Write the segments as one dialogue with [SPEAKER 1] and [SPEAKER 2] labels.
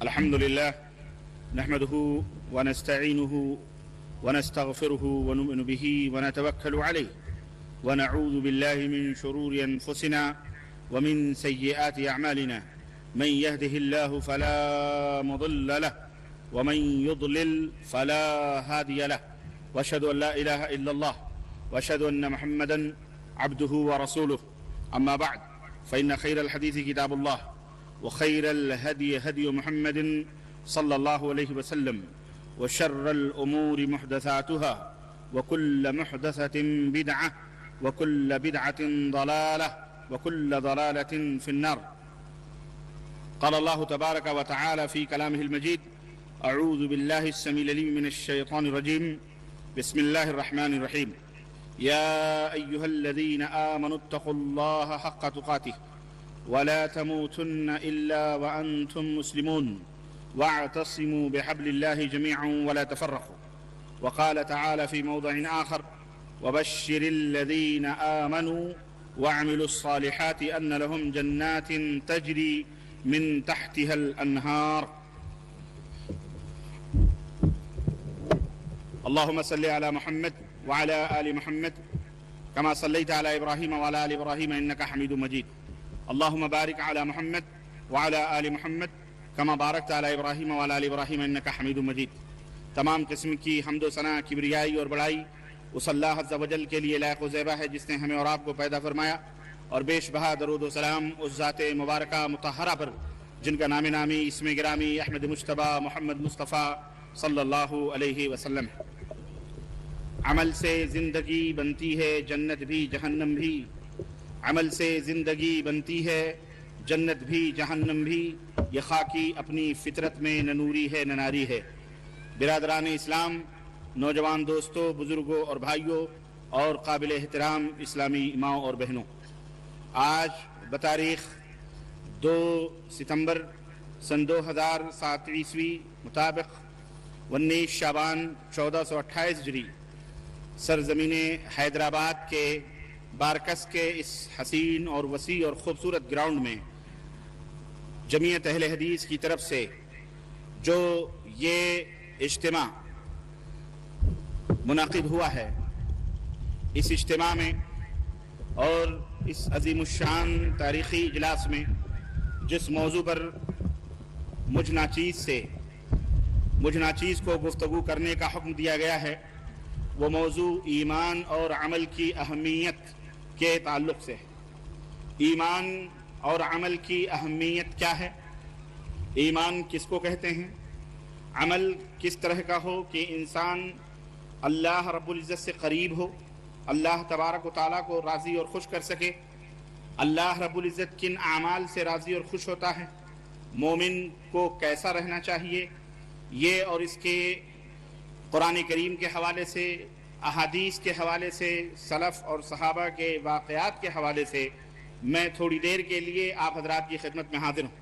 [SPEAKER 1] الحمد لله نحمده ونستعينه ونستغفره ونؤمن به ونتوكل عليه ونعوذ بالله من شرور أنفسنا ومن سيئات أعمالنا من يهده الله فلا مضل له ومن يضلل فلا هادي له وأشهد أن لا إله إلا الله وأشهد أن محمدا عبده ورسوله أما بعد فإن خير الحديث كتاب الله وخير الهدي هدي محمد صلى الله عليه وسلم وشر الأمور محدثاتها وكل محدثة بدعة وكل بدعة ضلالة وكل ضلالة في النار. قال الله تبارك وتعالى في كلامه المجيد: أعوذ بالله السميع العليم من الشيطان الرجيم. بسم الله الرحمن الرحيم. يا أيها الذين آمنوا اتقوا الله حق تقاته ولا تموتن إلا وأنتم مسلمون واعتصموا بحبل الله جميعا ولا تفرقوا. وقال تعالى في موضع آخر: وبشر الذين آمنوا وعملوا الصالحات أن لهم جنات تجري من تحتها الأنهار. اللهم صل على محمد وعلى آل محمد كما صليت على إبراهيم وعلى آل إبراهيم إنك حميد مجيد. اللهم بارك على محمد وعلى آل محمد كما باركت على إبراهيم وعلى آل إبراهيم إنك حميد مجيد. تمام قسم کی حمد و ثنا، کبریائی اور بڑائی اس اللہ عز و جل کے لیے لائق و زیبا ہے جس نے ہمیں اور آپ کو پیدا فرمایا، اور بیش بہا درود و سلام اس ذات مبارکہ مطہرہ پر جن کا نام نامی اسم گرامی احمد مجتبی محمد مصطفیٰ صلی اللہ علیہ وسلم ہے۔ عمل سے زندگی بنتی ہے جنت بھی جہنم بھی، عمل سے زندگی بنتی ہے جنت بھی جہنم بھی، یہ خاکی اپنی فطرت میں نہ نوری ہے نہ ناری ہے۔ برادران اسلام، نوجوان دوستوں، بزرگوں اور بھائیوں اور قابل احترام اسلامی ماؤں اور بہنوں، آج بتاریخ 2 ستمبر سن 2007 عیسوی مطابق 19 شعبان 1428 ہجری سرزمین حیدرآباد کے بارکس کے اس حسین اور وسیع اور خوبصورت گراؤنڈ میں جمعیت اہل حدیث کی طرف سے جو یہ اجتماع منعقد ہوا ہے، اس اجتماع میں اور اس عظیم الشان تاریخی اجلاس میں جس موضوع پر مجھ ناچیز کو گفتگو کرنے کا حکم دیا گیا ہے، وہ موضوع ایمان اور عمل کی اہمیت کے تعلق سے ہے۔ ایمان اور عمل کی اہمیت کیا ہے؟ ایمان کس کو کہتے ہیں؟ عمل کس طرح کا ہو کہ انسان اللہ رب العزت سے قریب ہو، اللہ تبارک و تعالیٰ کو راضی اور خوش کر سکے؟ اللہ رب العزت کن اعمال سے راضی اور خوش ہوتا ہے؟ مومن کو کیسا رہنا چاہیے؟ یہ اور اس کے قرآن کریم کے حوالے سے، احادیث کے حوالے سے، سلف اور صحابہ کے واقعات کے حوالے سے میں تھوڑی دیر کے لیے آپ حضرات کی خدمت میں حاضر ہوں۔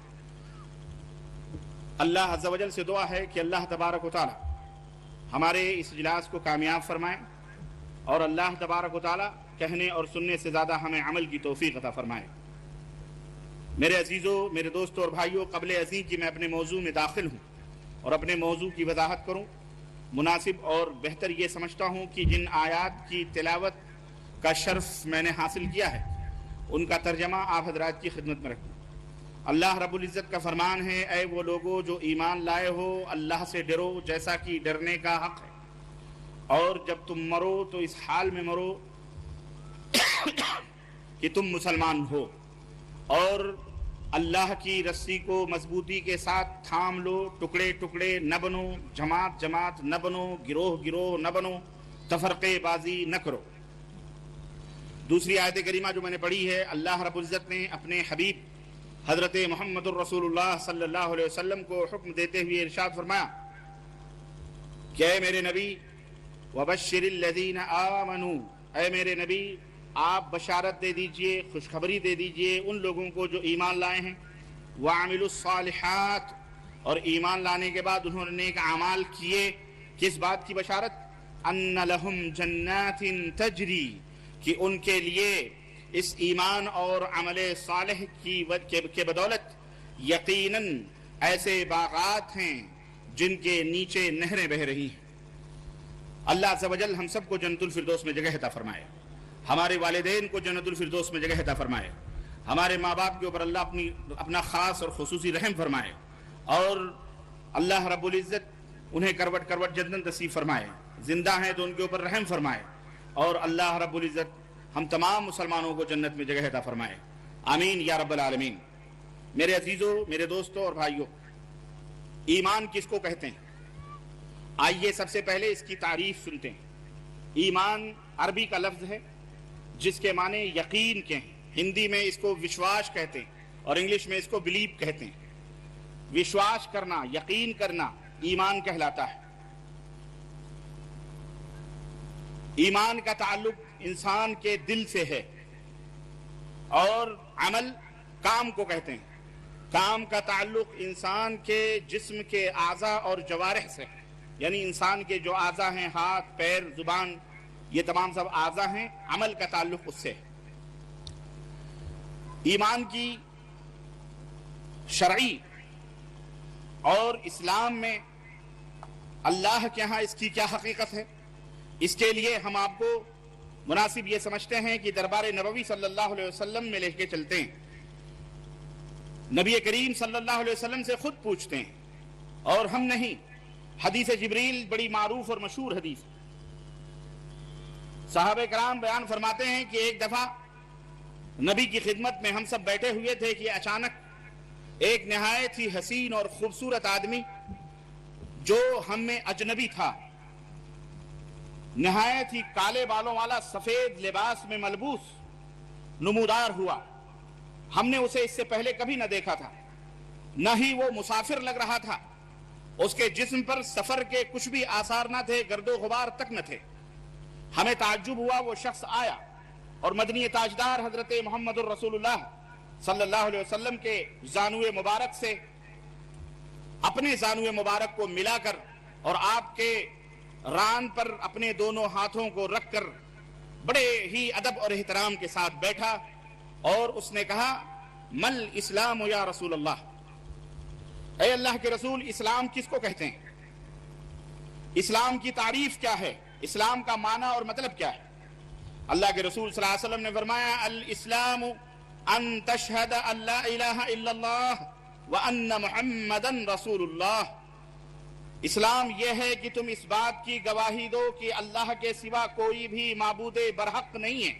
[SPEAKER 1] اللہ عز و جل سے دعا ہے کہ اللہ تبارک و تعالی ہمارے اس اجلاس کو کامیاب فرمائے، اور اللہ تبارک و تعالی کہنے اور سننے سے زیادہ ہمیں عمل کی توفیق عطا فرمائے۔ میرے عزیزوں، میرے دوستوں اور بھائیوں، قبل ازیں کہ میں اپنے موضوع میں داخل ہوں اور اپنے موضوع کی وضاحت کروں، مناسب اور بہتر یہ سمجھتا ہوں کہ جن آیات کی تلاوت کا شرف میں نے حاصل کیا ہے ان کا ترجمہ آپ حضرات کی خدمت میں رکھوں۔ اللہ رب العزت کا فرمان ہے: اے وہ لوگو جو ایمان لائے ہو، اللہ سے ڈرو جیسا کہ ڈرنے کا حق ہے، اور جب تم مرو تو اس حال میں مرو کہ تم مسلمان ہو، اور اللہ کی رسی کو مضبوطی کے ساتھ تھام لو، ٹکڑے ٹکڑے نہ بنو، جماعت جماعت نہ بنو، گروہ گروہ نہ بنو، تفرقے بازی نہ کرو۔ دوسری آیت کریمہ جو میں نے پڑھی ہے، اللہ رب العزت نے اپنے حبیب حضرت محمد الرسول اللہ صلی اللہ علیہ وسلم کو حکم دیتے ہوئے ارشاد فرمایا کہ اے میرے نبی، وبشر الذین آمنوا، اے میرے نبی آپ بشارت دے دیجئے، خوشخبری دے دیجئے ان لوگوں کو جو ایمان لائے ہیں، وعملوا الصالحات، اور ایمان لانے کے بعد انہوں نے نیک اعمال کیے۔ کس بات کی بشارت؟ ان لہم جنات تجری، کہ ان کے لیے اس ایمان اور عمل صالح کی بدولت یقیناً ایسے باغات ہیں جن کے نیچے نہریں بہ رہی ہیں۔ اللہ عز و جل ہم سب کو جنت الفردوس میں جگہ عطا فرمائے، ہمارے والدین کو جنت الفردوس میں جگہ عطا فرمائے، ہمارے ماں باپ کے اوپر اللہ اپنا خاص اور خصوصی رحم فرمائے، اور اللہ رب العزت انہیں کروٹ کروٹ جنت نصیب فرمائے، زندہ ہیں تو ان کے اوپر رحم فرمائے، اور اللہ رب العزت ہم تمام مسلمانوں کو جنت میں جگہ عطا فرمائے، آمین یا رب العالمین۔ میرے عزیزوں، میرے دوستوں اور بھائیوں، ایمان کس کو کہتے ہیں؟ آئیے سب سے پہلے اس کی تعریف سنتے ہیں۔ ایمان عربی کا لفظ ہے جس کے معنی یقین کے ہیں۔ ہندی میں اس کو وشواس کہتے ہیں اور انگلش میں اس کو بلیو کہتے ہیں۔ وشواس کرنا، یقین کرنا ایمان کہلاتا ہے۔ ایمان کا تعلق انسان کے دل سے ہے، اور عمل کام کو کہتے ہیں۔ کام کا تعلق انسان کے جسم کے اعضاء اور جوارح سے، یعنی انسان کے جو اعضاء ہیں، ہاتھ، پیر، زبان، یہ تمام سب اعضاء ہیں، عمل کا تعلق اس سے ہے۔ ایمان کی شرعی اور اسلام میں اللہ کے ہاں اس کی کیا حقیقت ہے، اس کے لیے ہم آپ کو مناسب یہ سمجھتے ہیں کہ دربار نبوی صلی اللہ علیہ وسلم میں لے کے چلتے ہیں۔ نبی کریم صلی اللہ علیہ وسلم سے خود پوچھتے ہیں، اور ہم نہیں۔ حدیث جبریل بڑی معروف اور مشہور حدیث، صحابہ کرام بیان فرماتے ہیں کہ ایک دفعہ نبی کی خدمت میں ہم سب بیٹھے ہوئے تھے کہ اچانک ایک نہایت ہی حسین اور خوبصورت آدمی جو ہم میں اجنبی تھا، نہایت ہی کالے بالوں والا، سفید لباس میں ملبوس نمودار ہوا۔ ہم نے اسے اس سے پہلے کبھی نہ دیکھا تھا، نہ ہی وہ مسافر لگ رہا تھا۔ اس کے جسم پر سفر کے کچھ بھی آثار نہ تھے، گرد و غبار تک نہ تھے۔ ہمیں تعجب ہوا، وہ شخص آیا اور مدنی تاجدار حضرت محمد الرسول اللہ صلی اللہ علیہ وسلم کے زانوئے مبارک سے اپنے زانوئے مبارک کو ملا کر اور آپ کے ران پر اپنے دونوں ہاتھوں کو رکھ کر بڑے ہی ادب اور احترام کے ساتھ بیٹھا، اور اس نے کہا، مل اسلام یا رسول اللہ، اے اللہ کے رسول، اسلام کس کو کہتے ہیں؟ اسلام کی تعریف کیا ہے؟ اسلام کا معنی اور مطلب کیا ہے؟ اللہ کے رسول صلی اللہ علیہ وسلم نے فرمایا، الاسلام ان تشہد ان لا الہ الا اللہ وان محمدن رسول اللہ۔ اسلام یہ ہے کہ تم اس بات کی گواہی دو کہ اللہ کے سوا کوئی بھی معبود برحق نہیں ہے،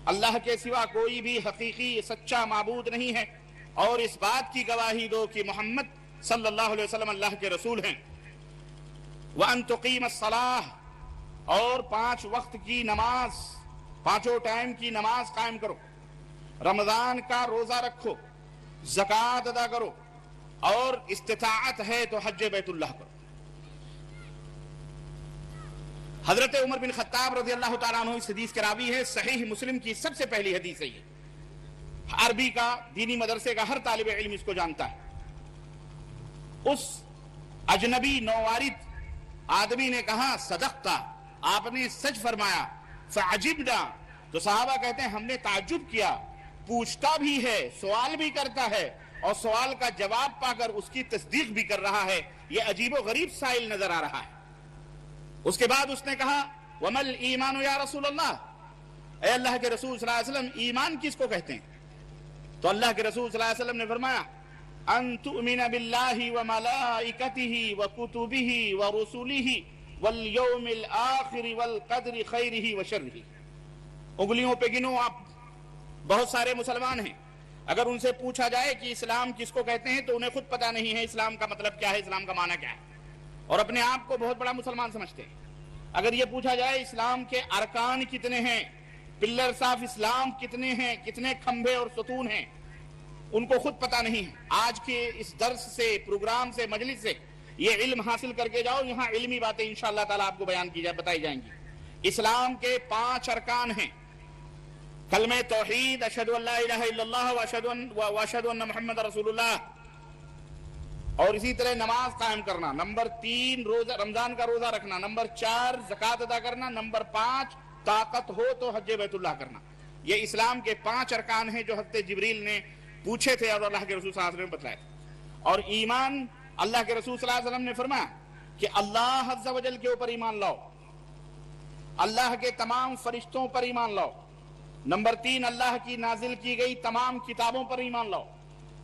[SPEAKER 1] اللہ کے سوا کوئی بھی حقیقی سچا معبود نہیں ہے، اور اس بات کی گواہی دو کہ محمد صلی اللہ علیہ وسلم اللہ کے رسول ہیں۔ وَأَن تُقِيمَ الصَّلَاةَ، اور 5 وقت کی نماز، 5 ٹائم کی نماز قائم کرو، رمضان کا روزہ رکھو، زکوٰۃ ادا کرو، اور استطاعت ہے تو حج بیت اللہ کرو۔ حضرت عمر بن خطاب رضی اللہ تعالیٰ عنہ اس حدیث کے راوی ہے، صحیح مسلم کی سب سے پہلی حدیث ہے یہ۔ عربی کا، دینی مدرسے کا ہر طالب علم اس کو جانتا ہے۔ اس اجنبی نووارد آدمی نے کہا، صدقتا، آپ نے سچ فرمایا۔ فعجبنا، تو صحابہ کہتے ہیں ہم نے تعجب کیا، پوچھتا بھی ہے، سوال بھی کرتا ہے، اور سوال کا جواب پا کر اس کی تصدیق بھی کر رہا ہے، یہ عجیب و غریب سائل نظر آ رہا ہے۔ اس کے بعد اس نے کہا، وَمَل ایمان یا رسول اللہ، اے اللہ کے رسول صلی اللہ علیہ وسلم، ایمان کس کو کہتے ہیں؟ تو اللہ کے رسول صلی اللہ علیہ وسلم نے فرمایا، ان تؤمن باللہ وملائکتہ وکتبہ ورسلہ والیوم الآخر والقدر خیرہ وشرہ۔ انگلیوں پہ گنو آپ، بہت سارے مسلمان ہیں، اگر ان سے پوچھا جائے کہ اسلام کس کو کہتے ہیں تو انہیں خود پتہ نہیں ہے اسلام کا مطلب کیا ہے، اسلام کا معنی کیا ہے، اور اپنے آپ کو بہت بڑا مسلمان سمجھتے ہیں۔ اگر یہ پوچھا جائے اسلام کے ارکان کتنے ہیں، پلرز آف اسلام کتنے ہیں، کتنے کھمبے اور ستون ہیں، ان کو خود پتہ نہیں ہے۔ آج کے اس درس سے، پروگرام سے، مجلس سے یہ علم حاصل کر کے جاؤ، یہاں علمی باتیں انشاءاللہ تعالیٰ آپ کو بیان کی بتائی جائیں گی۔ اسلام کے 5 ارکان ہیں، کلمہ توحید، اشہد ان لا الہ الا اللہ واشہد ان محمد رسول اللہ، اور اسی طرح نماز قائم کرنا، نمبر 3 روزہ، رمضان کا روزہ رکھنا، نمبر 4 زکوٰۃ ادا کرنا، نمبر 5 طاقت ہو تو حج بیت اللہ کرنا۔ یہ اسلام کے 5 ارکان ہیں جو حضرت جبریل نے پوچھے تھے اور اللہ کے رسول صلی اللہ علیہ وسلم نے بتلائے۔ اور ایمان اللہ کے رسول صلی اللہ علیہ وسلم نے فرمایا کہ اللہ عز و جل کے اوپر ایمان لاؤ، اللہ کے تمام فرشتوں پر ایمان لاؤ۔ نمبر 3 اللہ کی نازل کی گئی تمام کتابوں پر ایمان لاؤ۔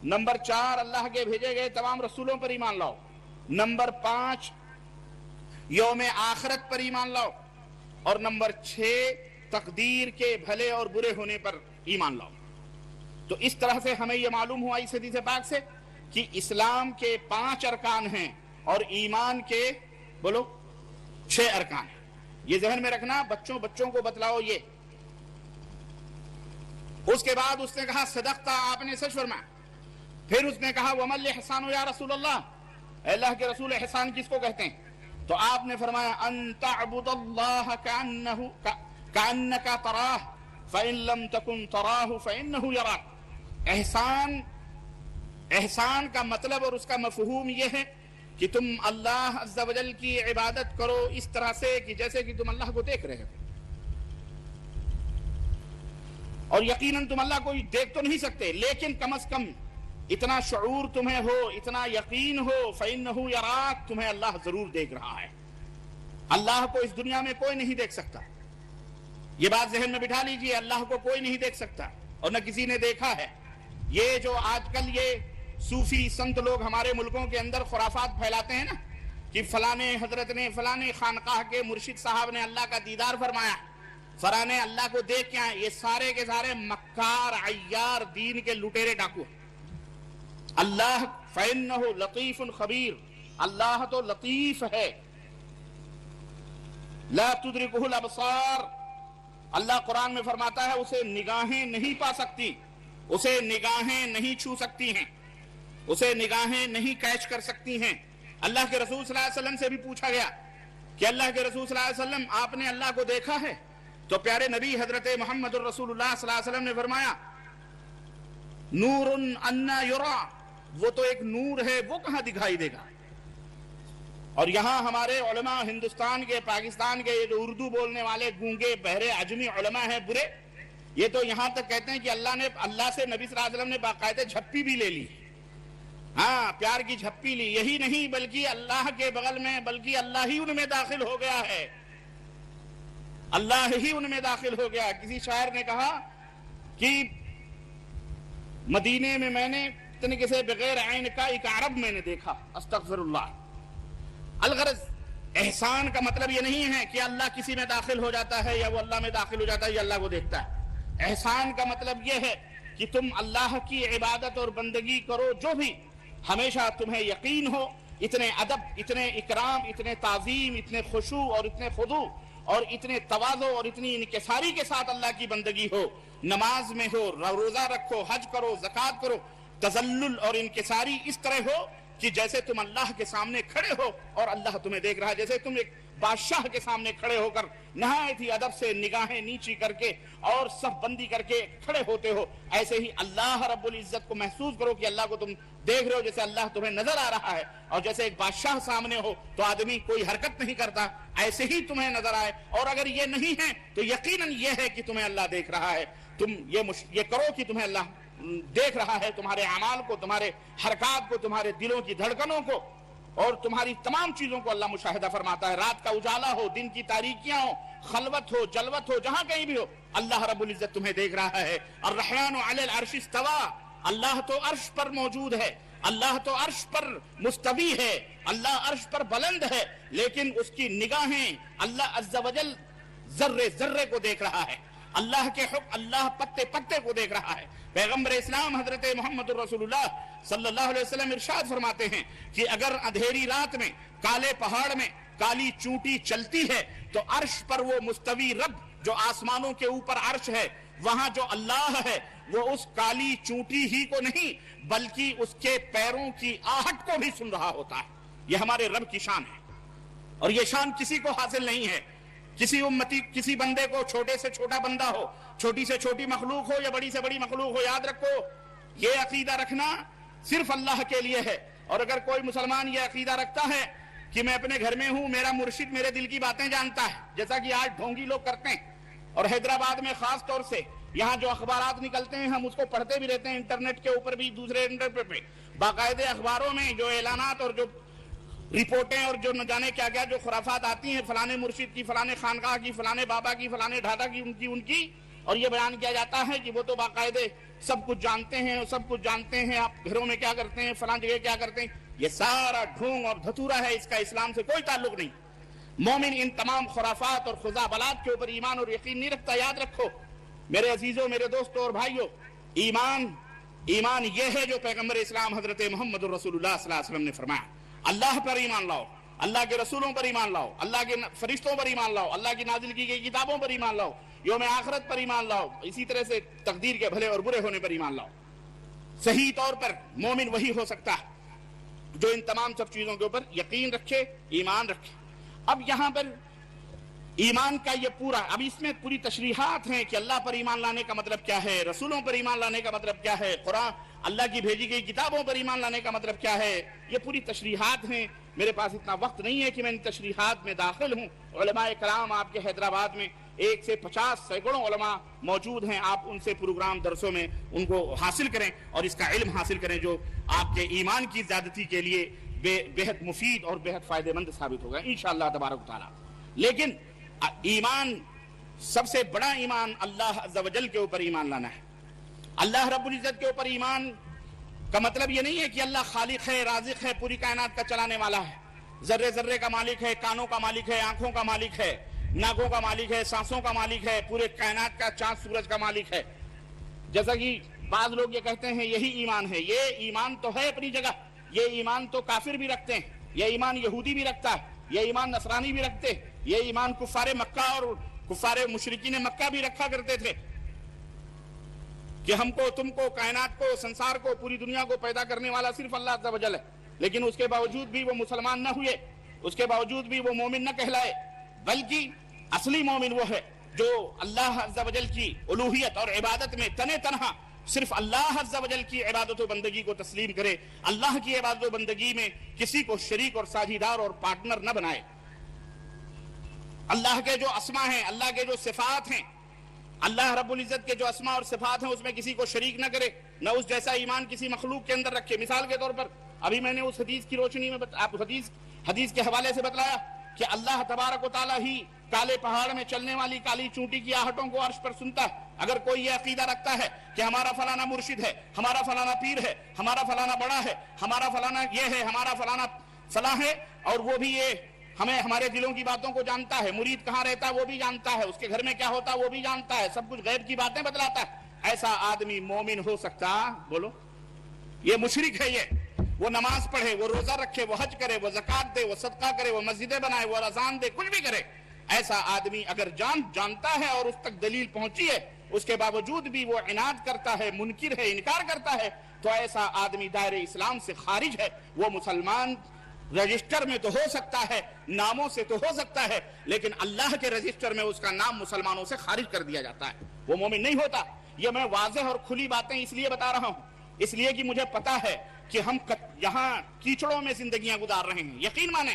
[SPEAKER 1] نمبر 4 اللہ کے بھیجے گئے تمام رسولوں پر ایمان لاؤ۔ نمبر 5 یوم آخرت پر ایمان لاؤ۔ اور نمبر 6 تقدیر کے بھلے اور برے ہونے پر ایمان لاؤ۔ تو اس طرح سے ہمیں یہ معلوم ہوا اس حدیث پاک سے کہ اسلام کے 5 ارکان ہیں اور ایمان کے 6 ارکان ہیں۔ یہ ذہن میں رکھنا، بچوں کو بتلاؤ یہ۔ اس کے بعد اس نے کہا صدقتا، آپ نے سچ فرمایا۔ پھر اس نے کہا وَمَا الْإِحْسَانُ یا رسول اللہ، اے اللہ کے رسول احسان کس کو کہتے ہیں؟ تو آپ نے فرمایا ان تعبد اللہ کأنک تراہ فإن لم تکن تراہ فإنہ یراک۔ احسان کا مطلب اور اس کا مفہوم یہ ہے کہ تم اللہ عز و جل کی عبادت کرو اس طرح سے کہ جیسے کہ تم اللہ کو دیکھ رہے ہو، اور یقیناً تم اللہ کو دیکھ تو نہیں سکتے لیکن کم از کم اتنا شعور تمہیں ہو، اتنا یقین ہو، فإنہ یراک، تمہیں اللہ ضرور دیکھ رہا ہے۔ اللہ کو اس دنیا میں کوئی نہیں دیکھ سکتا، یہ بات ذہن میں بٹھا لیجئے، اللہ کو کوئی نہیں دیکھ سکتا اور نہ کسی نے دیکھا ہے۔ یہ جو آج کل یہ صوفی سنت لوگ ہمارے ملکوں کے اندر خرافات پھیلاتے ہیں نا کہ فلانے حضرت نے فلانے خانقاہ کے مرشد صاحب نے اللہ کا دیدار فرمایا، فلانے اللہ کو دیکھ کے آئے، یہ سارے کے سارے مکار عیار دین کے لٹیرے ڈاکو ہیں۔ اللہ فإنہ لطیف خبیر، اللہ تو لطیف ہے، لا تدرکہ الابصار، اللہ قرآن میں فرماتا ہے اسے نگاہیں نہیں پا سکتی، اسے نگاہیں نہیں چھو سکتی ہیں، اسے نگاہیں نہیں کیچ کر سکتی ہیں۔ اللہ کے رسول صلی اللہ علیہ وسلم سے بھی پوچھا گیا کہ اللہ کے رسول صلی اللہ علیہ وسلم آپ نے اللہ کو دیکھا ہے؟ تو پیارے نبی حضرت محمد الرسول اللہ صلی اللہ علیہ وسلم نے فرمایا نور انا یرا، وہ تو ایک نور ہے، وہ کہاں دکھائی دے گا۔ اور یہاں ہمارے علماء ہندوستان کے، پاکستان کے، یہ جو اردو بولنے والے گونگے بہرے عجمی علماء ہیں برے، یہ تو یہاں تک کہتے ہیں کہ اللہ سے نبی صلی اللہ علیہ وسلم نے باقاعدہ جھپی بھی لے لی، ہاں پیار کی جھپی لی، یہی نہیں بلکہ اللہ کے بغل میں بلکہ اللہ ہی ان میں داخل ہو گیا ہے، اللہ ہی ان میں داخل ہو گیا۔ کسی شاعر نے کہا کہ مدینے میں میں نے اتنے سے بغیر عین کا ایک عرب میں نے دیکھا، استغفر اللہ۔ الغرض احسان کا مطلب یہ نہیں ہے کہ اللہ کسی میں داخل ہو جاتا ہے یا وہ اللہ میں داخل ہو جاتا ہے یا اللہ کو دیکھتا ہے۔ احسان کا مطلب یہ ہے کہ تم اللہ کی عبادت اور بندگی کرو، جو بھی ہمیشہ تمہیں یقین ہو، اتنے ادب، اتنے اکرام، اتنے تعظیم، اتنے خشوع اور اتنے خضوع اور اتنے تواضع اور اتنی انکساری کے ساتھ اللہ کی بندگی ہو، نماز میں ہو، روزہ رکھو، حج کرو، زکوٰۃ کرو، تذلل اور انکساری اس طرح ہو کہ جیسے تم اللہ کے سامنے کھڑے ہو اور اللہ تمہیں دیکھ رہا ہے، جیسے تم ایک بادشاہ کے سامنے کھڑے ہو کر نہایت ہی ادب سے نگاہیں نیچی کر کے اور صف بندی کر کے کھڑے ہوتے ہو، ایسے ہی اللہ رب العزت کو محسوس کرو کہ اللہ کو تم دیکھ رہے ہو، جیسے اللہ تمہیں نظر آ رہا ہے، اور جیسے ایک بادشاہ سامنے ہو تو آدمی کوئی حرکت نہیں کرتا، ایسے ہی تمہیں نظر آئے۔ اور اگر یہ نہیں ہے تو یقیناً یہ ہے کہ تمہیں اللہ دیکھ رہا ہے۔ تم یہ کرو کہ تمہیں اللہ دیکھ رہا ہے، تمہارے اعمال کو، تمہارے حرکات کو، تمہارے دلوں کی دھڑکنوں کو اور تمہاری تمام چیزوں کو اللہ مشاہدہ فرماتا ہے۔ رات کا اجالا ہو، دن کی تاریکیاں ہو، خلوت ہو، جلوت ہو، جہاں کہیں بھی ہو، اللہ رب العزت تمہیں دیکھ رہا ہے۔ الرحمن علی العرش استوى، اللہ تو عرش پر موجود ہے، اللہ تو عرش پر مستوی ہے، اللہ عرش پر بلند ہے، لیکن اس کی نگاہیں اللہ عز و جل ذرے ذرے کو دیکھ رہا ہے، اللہ کے حکم، اللہ پتے پتے کو دیکھ رہا ہے۔ پیغمبر اسلام حضرت محمد الرسول اللہ صلی اللہ علیہ وسلم ارشاد فرماتے ہیں کہ اگر اندھیری رات میں کالے پہاڑ میں کالی چونٹی چلتی ہے تو عرش پر وہ مستوی رب جو آسمانوں کے اوپر عرش ہے، وہاں جو اللہ ہے وہ اس کالی چونٹی ہی کو نہیں بلکہ اس کے پیروں کی آہٹ کو بھی سن رہا ہوتا ہے۔ یہ ہمارے رب کی شان ہے، اور یہ شان کسی کو حاصل نہیں ہے۔ کسی امتی، کسی بندے کو، چھوٹے سے چھوٹا بندہ ہو، چھوٹی سے چھوٹی مخلوق ہو یا بڑی سے بڑی مخلوق ہو، یاد رکھو یہ عقیدہ رکھنا صرف اللہ کے لیے ہے۔ اور اگر کوئی مسلمان یہ عقیدہ رکھتا ہے کہ میں اپنے گھر میں ہوں، میرا مرشد میرے دل کی باتیں جانتا ہے، جیسا کہ آج ڈھونگی لوگ کرتے ہیں، اور حیدرآباد میں خاص طور سے یہاں جو اخبارات نکلتے ہیں ہم اس کو پڑھتے بھی رہتے ہیں انٹرنیٹ کے اوپر بھی, دوسرے انٹرنیٹ پہ باقاعدے اخباروں میں جو اعلانات اور جو رپورٹیں اور جو نہ جانے کیا کیا جو خرافات آتی ہیں فلانے مرشد کی, فلانے خانقاہ کی, فلانے بابا کی, فلانے ڈھاڈا کی, ان کی, اور یہ بیان کیا جاتا ہے کہ وہ تو باقاعدے سب کچھ جانتے ہیں, سب کچھ جانتے ہیں, آپ گھروں میں کیا کرتے ہیں, فلاں جگہ کیا کرتے ہیں. یہ سارا ڈھونگ اور دھتورا ہے, اس کا اسلام سے کوئی تعلق نہیں. مومن ان تمام خرافات اور خزعبلات کے اوپر ایمان اور یقین نہیں رکھتا. یاد رکھو میرے عزیزوں, میرے دوستوں اور بھائیوں, ایمان یہ ہے جو پیغمبر اسلام حضرت محمد رسول اللہ صلی اللہ علیہ وسلم نے فرمایا. اللہ پر ایمان لاؤ, اللہ کے رسولوں پر ایمان لاؤ, اللہ کے فرشتوں پر ایمان لاؤ, اللہ کی نازل کی گئی کتابوں پر ایمان لاؤ, یوم آخرت پر ایمان لاؤ, اسی طرح سے تقدیر کے بھلے اور برے ہونے پر ایمان لاؤ. صحیح طور پر مومن وہی ہو سکتا ہے جو ان تمام سب چیزوں کے اوپر یقین رکھے, ایمان رکھے. اب یہاں پر ایمان کا یہ پورا, اب اس میں پوری تشریحات ہیں کہ اللہ پر ایمان لانے کا مطلب کیا ہے, رسولوں پر ایمان لانے کا مطلب کیا ہے, قرآن اللہ کی بھیجی گئی کتابوں پر ایمان لانے کا مطلب کیا ہے. یہ پوری تشریحات ہیں. میرے پاس اتنا وقت نہیں ہے کہ میں ان تشریحات میں داخل ہوں. علماء کرام آپ کے حیدرآباد میں 1 سے 50 سینکڑوں علماء موجود ہیں, آپ ان سے پروگرام درسوں میں ان کو حاصل کریں اور اس کا علم حاصل کریں جو آپ کے ایمان کی زیادتی کے لیے بہت مفید اور بہت فائدہ مند ثابت ہوگا انشاءاللہ تبارک و تعالی. لیکن ایمان, سب سے بڑا ایمان اللہ عز و جل کے اوپر ایمان لانا ہے. اللہ رب العزت کے اوپر ایمان کا مطلب یہ نہیں ہے کہ اللہ خالق ہے, رازق ہے, پوری کائنات کا چلانے والا ہے, ذرے ذرے کا مالک ہے, کانوں کا مالک ہے, آنکھوں کا مالک ہے, ناکوں کا مالک ہے, سانسوں کا مالک ہے, پورے کائنات کا چاند سورج کا مالک ہے. جیسا کہ بعض لوگ یہ کہتے ہیں یہی ایمان ہے. یہ ایمان تو ہے اپنی جگہ, یہ ایمان تو کافر بھی رکھتے ہیں, یہ ایمان یہودی بھی رکھتا ہے, یہ ایمان نصرانی بھی رکھتے ہیں, یہ ایمان کفار مکہ اور کفار مشرکین مکہ بھی رکھا کرتے تھے کہ ہم کو, تم کو, کائنات کو, سنسار کو, پوری دنیا کو پیدا کرنے والا صرف اللہ عز و جل ہے. لیکن اس کے باوجود بھی وہ مسلمان نہ ہوئے, اس کے باوجود بھی وہ مومن نہ کہلائے, بلکہ اصلی مومن وہ ہے جو اللہ عز و جل کی الوہیت اور عبادت میں تنے تنہا صرف اللہ عز و جل کی عبادت و بندگی کو تسلیم کرے, اللہ کی عبادت و بندگی میں کسی کو شریک اور ساجھیدار اور پارٹنر نہ بنائے. اللہ کے جو اسما ہیں, اللہ کے جو صفات ہیں, اللہ رب العزت کے جو اسما اور صفات ہیں اس میں کسی کو شریک نہ کرے, نہ اس جیسا ایمان کسی مخلوق کے اندر رکھے. مثال کے طور پر ابھی میں نے اس حدیث کی روشنی میں آپ حدیث کے حوالے سے بتلایا کہ اللہ تبارک و تعالی ہی کالے پہاڑ میں چلنے والی کالی چونٹی کی آہٹوں کو عرش پر سنتا ہے. اگر کوئی یہ عقیدہ رکھتا ہے کہ ہمارا فلانا مرشد ہے, ہمارا فلانا پیر ہے, ہمارا فلانا بڑا ہے, ہمارا فلانا یہ ہے, ہمارا فلانا فلاں ہے, اور وہ بھی یہ ہمیں ہمارے دلوں کی باتوں کو جانتا ہے, مرید کہاں رہتا ہے وہ بھی جانتا ہے, اس کے گھر میں کیا ہوتا ہے وہ بھی جانتا ہے, سب کچھ غیب کی باتیں بتلاتا ہے, ایسا آدمی مومن ہو سکتا؟ بولو. یہ مشرک ہے. یہ وہ نماز پڑھے, وہ روزہ رکھے, وہ حج کرے, وہ زکات دے, وہ صدقہ کرے, وہ مسجدیں بنائے, وہ اذان دے, کچھ بھی کرے, ایسا آدمی اگر جانتا ہے اور اس تک دلیل پہنچی ہے, اس کے باوجود بھی وہ عناد کرتا ہے, منکر ہے, انکار کرتا ہے, تو ایسا آدمی دائرہ اسلام سے خارج ہے. وہ مسلمان رجسٹر میں تو ہو سکتا ہے, ناموں سے تو ہو سکتا ہے, لیکن اللہ کے رجسٹر میں اس کا نام مسلمانوں سے خارج کر دیا جاتا ہے, وہ مومن نہیں ہوتا. یہ میں واضح اور کھلی باتیں اس لیے بتا رہا ہوں, اس لیے کہ مجھے پتا ہے کہ ہم یہاں کیچڑوں میں زندگیاں گزار رہے ہیں. یقین مانیں,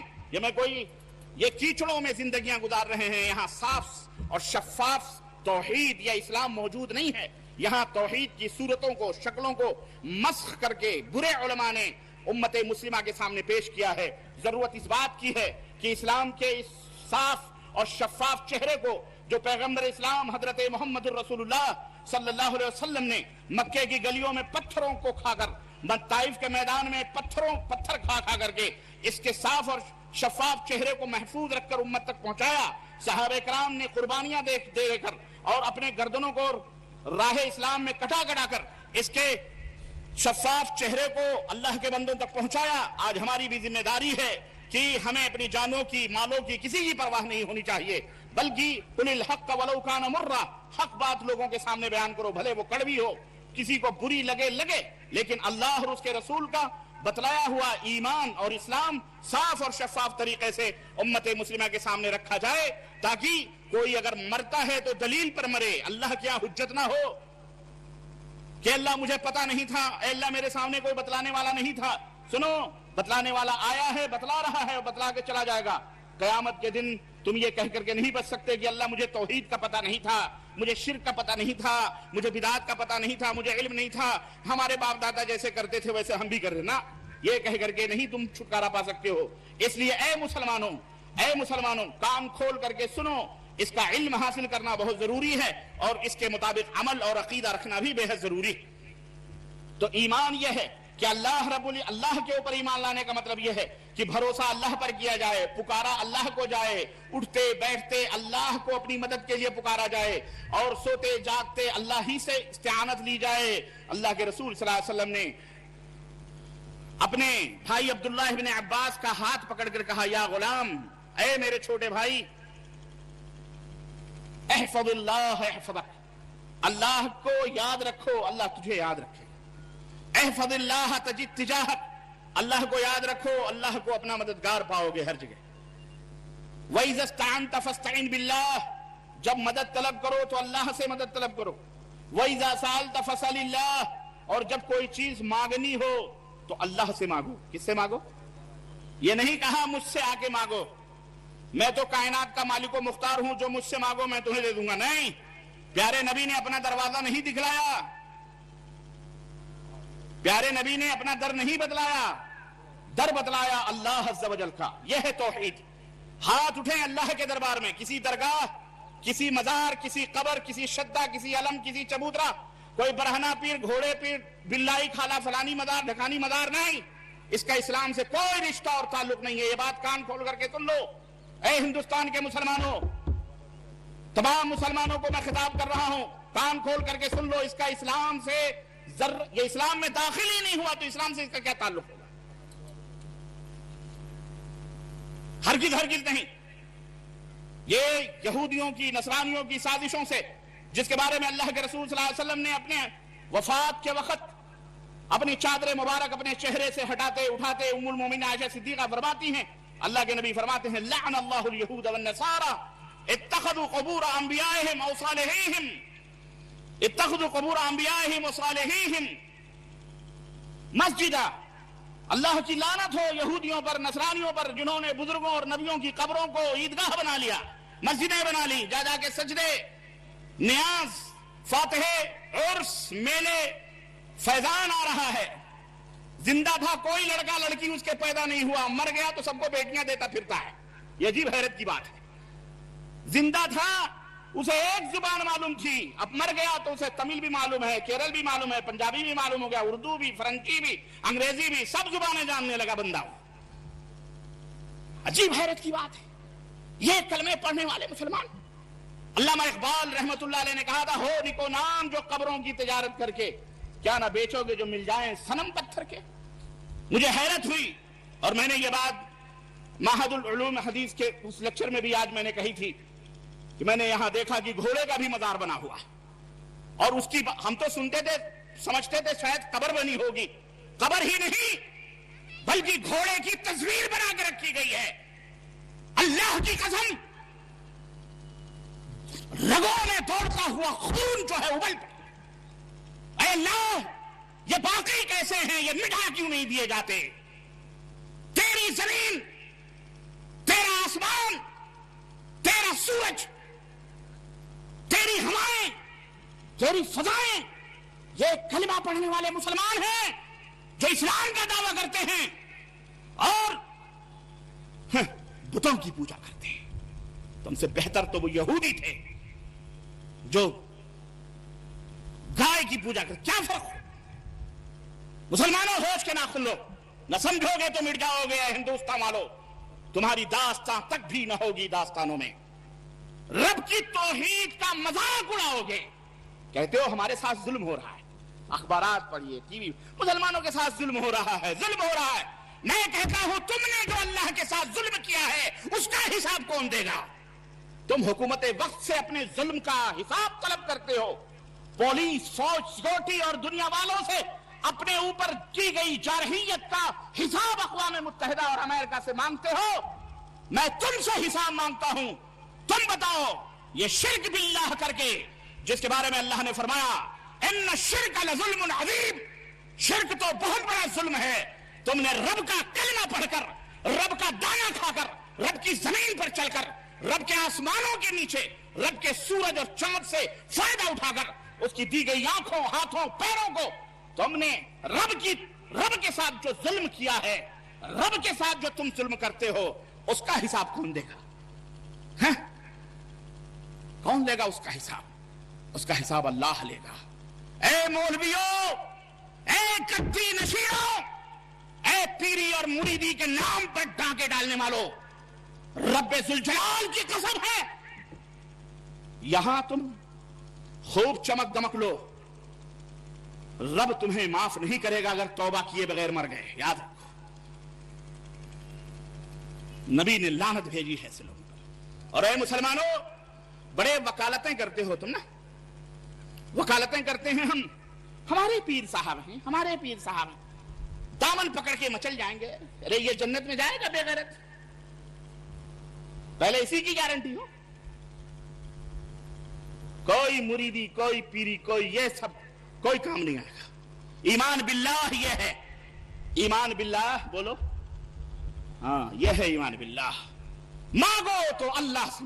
[SPEAKER 1] یہ کیچڑوں میں زندگیاں گزار رہے ہیں. یہاں صاف اور شفاف توحید یا اسلام موجود نہیں ہے. یہاں توحید کی صورتوں کو, شکلوں کو مسخ کر کے برے علماء نے امت مسلمہ کے سامنے پیش کیا ہے. ضرورت اس بات کی ہے کہ اسلام کے اس صاف اور شفاف چہرے کو جو پیغمبر اسلام حضرت محمد رسول اللہ صلی اللہ علیہ وسلم نے مکے کی گلیوں میں پتھروں کو کھا کر, طائف کے میدان میں پتھر کھا کر کے اس کے صاف اور شفاف چہرے کو محفوظ رکھ کر امت تک پہنچایا. صحابہ کرام نے قربانیاں دے کر اور اپنے گردنوں کو راہ اسلام میں کٹا کر اس کے شفاف چہرے کو اللہ کے بندوں تک پہنچایا. آج ہماری بھی ذمہ داری ہے کہ ہمیں اپنی جانوں کی, مالوں کی کسی کی پرواہ نہیں ہونی چاہیے, بلکہ قل الحق ولو کان مرا, حق بات لوگوں کے سامنے بیان کرو, بھلے وہ کڑوی ہو, کسی کو بری لگے, لیکن اللہ اور اس کے رسول کا بتلایا ہوا ایمان اور اسلام صاف اور شفاف طریقے سے امت مسلمہ کے سامنے رکھا جائے, تاکہ کوئی اگر مرتا ہے تو دلیل پر مرے, اللہ کیا حجت نہ ہو کہ اللہ مجھے پتا نہیں تھا, اے اللہ میرے سامنے کوئی بتلانے والا نہیں تھا. سنو, بتلانے والا آیا ہے, بتلا رہا ہے, اور بتلا کے چلا جائے گا. قیامت کے دن تم یہ کہہ کر کے نہیں بچ سکتے کہ اللہ مجھے توحید کا پتہ نہیں تھا, مجھے شرک کا پتہ نہیں تھا، مجھے بدعت کا پتہ نہیں تھا، مجھے علم نہیں تھا، ہمارے باپ دادا جیسے کرتے تھے ویسے ہم بھی کر رہے نا، یہ کہہ کر کے نہیں تم چھٹکارا پا سکتے ہو۔ اس لیے اے مسلمانوں کان کھول کر کے سنو، اس کا علم حاصل کرنا بہت ضروری ہے اور اس کے مطابق عمل اور عقیدہ رکھنا بھی بے حد ضروری ہے۔ تو ایمان یہ ہے کہ اللہ کے اوپر ایمان لانے کا مطلب یہ ہے کہ بھروسہ اللہ پر کیا جائے، پکارا اللہ کو جائے، اٹھتے بیٹھتے اللہ کو اپنی مدد کے لیے پکارا جائے اور سوتے جاگتے اللہ ہی سے استعانت لی جائے۔ اللہ کے رسول صلی اللہ علیہ وسلم نے اپنے بھائی عبداللہ ابن عباس کا ہاتھ پکڑ کر کہا، یا غلام، اے میرے چھوٹے بھائی، احفظ اللہ احفظک، اللہ کو یاد رکھو اللہ تجھے یاد رکھے۔ احفظ اللہ تجد تجاہک، اللہ کو یاد رکھو اللہ کو اپنا مددگار پاؤ گے ہر جگہ۔ وَإِذَا اسْتَعَنْتَ فَاسْتَعِنْ بِاللَّهِ، جب مدد طلب کرو تو اللہ سے مدد طلب کرو۔ وَإِذَا سَأَلْتَ فَاسْأَلِ اللَّهِ، اور جب کوئی چیز مانگنی ہو تو اللہ سے مانگو۔ کس سے مانگو؟ یہ نہیں کہا مجھ سے آ کے مانگو، میں تو کائنات کا مالک و مختار ہوں، جو مجھ سے مانگو میں تمہیں دے دوں گا، نہیں۔ پیارے نبی نے اپنا دروازہ نہیں دکھلایا، پیارے نبی نے اپنا در نہیں بتلایا، در بتلایا اللہ عز و جل کا۔ یہ ہے توحید۔ ہاتھ اٹھیں اللہ کے دربار میں، کسی درگاہ، کسی مزار، کسی قبر، کسی شدہ، کسی علم، کسی چبوترا، کوئی برہنہ پیر، گھوڑے پیر، بلائی کھالا، فلانی مزار، ڈھکانی مزار، نہیں۔ اس کا اسلام سے کوئی رشتہ اور تعلق نہیں ہے۔ یہ بات کان کھول کر کے سن لو اے ہندوستان کے مسلمانوں، تمام مسلمانوں کو میں خطاب کر رہا ہوں، کان کھول کر کے سن لو، اس کا اسلام سے یہ اسلام میں داخل ہی نہیں ہوا تو اسلام سے اس کا کیا تعلق ہوگا؟ ہرگز نہیں۔ یہ یہودیوں کی، نصرانیوں کی سازشوں سے، جس کے بارے میں اللہ کے رسول صلی اللہ علیہ وسلم نے اپنے وفات کے وقت اپنی چادر مبارک اپنے چہرے سے ہٹاتے اٹھاتے ام المومنین عائشہ صدیقہ فرماتی ہیں، اللہ کے نبی فرماتے ہیں، لعن اللہ الیہود والنصارى اتخذوا قبور انبیائہم و صالحیہم، اتخذوا قبور انبیائہم و صالحیہم مسجدہ۔ اللہ کی لعنت ہو یہودیوں پر، نصرانیوں پر، جنہوں نے بزرگوں اور نبیوں کی قبروں کو عیدگاہ بنا لیا، مسجدیں بنا لی، جا جا کے سجدے، نیاز، فاتحے، عرس، میلے، فیضان آ رہا ہے۔ زندہ تھا کوئی لڑکا لڑکی اس کے پیدا نہیں ہوا، مر گیا تو سب کو بیٹیاں دیتا پھرتا ہے۔ یہ عجیب حیرت کی بات ہے۔ زندہ تھا اسے ایک زبان معلوم تھی، اب مر گیا تو اسے تمل بھی معلوم ہے، کیرل بھی معلوم ہے، پنجابی بھی معلوم ہو گیا، اردو بھی، فرنچی بھی، انگریزی بھی، سب زبانیں جاننے لگا بندہ۔ عجیب حیرت کی بات ہے۔ یہ کلمے پڑھنے والے مسلمان، علامہ اقبال رحمت اللہ علیہ نے کہا تھا، ہو نکو نام جو قبروں کی تجارت کر کے، کیا نہ بیچو گے جو مل جائیں صنم پتھر کے۔ مجھے حیرت ہوئی اور میں نے یہ بات معہد العلوم حدیث کے اس لیکچر میں بھی آج میں نے کہی تھی کہ میں نے یہاں دیکھا کہ گھوڑے کا بھی مزار بنا ہوا، اور اس کی ہم تو سنتے تھے، سمجھتے تھے شاید قبر بنی ہوگی، قبر ہی نہیں بلکہ گھوڑے کی تصویر بنا کے رکھی گئی ہے۔ اللہ کی قسم، رگوں میں دوڑتا ہوا خون جو ہے ابل پڑا۔ اے اللہ، یہ باقی کیسے ہیں؟ یہ مٹا کیوں نہیں دیے جاتے؟ تیری زمین، تیرا آسمان، تیرا سورج، تیری ہوائیں، تیری فضائیں، یہ کلمہ پڑھنے والے مسلمان ہیں جو اسلام کا دعویٰ کرتے ہیں اور بتوں کی پوجا کرتے ہیں۔ تم سے بہتر تو وہ یہودی تھے جو گائے کی پوجا کرتے۔ کیا فرق؟ مسلمانوں ہوش کے ناخن لو، نہ سمجھو گے تو مٹ جاؤ گے۔ ہندوستان والو، تمہاری داستان تک بھی نہ ہوگی داستانوں میں، رب کی توحید کا مذاق اڑاؤ گے۔ کہتے ہو ہمارے ساتھ ظلم ہو رہا ہے، اخبارات پڑھیے، ٹی وی، مسلمانوں کے ساتھ ظلم ہو رہا ہے، ظلم ہو رہا ہے۔ میں کہتا ہوں تم نے جو اللہ کے ساتھ ظلم کیا ہے اس کا حساب کون دے گا؟ تم حکومت وقت سے اپنے ظلم کا حساب طلب کرتے ہو، پولیس، فوج، سیکورٹی اور دنیا والوں سے اپنے اوپر کی گئی جارحیت کا حساب اقوام متحدہ اور امریکہ سے مانگتے ہو۔ میں تم سے حساب مانگتا ہوں، تم بتاؤ یہ شرک باللہ کر کے، جس کے بارے میں اللہ نے فرمایا ان الشرک لظلم عظیم، شرک تو بہت بڑا ظلم ہے۔ تم نے رب کا کلمہ پڑھ کر، رب کا دانا کھا کر، رب کی زمین پر چل کر رب کے آسمانوں کے نیچے رب کے سورج اور چاند سے فائدہ اٹھا کر اس کی دی گئی آنکھوں ہاتھوں پیروں کو تم نے رب کے ساتھ جو ظلم کیا ہے، رب کے ساتھ جو تم ظلم کرتے ہو، اس کا حساب کون دے گا؟ کون لے گا اس کا حساب؟ اس کا حساب اللہ لے گا۔ اے مولویوں، اے کتی نشینوں، اے پیری اور مریدی کے نام پر ڈانکے ڈالنے والوں، رب ذوالجلال کی قسم ہے، یہاں تم خوب چمک دمک لو، رب تمہیں معاف نہیں کرے گا اگر توبہ کیے بغیر مر گئے۔ یاد رکھو، نبی نے لعنت بھیجی ہے ایسے لوگوں پر۔ اور اے مسلمانوں، بڑے وکالتیں کرتے ہو تم نا، وکالتیں کرتے ہیں ہم، ہمارے پیر صاحب ہیں، ہمارے پیر صاحب ہیں، دامن پکڑ کے مچل جائیں گے، ارے یہ جنت میں جائے گا بے غیرت؟ پہلے اسی کی گارنٹی ہو۔ کوئی مریدی، کوئی پیری، کوئی یہ سب کوئی کام نہیں آئے گا۔ ایمان باللہ یہ ہے، ایمان باللہ بولو، ہاں یہ ہے ایمان باللہ۔ مانگو تو اللہ سے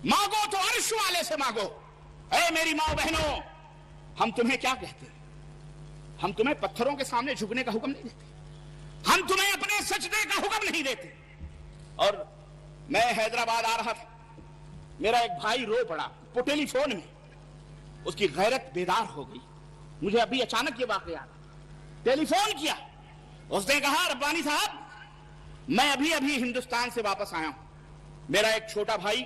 [SPEAKER 1] مانگو، تو عرش والے سے مانگو۔ اے میری ماں بہنوں، ہم تمہیں کیا کہتے ہیں؟ ہم تمہیں پتھروں کے سامنے جھکنے کا حکم نہیں دیتے، ہم تمہیں اپنے سجدے کا حکم نہیں دیتے۔ اور میں حیدرآباد آ رہا تھا، میرا ایک بھائی رو پڑا ٹیلی فون میں، اس کی غیرت بیدار ہو گئی۔ مجھے ابھی اچانک یہ واقعہ آیا، ٹیلی فون کیا، اس نے کہا ربانی صاحب میں ابھی ہندوستان سے واپس آیا ہوں، میرا ایک چھوٹا بھائی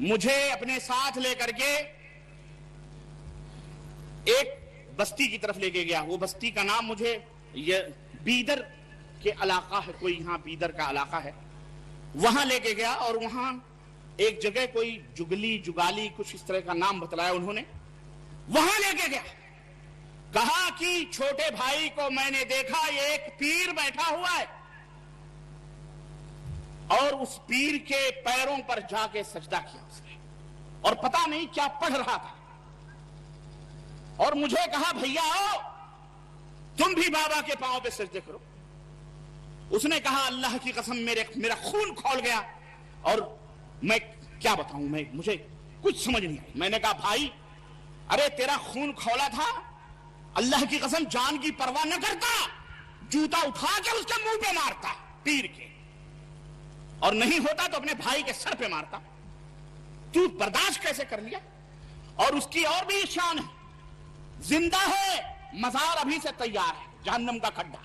[SPEAKER 1] مجھے اپنے ساتھ لے کر کے ایک بستی کی طرف لے کے گیا۔ وہ بستی کا نام مجھے، یہ بیدر کے علاقہ ہے، کوئی یہاں بیدر کا علاقہ ہے، وہاں لے کے گیا، اور وہاں ایک جگہ کوئی جگلی جگالی کچھ اس طرح کا نام بتلایا انہوں نے، وہاں لے کے گیا۔ کہا کہ چھوٹے بھائی کو میں نے دیکھا، یہ ایک پیر بیٹھا ہوا ہے اور اس پیر کے پیروں پر جا کے سجدہ کیا اس نے، اور پتہ نہیں کیا پڑھ رہا تھا، اور مجھے کہا بھیا آؤ تم بھی بابا کے پاؤں پہ سجدے کرو۔ اس نے کہا اللہ کی قسم میرا خون کھول گیا، اور میں کیا بتاؤں، مجھے کچھ سمجھ نہیں آئی۔ میں نے کہا بھائی ارے تیرا خون کھولا تھا، اللہ کی قسم جان کی پرواہ نہ کرتا، جوتا اٹھا کے اس کے منہ پہ مارتا پیر کے، اور نہیں ہوتا تو اپنے بھائی کے سر پہ مارتا، تو برداشت کیسے کر لیا؟ اور اس کی اور بھی شان ہے، زندہ ہے، مزار ابھی سے تیار ہے، جہنم کا کھڈا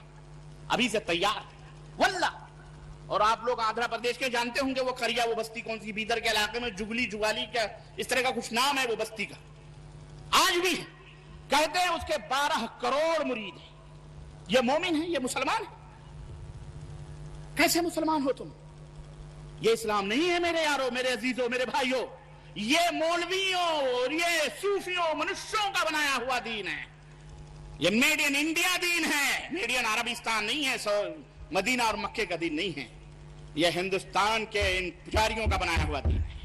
[SPEAKER 1] ابھی سے تیار ہے واللہ۔ اور آپ لوگ آندھرا پردیش کے جانتے ہوں گے وہ کریا، وہ بستی کون سی، بیدر کے علاقے میں جگلی جگالی کیا اس طرح کا کچھ نام ہے وہ بستی کا، آج بھی ہے۔ کہتے ہیں اس کے 12 کروڑ مرید ہیں۔ یہ مومن ہیں، یہ مسلمان ہیں؟ کیسے مسلمان ہو تم؟ یہ اسلام نہیں ہے میرے یارو، میرے عزیزوں، میرے بھائیوں، یہ مولویوں اور یہ صوفیوں منشوں کا بنایا ہوا دین ہے، یہ میڈ ان انڈیا دین ہے، میڈ ان عربستان نہیں ہے، مدینہ اور مکے کا دین نہیں ہے، یہ ہندوستان کے ان پجاریوں کا بنایا ہوا دین ہے۔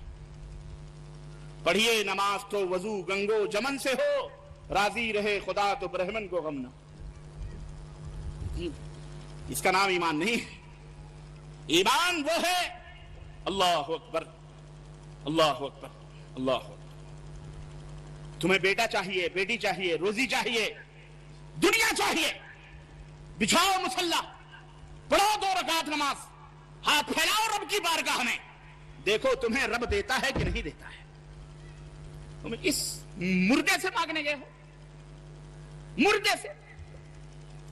[SPEAKER 1] پڑھیے نماز تو وضو گنگو جمن سے ہو، راضی رہے خدا تو برہمن کو غم نہ۔ اس کا نام ایمان نہیں ہے۔ ایمان وہ ہے اللہ اکبر، اللہ اکبر، اللہ اکبر۔ تمہیں بیٹا چاہیے، بیٹی چاہیے، روزی چاہیے، دنیا چاہیے، بچھاؤ مسلح، پڑھو 2 رکعت نماز، ہاتھ پھیلاؤ رب کی بارگاہ میں، دیکھو تمہیں رب دیتا ہے کہ نہیں دیتا ہے۔ تم اس مردے سے مانگنے گئے ہو، مردے سے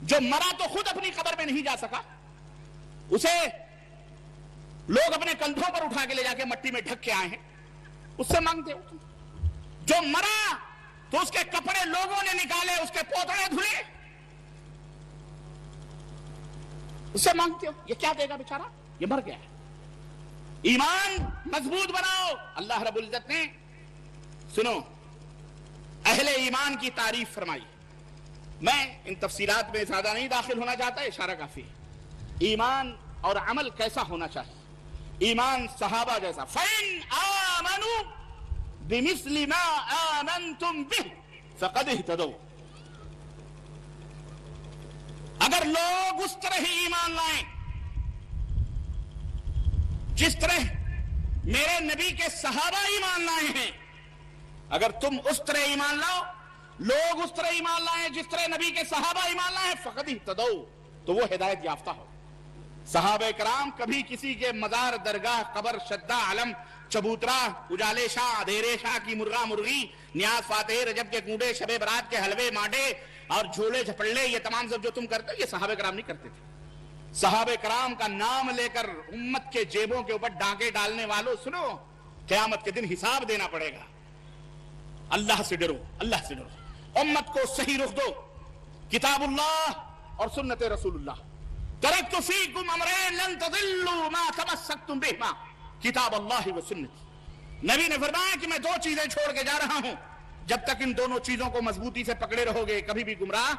[SPEAKER 1] جو مرا تو خود اپنی قبر میں نہیں جا سکا، اسے لوگ اپنے کندھوں پر اٹھا کے لے جا کے مٹی میں ڈھک کے آئے ہیں، اس سے مانگتے ہو تم؟ جو مرا تو اس کے کپڑے لوگوں نے نکالے، اس کے پوتڑے دھلے، اس سے مانگتے ہو؟ یہ کیا دے گا بیچارہ، یہ مر گیا ہے۔ ایمان مضبوط بناؤ۔ اللہ رب العزت نے سنو اہل ایمان کی تعریف فرمائی، میں ان تفصیلات میں زیادہ نہیں داخل ہونا چاہتا، اشارہ کافی ہے۔ ایمان اور عمل کیسا ہونا چاہیے؟ ایمان صحابہ جیسا، فَإِنْ آمَنُوا بِمِثْلِ مَا آمَنْتُمْ بِهِ فَقَدْ اهْتَدَوْا۔ اگر لوگ اس طرح ہی ایمان لائیں جس طرح میرے نبی کے صحابہ ایمان لائے ہیں. اگر تم اس طرح ایمان لاؤ, لوگ اس طرح ایمان لائیں جس طرح نبی کے صحابہ ایمان لائے, فقد اہتدوا, تو وہ ہدایت یافتہ ہو. صحابہ کرام کبھی کسی کے مزار, درگاہ, قبر, شدہ, علم, چبوترا, اجالے شاہ, ادھیرے شاہ کی مرغا مرغی, نیاز فاتح, رجب کے کنڈے, شب برات کے حلوے مانڈے اور جھولے جھپڑے, یہ تمام سب جو تم کرتے ہو یہ صحابہ کرام نہیں کرتے تھے. صحابہ کرام کا نام لے کر امت کے جیبوں کے اوپر ڈانکے ڈالنے والوں, سنو, قیامت کے دن حساب دینا پڑے گا. اللہ سے ڈرو, اللہ سے ڈرو. امت کو صحیح رخ دو, کتاب اللہ اور سنت رسول اللہ. ترکت فیکم امرین لن تضلوا ما تمسکتم بہما کتاب اللہ و سنت. نبی نے فرمایا کہ میں دو چیزیں چھوڑ کے جا رہا ہوں, جب تک ان دونوں چیزوں کو مضبوطی سے پکڑے رہو گے کبھی بھی گمراہ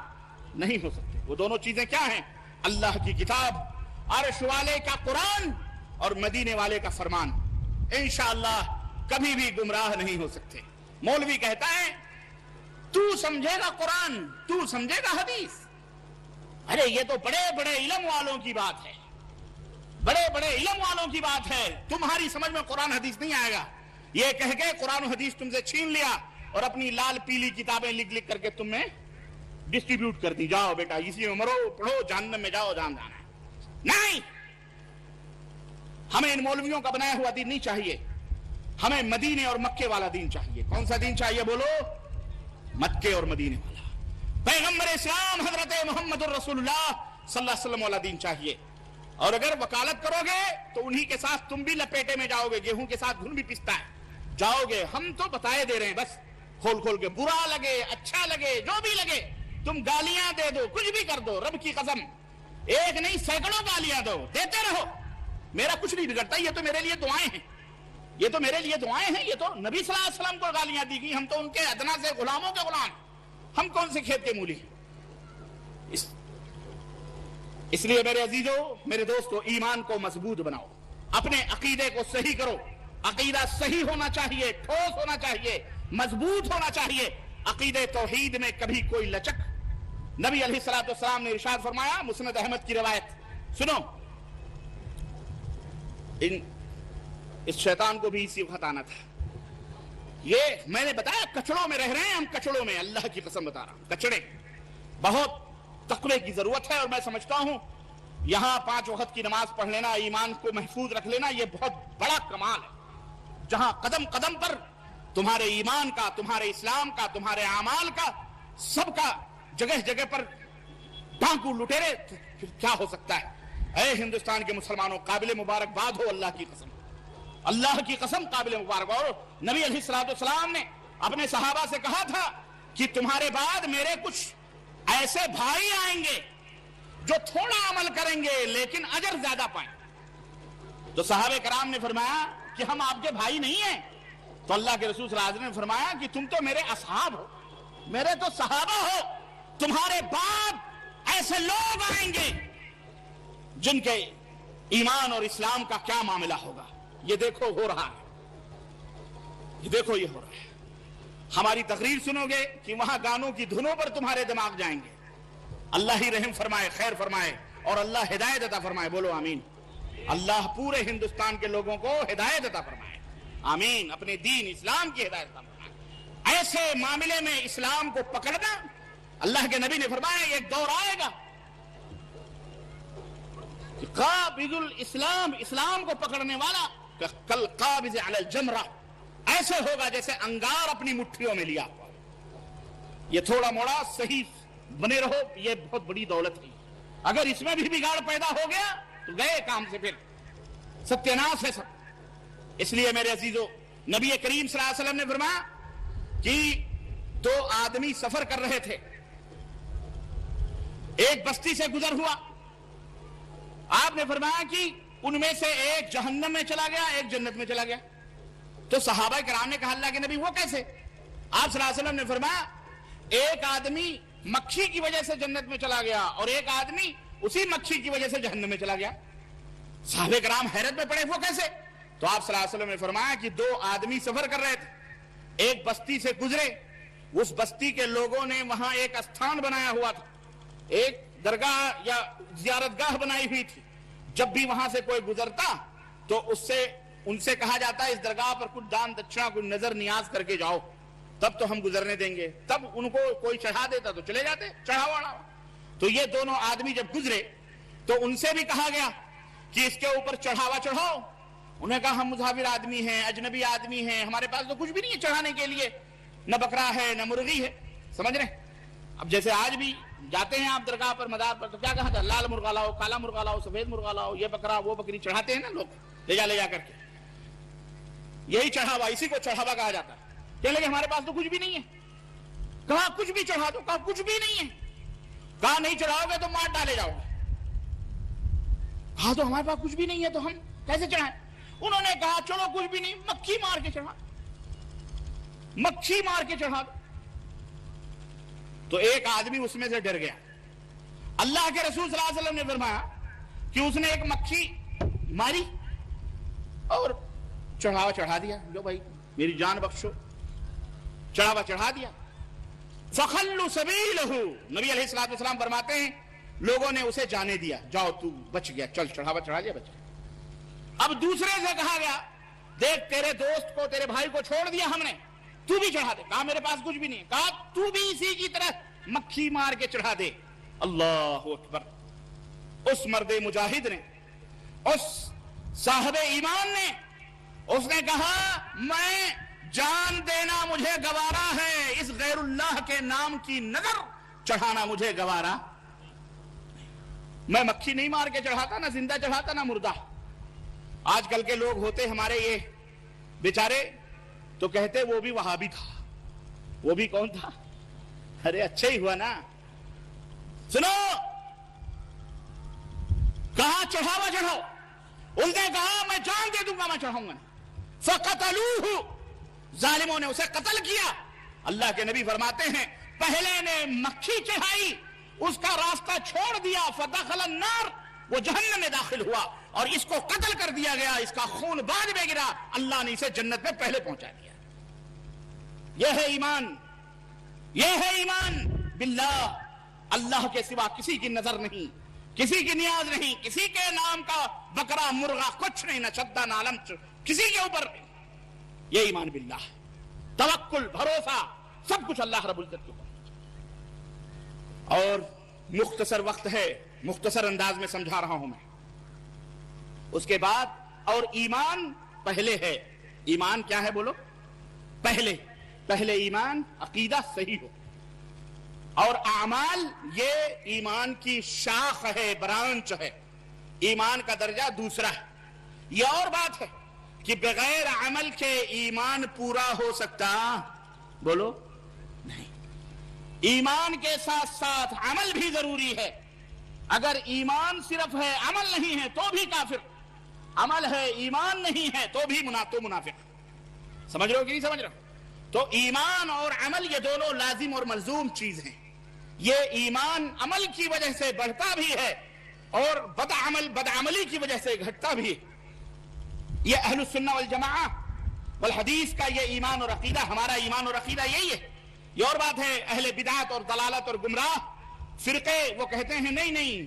[SPEAKER 1] نہیں ہو سکتے. وہ دونوں چیزیں کیا ہیں؟ اللہ کی کتاب, عرش والے کا قرآن اور مدینے والے کا فرمان. انشاءاللہ کبھی بھی گمراہ نہیں ہو سکتے. مولوی کہتا ہے تو سمجھے گا قرآن, تو سمجھے گا حدیث. ارے یہ تو بڑے بڑے علم والوں کی بات ہے, بڑے بڑے علم والوں کی بات ہے, تمہاری سمجھ میں قرآن حدیث نہیں آئے گا. یہ کہہ کے قرآن و حدیث تم سے چھین لیا اور اپنی لال پیلی کتابیں لکھ لکھ کر کے تم نے ڈسٹریبیوٹ کر دی. جاؤ بیٹا اسی میں مرو, پڑھو, جہنم میں جاؤ, جان جانا ہے. نہیں, ہمیں ان مولویوں کا بنایا ہوا دین نہیں چاہیے. ہمیں مدینے اور مکے والا دین چاہیے. کون سا دین چاہیے بولو؟ مکے اور مدینے والا, پیغمبر اسلام حضرت محمد الرسول اللہ صلی اللہ علیہ وسلم والا دین چاہیے. اور اگر وکالت کرو گے تو انہی کے ساتھ تم بھی لپیٹے میں جاؤ گے, گیہوں کے ساتھ گھن بھی پستا ہے, جاؤ گے. ہم تو بتائے دے رہے ہیں بس کھول کھول کے, برا لگے اچھا لگے جو بھی لگے, تم گالیاں دے دو, کچھ بھی کر دو, رب کی قسم ایک نہیں سینکڑوں گالیاں دو, دیتے رہو, میرا کچھ نہیں بگڑتا. یہ تو میرے لیے دعائیں ہیں, یہ تو میرے لیے دعائیں ہیں. یہ تو نبی صلی اللہ علیہ وسلم کو گالیاں دی گئی, ہم تو ان کے ادنا سے غلاموں کے غلام, ہم کون سے کھیت کے مولی ہیں. اس لیے میرے عزیزو, میرے دوستو, ایمان کو مضبوط بناؤ, اپنے عقیدے کو صحیح کرو. عقیدہ صحیح ہونا چاہیے, ٹھوس ہونا چاہیے, مضبوط ہونا چاہیے. عقیدہ توحید میں کبھی کوئی لچک. نبی علیہ الصلوۃ والسلام نے ارشاد فرمایا, مسند احمد کی روایت سنو, اس شیطان کو بھی اسی وقت آنا تھا. یہ میں نے بتایا کچڑوں میں رہ رہے ہیں ہم, کچڑوں میں, اللہ کی قسم بتا رہا ہوں, کچڑے. بہت تقوی کی ضرورت ہے, اور میں سمجھتا ہوں یہاں 5 وقت کی نماز پڑھ لینا, ایمان کو محفوظ رکھ لینا, یہ بہت بڑا کمال ہے. جہاں قدم قدم پر تمہارے ایمان کا, تمہارے اسلام کا, تمہارے اعمال کا, سب کا جگہ جگہ پر ڈاکو لٹیرے, پھر کیا ہو سکتا ہے؟ اے ہندوستان کے مسلمانوں, قابل مبارکباد ہو, اللہ کی قسم, اللہ کی قسم قابل مبارکباد ہو. نبی علیہ الصلوۃ والسلام نے اپنے صحابہ سے کہا تھا کہ تمہارے بعد میرے کچھ ایسے بھائی آئیں گے جو تھوڑا عمل کریں گے لیکن اجر زیادہ پائیں. تو صحابہ کرام نے فرمایا کہ ہم آپ کے بھائی نہیں ہیں. تو اللہ کے رسول صلی اللہ علیہ وسلم نے فرمایا کہ تم تو میرے اصحاب ہو, میرے تو صحابہ ہو, تمہارے بعد ایسے لوگ آئیں گے جن کے ایمان اور اسلام کا کیا معاملہ ہوگا. یہ دیکھو ہو رہا ہے, یہ دیکھو یہ ہو رہا ہے. ہماری تقریر سنو گے کہ وہاں گانوں کی دھنوں پر تمہارے دماغ جائیں گے. اللہ ہی رحم فرمائے, خیر فرمائے, اور اللہ ہدایت عطا فرمائے. بولو آمین. اللہ پورے ہندوستان کے لوگوں کو ہدایت عطا فرمائے, آمین. اپنے دین اسلام کی ہدایت عطا فرمائے. ایسے معاملے میں اسلام کو پکڑنا, اللہ کے نبی نے فرمایا ایک دور آئے گا کہ قابض الاسلام, اسلام کو پکڑنے والا کل قابض علی الجمرہ, ایسے ہوگا جیسے انگار اپنی مٹھیوں میں لیا. یہ تھوڑا موڑا صحیح بنے رہو, یہ بہت بڑی دولت ہے. اگر اس میں بھی بگاڑ پیدا ہو گیا تو گئے کام سے, پھر ستیاناش ہے سب. اس لیے میرے عزیزو, نبی کریم صلی اللہ علیہ وسلم نے فرمایا کہ 2 آدمی سفر کر رہے تھے, ایک بستی سے گزر ہوا. آپ نے فرمایا کہ ان میں سے ایک جہنم میں چلا گیا, ایک جنت میں چلا گیا. تو صحابہ کرام نے کہا اللہ کے نبی وہ کیسے؟ آپ صلی اللہ علیہ وسلم نے فرمایا ایک آدمی مکھی کی وجہ سے جنت میں چلا گیا اور ایک آدمی اسی مکھی کی وجہ سے جہنم میں چلا گیا. صحابہ کرام حیرت میں پڑے, وہ کیسے؟ تو آپ صلی اللہ علیہ وسلم نے فرمایا کہ 2 آدمی سفر کر رہے تھے, ایک بستی سے گزرے, اس بستی کے لوگوں نے وہاں ایک استھان بنایا ہوا تھا, ایک درگاہ یا زیارت گاہ بنائی ہوئی تھی. جب بھی وہاں سے کوئی گزرتا تو اس سے ان سے کہا جاتا ہے اس درگاہ پر کچھ دان دچنا کچھ نظر نیاز کر کے جاؤ تب تو ہم گزرنے دیں گے. تب ان کو کوئی چڑھا دیتا تو چلے جاتے چڑھاوا. تو یہ دونوں آدمی جب گزرے تو ان سے بھی کہا گیا کہ اس کے اوپر چڑھاوا چڑھاؤ. انہوں نے کہا ہم مسافر آدمی ہیں, اجنبی آدمی ہیں, ہمارے پاس تو کچھ بھی نہیں ہے چڑھانے کے لیے, نہ بکرا ہے نہ مرغی ہے. سمجھ رہے؟ اب جیسے آج بھی جاتے ہیں آپ درگاہ پر مزار پر تو کیا کہا تھا, لال مرغا لاؤ, کالا مرغا لاؤ, سفید مرغا لاؤ, یہ بکرا وہ بکری چڑھاتے ہیں نا لوگ لے جا کر کے. یہی چڑھاوا, اسی کو چڑھاوا کہا جاتا ہے. کہنے لگے ہمارے پاس تو کچھ بھی نہیں ہے. کہا کچھ بھی چڑھا دو. کہا کچھ بھی نہیں ہے. کہا نہیں چڑھاؤ گے تو مار ڈالے جاؤ گے. کہا تو ہمارے پاس کچھ بھی نہیں ہے تو ہم کیسے چڑھائیں. انہوں نے کہا چلو کچھ بھی نہیں, مکھی مار کے چڑھا, مکھی مار کے چڑھا دو. تو ایک آدمی اس میں سے ڈر گیا. اللہ کے رسول صلی اللہ علیہ وسلم نے فرمایا کہ اس نے ایک مکھی ماری اور چڑھاوا چڑھا دیا. جو بھائی میری جان بخشو, چڑھاوا چڑھا دیا. فخلوا سبیلہ, نبی علیہ الصلوۃ والسلام فرماتے ہیں لوگوں نے اسے جانے دیا, جاؤ تو بچ گیا, چل چڑھاوا چڑھا دیا, بچ گیا. اب دوسرے سے کہا گیا دیکھ تیرے دوست کو تیرے بھائی کو چھوڑ دیا ہم نے, تو بھی چڑھا دے. کہا میرے پاس کچھ بھی نہیں. کہا تو بھی اسی کی طرح مکھی مار کے چڑھا دے. اللہ اکبر. اس مرد مجاہد نے, اس صاحب ایمان نے, اس نے کہا میں جان دینا مجھے گوارا ہے, اس غیر اللہ کے نام کی نظر چڑھانا مجھے گوارا. میں مکھی نہیں مار کے چڑھاتا, نہ زندہ چڑھاتا نہ مردہ. آج کل کے لوگ ہوتے ہمارے یہ بیچارے تو کہتے وہ بھی وہابی تھا. وہ بھی کون تھا؟ ارے اچھا ہی ہوا نا. سنو, کہا چڑھاوا چڑھاؤ. اس نے کہا میں جان دے دوں گا, میں چڑھاؤں گا. فقتلوہ, ظالموں نے اسے قتل کیا. اللہ کے نبی فرماتے ہیں پہلے نے مکھی چڑھائی, اس کا راستہ چھوڑ دیا, فدخل النار, وہ جہنم میں داخل ہوا, اور اس کو قتل کر دیا گیا, اس کا خون بعد میں گرا, اللہ نے اسے جنت میں پہلے پہنچا دیا. یہ ہے ایمان, یہ ہے ایمان باللہ. اللہ کے سوا کسی کی نظر نہیں, کسی کی نیاز نہیں, کسی کے نام کا بکرا مرغا کچھ نہیں, نہ چدہ نہ علم کسی کے اوپر. یہ ایمان باللہ, توکل, بھروسہ, سب کچھ اللہ رب العزت کے اوپر. اور مختصر وقت ہے, مختصر انداز میں سمجھا رہا ہوں میں. اس کے بعد اور ایمان پہلے ہے. ایمان کیا ہے بولو؟ پہلے ایمان عقیدہ صحیح ہو, اور اعمال یہ ایمان کی شاخ ہے, برانچ ہے. ایمان کا درجہ دوسرا ہے. یہ اور بات ہے کہ بغیر عمل کے ایمان پورا ہو سکتا بولو نہیں. ایمان کے ساتھ ساتھ عمل بھی ضروری ہے. اگر ایمان صرف ہے عمل نہیں ہے تو بھی کافر, عمل ہے ایمان نہیں ہے تو بھی منافق. سمجھ رہے ہو کہ نہیں سمجھ رہے ہو؟ تو ایمان اور عمل یہ دونوں لازم اور ملزوم چیز ہیں. یہ ایمان عمل کی وجہ سے بڑھتا بھی ہے اور بدعملی کی وجہ سے گھٹتا بھی ہے. یہ اہل السنہ والجماعہ والحدیث کا یہ ایمان اور عقیدہ, ہمارا ایمان اور عقیدہ یہی ہے. یہ اور بات ہے اہل بدعت اور دلالت اور گمراہ فرقے, وہ کہتے ہیں نہیں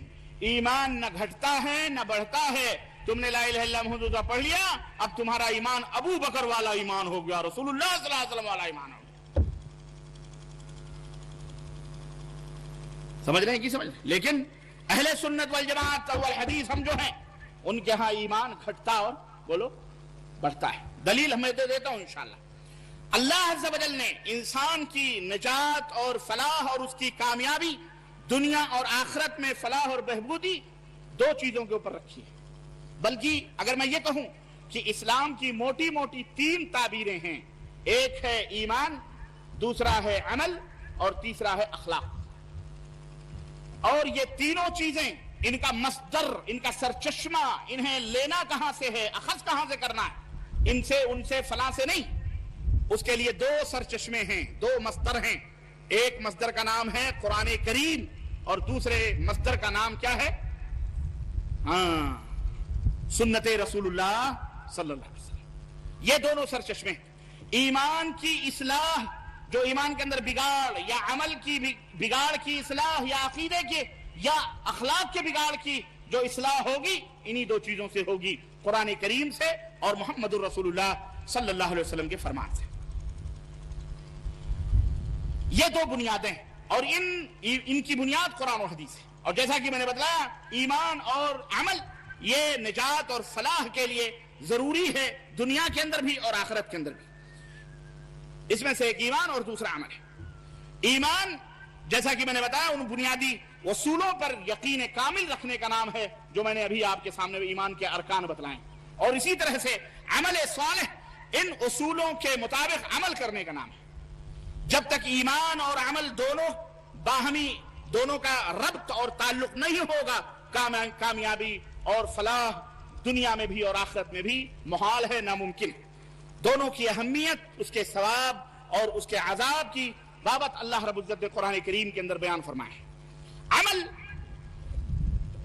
[SPEAKER 1] ایمان نہ گھٹتا ہے نہ بڑھتا ہے. تم نے لا الہ الا اللہ محمد رسول اللہ پڑھ لیا, اب تمہارا ایمان ابو بکر والا ایمان ہو گیا, رسول اللہ صلی اللہ علیہ وسلم والا ایمان ہو گیا. سمجھ رہے ہیں کہ سمجھ رہے ہیں؟ لیکن اہل سنت والجماعت والحدیث ہم جو ہیں ان کے ہاں ایمان گھٹتا اور بولو بڑھتا ہے. دلیل ہمیں دے دیتا ہوں انشاءاللہ. اللہ عز و جل نے انسان کی نجات اور فلاح اور اس کی کامیابی دنیا اور آخرت میں فلاح اور بہبودی دو چیزوں کے اوپر رکھی ہے. بلکہ اگر میں یہ کہوں کہ اسلام کی موٹی موٹی تین تعبیریں ہیں, ایک ہے ایمان, دوسرا ہے عمل, اور تیسرا ہے اخلاق. اور یہ تینوں چیزیں ان کا مصدر, ان کا سرچشمہ, انہیں لینا کہاں سے ہے, اخذ کہاں سے کرنا ہے, ان سے فلاں سے نہیں. اس کے لیے دو سرچشمے ہیں, دو مصدر ہیں. ایک مصدر کا نام ہے قرآن کریم اور دوسرے مصدر کا نام کیا ہے؟ سنت رسول اللہ صلی اللہ علیہ وسلم. یہ دونوں سرچشمے ہیں. ایمان کی اصلاح, جو ایمان کے اندر بگاڑ یا عمل کی بگاڑ کی اصلاح, یا عقیدے کی یا اخلاق کے بگاڑ کی جو اصلاح ہوگی, انہی دو چیزوں سے ہوگی. قرآن کریم سے اور محمد الرسول اللہ صلی اللہ علیہ وسلم کے فرمان سے. یہ دو بنیادیں ہیں اور ان کی بنیاد قرآن و حدیث ہے. اور جیسا کہ میں نے بتلایا ایمان اور عمل یہ نجات اور فلاح کے لیے ضروری ہے، دنیا کے اندر بھی اور آخرت کے اندر بھی. اس میں سے ایک ایمان اور دوسرا عمل ہے. ایمان جیسا کہ میں نے بتایا ان بنیادی اصولوں پر یقین کامل رکھنے کا نام ہے جو میں نے ابھی آپ کے سامنے ایمان کے ارکان بتلائے. اور اسی طرح سے عمل صالح ان اصولوں کے مطابق عمل کرنے کا نام ہے. جب تک ایمان اور عمل دونوں باہمی دونوں کا ربط اور تعلق نہیں ہوگا کامیابی اور فلاح دنیا میں بھی اور آخرت میں بھی محال ہے، ناممکن. دونوں کی اہمیت، اس کے ثواب اور اس کے عذاب کی بابت اللہ رب العزت نے قرآن کریم کے اندر بیان فرمایا ہے. عمل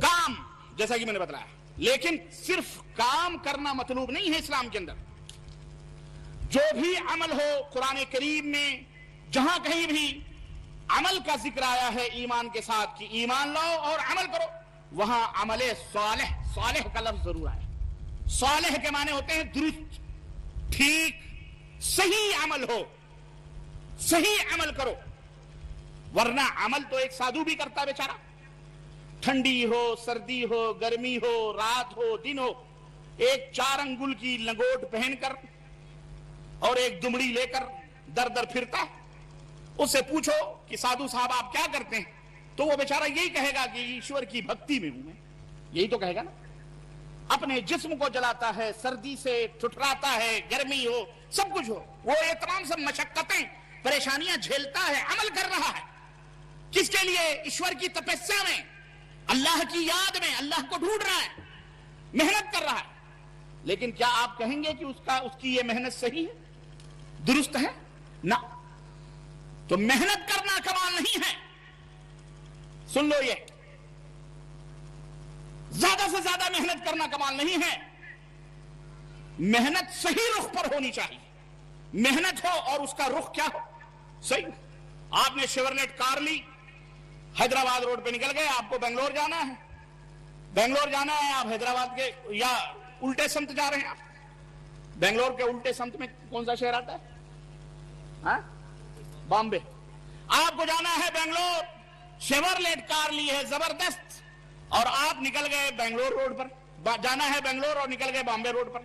[SPEAKER 1] کام جیسا کہ میں نے بتلایا، لیکن صرف کام کرنا مطلوب نہیں ہے اسلام کے اندر. جو بھی عمل ہو قرآن کریم میں جہاں کہیں بھی عمل کا ذکر آیا ہے ایمان کے ساتھ کہ ایمان لاؤ اور عمل کرو، وہاں عمل صالح، صالح کا لفظ ضرور آیا. صالح کے معنی ہوتے ہیں درست، ٹھیک، صحیح عمل ہو، صحیح عمل کرو. ورنہ عمل تو ایک سادھو بھی کرتا ہے بیچارہ، ٹھنڈی ہو، سردی ہو، گرمی ہو، رات ہو، دن ہو، ایک 4 انگل کی لنگوٹ پہن کر اور ایک دمڑی لے کر در در پھرتا ہے. اس سے پوچھو کہ سادھو صاحب آپ کیا کرتے ہیں تو وہ بیچارہ یہی کہے گا کہ ایشور کی بھکتی میں ہوں میں. یہی تو کہے گا نا. اپنے جسم کو جلاتا ہے، سردی سے ٹھٹراتا ہے، گرمی ہو، سب کچھ ہو، وہ یہ تمام سب مشقتیں پریشانیاں جھیلتا ہے، عمل کر رہا ہے. کس کے لیے؟ ایشور کی تپسیا میں، اللہ کی یاد میں، اللہ کو ڈھونڈ رہا ہے، محنت کر رہا ہے. لیکن کیا آپ کہیں گے کہ اس کی یہ محنت صحیح ہے، درست ہے؟ نہ. تو محنت کرنا کمال نہیں ہے. سن لو، یہ زیادہ سے زیادہ محنت کرنا کمال نہیں ہے. محنت صحیح رخ پر ہونی چاہیے. محنت ہو اور اس کا رخ کیا ہو؟ صحیح. آپ نے شیورلیٹ کار لی، حیدرآباد روڈ پہ نکل گئے، آپ کو بنگلور جانا ہے. بنگلور جانا ہے، آپ حیدرآباد کے یا الٹے سمت جا رہے ہیں. آپ بنگلور کے الٹے سمت میں کون سا شہر آتا ہے؟ ہاں، بامبے. آپ کو جانا ہے بنگلور، شیورلیٹ کار لی ہے زبردست، اور آپ نکل گئے بنگلور روڈ پر. جانا ہے بنگلور اور نکل گئے بامبے روڈ پر.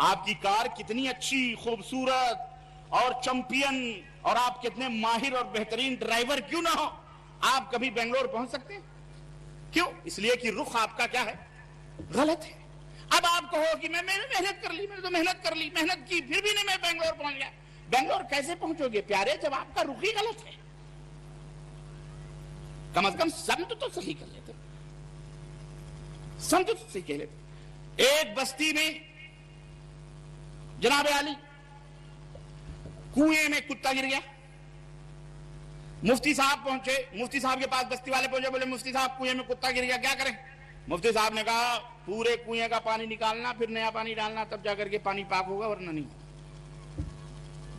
[SPEAKER 1] آپ کی کار کتنی اچھی، خوبصورت اور چمپئن، اور آپ کتنے ماہر اور بہترین ڈرائیور کیوں نہ ہو، آپ کبھی بنگلور پہنچ سکتے ہیں؟ کیوں؟ اس لیے کہ رخ آپ کا کیا ہے؟ غلط ہے. اب آپ کہو کہ میں نے محنت کر لی، میں نے تو محنت کر لی، محنت کی، پھر بھی نہیں میں بنگلور پہنچ گیا. بنگلور کیسے پہنچو گے پیارے جب آپ کا رخ ہی غلط ہے؟ کم از کم سمت تو صحیح کر لیتے، سمت تو صحیح کہہ لیتے. ایک بستی میں جناب علی کنویں میں کتا گر گیا. مفتی صاحب پہنچے، مفتی صاحب کے پاس بستی والے پہنچے، بولے مفتی صاحب کنویں میں کتا گر گیا، کیا کریں؟ مفتی صاحب نے کہا پورے کنویں کا پانی نکالنا، پھر نیا پانی ڈالنا، تب جا کر کے پانی پاک ہوگا، ورنہ نہیں.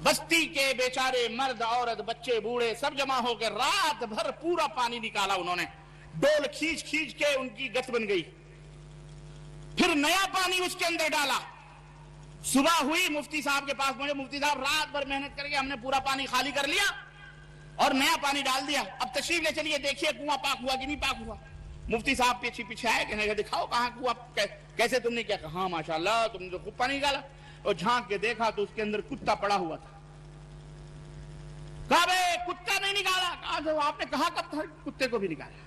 [SPEAKER 1] بستی کے بیچارے مرد عورت بچے بوڑھے سب جمع ہو کے رات بھر پورا پانی نکالا. انہوں نے ڈول کھینچ کھینچ کے ان کی گت بن گئی. پھر نیا پانی اس کے اندر ڈالا. صبح ہوئی، مفتی صاحب کے پاس پہنچے. مفتی صاحب رات بھر محنت کر کے ہم نے پورا پانی خالی کر لیا اور نیا پانی ڈال دیا، اب تشریف لے چلیے، دیکھیے کنواں پاک ہوا کہ نہیں پاک ہوا. مفتی صاحب پیچھے آئے، کہنے لگے دکھاؤ کہاں کنواں، کیسے تم نے کیا؟ کہا ہاں ماشاءاللہ تم نے تو خوب پانی نکالا. اور جھانک کے دیکھا تو اس کے اندر کتا پڑا ہوا تھا. کہا بے کتا نہیں نکالا. کہا جو آپ نے کہا کب تھا کتے کو بھی نکالا؟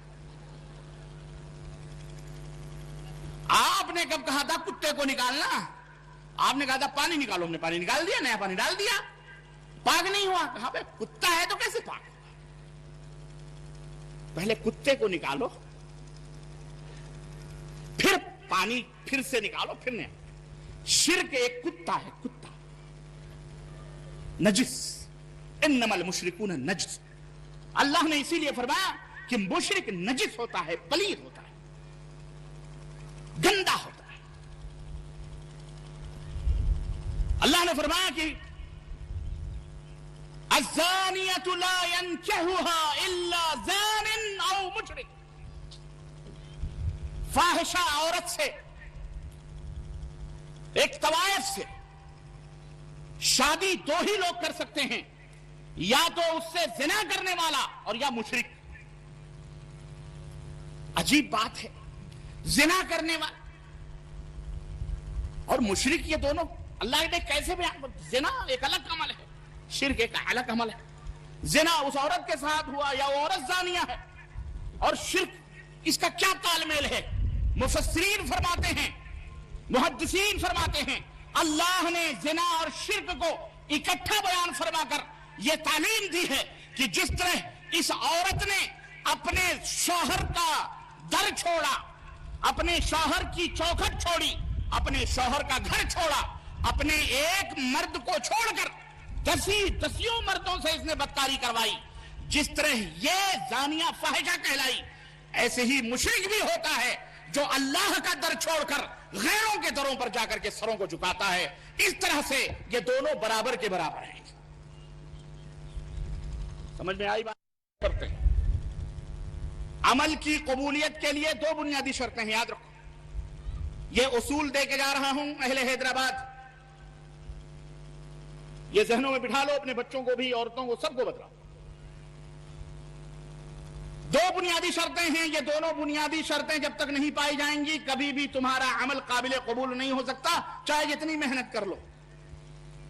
[SPEAKER 1] آپ نے کب کہا تھا کتے کو نکالنا؟ آپ نے کہا تھا پانی نکالو، ہم نے پانی نکال دیا، نیا پانی ڈال دیا، پاک نہیں ہوا. کہا بے کتا ہے تو کیسے پاک ہوگا؟ پہلے کتے کو نکالو، پھر پانی پھر سے نکالو، پھر نیا. شرک ایک کتا ہے، کتا نجس. انما المشرکون نجس. اللہ نے اسی لیے فرمایا کہ مشرک نجس ہوتا ہے، پلید ہوتا ہے، گندا ہوتا ہے. اللہ نے فرمایا کہ الزانیۃ لا ينکحها الا زان او مشرک. فاحشہ عورت سے ایک طوائف سے شادی دو ہی لوگ کر سکتے ہیں، یا تو اس سے زنا کرنے والا اور یا مشرک۔ عجیب بات ہے، زنا کرنے والا اور مشرک، یہ دونوں اللہ نے کیسے بیان؟ زنا ایک الگ عمل ہے، شرک ایک الگ عمل ہے۔ زنا اس عورت کے ساتھ ہوا یا وہ عورت زانیہ ہے، اور شرک اس کا کیا تال میل ہے؟ مفسرین فرماتے ہیں، محدثین فرماتے ہیں، اللہ نے زنا اور شرک کو اکٹھا بیان فرما کر یہ تعلیم دی ہے کہ جس طرح اس عورت نے اپنے شوہر کا در چھوڑا، اپنے شوہر کی چوکھٹ چھوڑی، اپنے شوہر کا گھر چھوڑا، اپنے ایک مرد کو چھوڑ کر دسیوں مردوں سے اس نے بدکاری کروائی، جس طرح یہ زانیہ فاحشہ کہلائی، ایسے ہی مشرک بھی ہوتا ہے جو اللہ کا در چھوڑ کر غیروں کے دروں پر جا کر کے سروں کو جھکاتا ہے۔ اس طرح سے یہ دونوں برابر کے برابر ہیں۔ سمجھ میں آئی بات؟ کرتے ہیں عمل کی قبولیت کے لیے دو بنیادی شرطیں ہیں، یاد رکھو۔ یہ اصول دے کے جا رہا ہوں اہل حیدرآباد، یہ ذہنوں میں بٹھا لو، اپنے بچوں کو بھی، عورتوں کو، سب کو بتلاؤ۔ دو بنیادی شرطیں ہیں، یہ دونوں بنیادی شرطیں جب تک نہیں پائی جائیں گی کبھی بھی تمہارا عمل قابل قبول نہیں ہو سکتا، چاہے جتنی محنت کر لو۔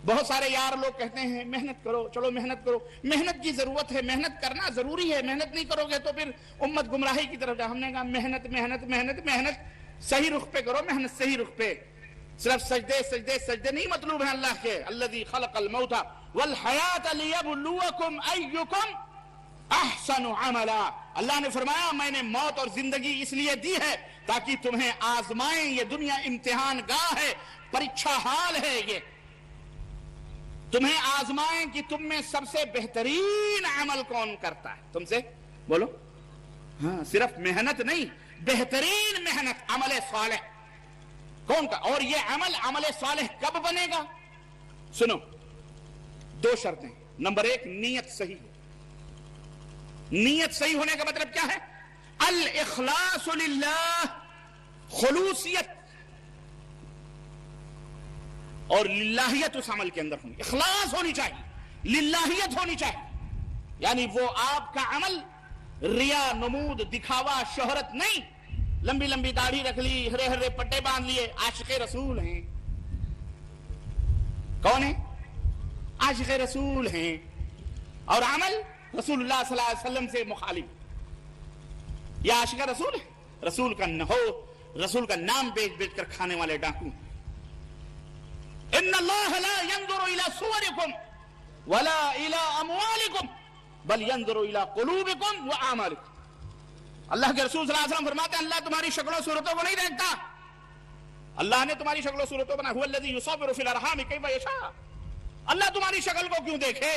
[SPEAKER 1] بہت سارے یار لوگ کہتے ہیں محنت کرو، چلو محنت کرو، محنت کی ضرورت ہے، محنت کرنا ضروری ہے، محنت نہیں کرو گے تو پھر امت گمراہی کی طرف جائے۔ ہم نے کہا محنت محنت محنت محنت صحیح رخ پہ کرو، محنت صحیح رخ پہ، صرف سجدے سجدے سجدے نہیں مطلوب ہیں اللہ کے۔ الذی خلق الموت والحیات لیبلوکم ایکم احسن عملا، اللہ نے فرمایا میں نے موت اور زندگی اس لیے دی ہے تاکہ تمہیں آزمائیں، یہ دنیا امتحان گاہ ہے، پریچھا حال ہے، یہ تمہیں آزمائیں کہ تم میں سب سے بہترین عمل کون کرتا ہے۔ تم سے بولو، ہاں، صرف محنت نہیں، بہترین محنت، عمل صالح کون کا؟ اور یہ عمل صالح کب بنے گا؟ سنو، دو شرطیں۔ نمبر ایک، نیت صحیح ہے۔ نیت صحیح ہونے کا مطلب کیا ہے؟ الاخلاص للہ، خلوصیت اور للہیت اس عمل کے اندر ہونی، اخلاص ہونی چاہیے، للہیت ہونی چاہیے، یعنی وہ آپ کا عمل ریا، نمود، دکھاوا، شہرت نہیں۔ لمبی لمبی داڑھی رکھ لی، ہرے ہرے پٹے باندھ لیے، عاشق رسول ہیں۔ کون ہیں؟ عاشق رسول ہیں، اور عمل رسول اللہ صلی اللہ علیہ وسلم سے مخالف۔ یہ عاشق رسول ہے، رسول کا رسول کا نام بیچ بیچ کر کھانے والے ڈاکو۔ ان اللہ لا ينظر الى صورکم ولا الى اموالکم بل ينظر الى قلوبکم واعمالکم۔ اللہ کے رسول صلی اللہ علیہ وسلم فرماتے ہیں اللہ تمہاری شکل و صورتوں کو نہیں دیکھتا، اللہ نے تمہاری شکل و صورتوں بنا، هو الذی یصور فی الارحام کیف یشاء۔ اللہ تمہاری شکل کو کیوں دیکھے؟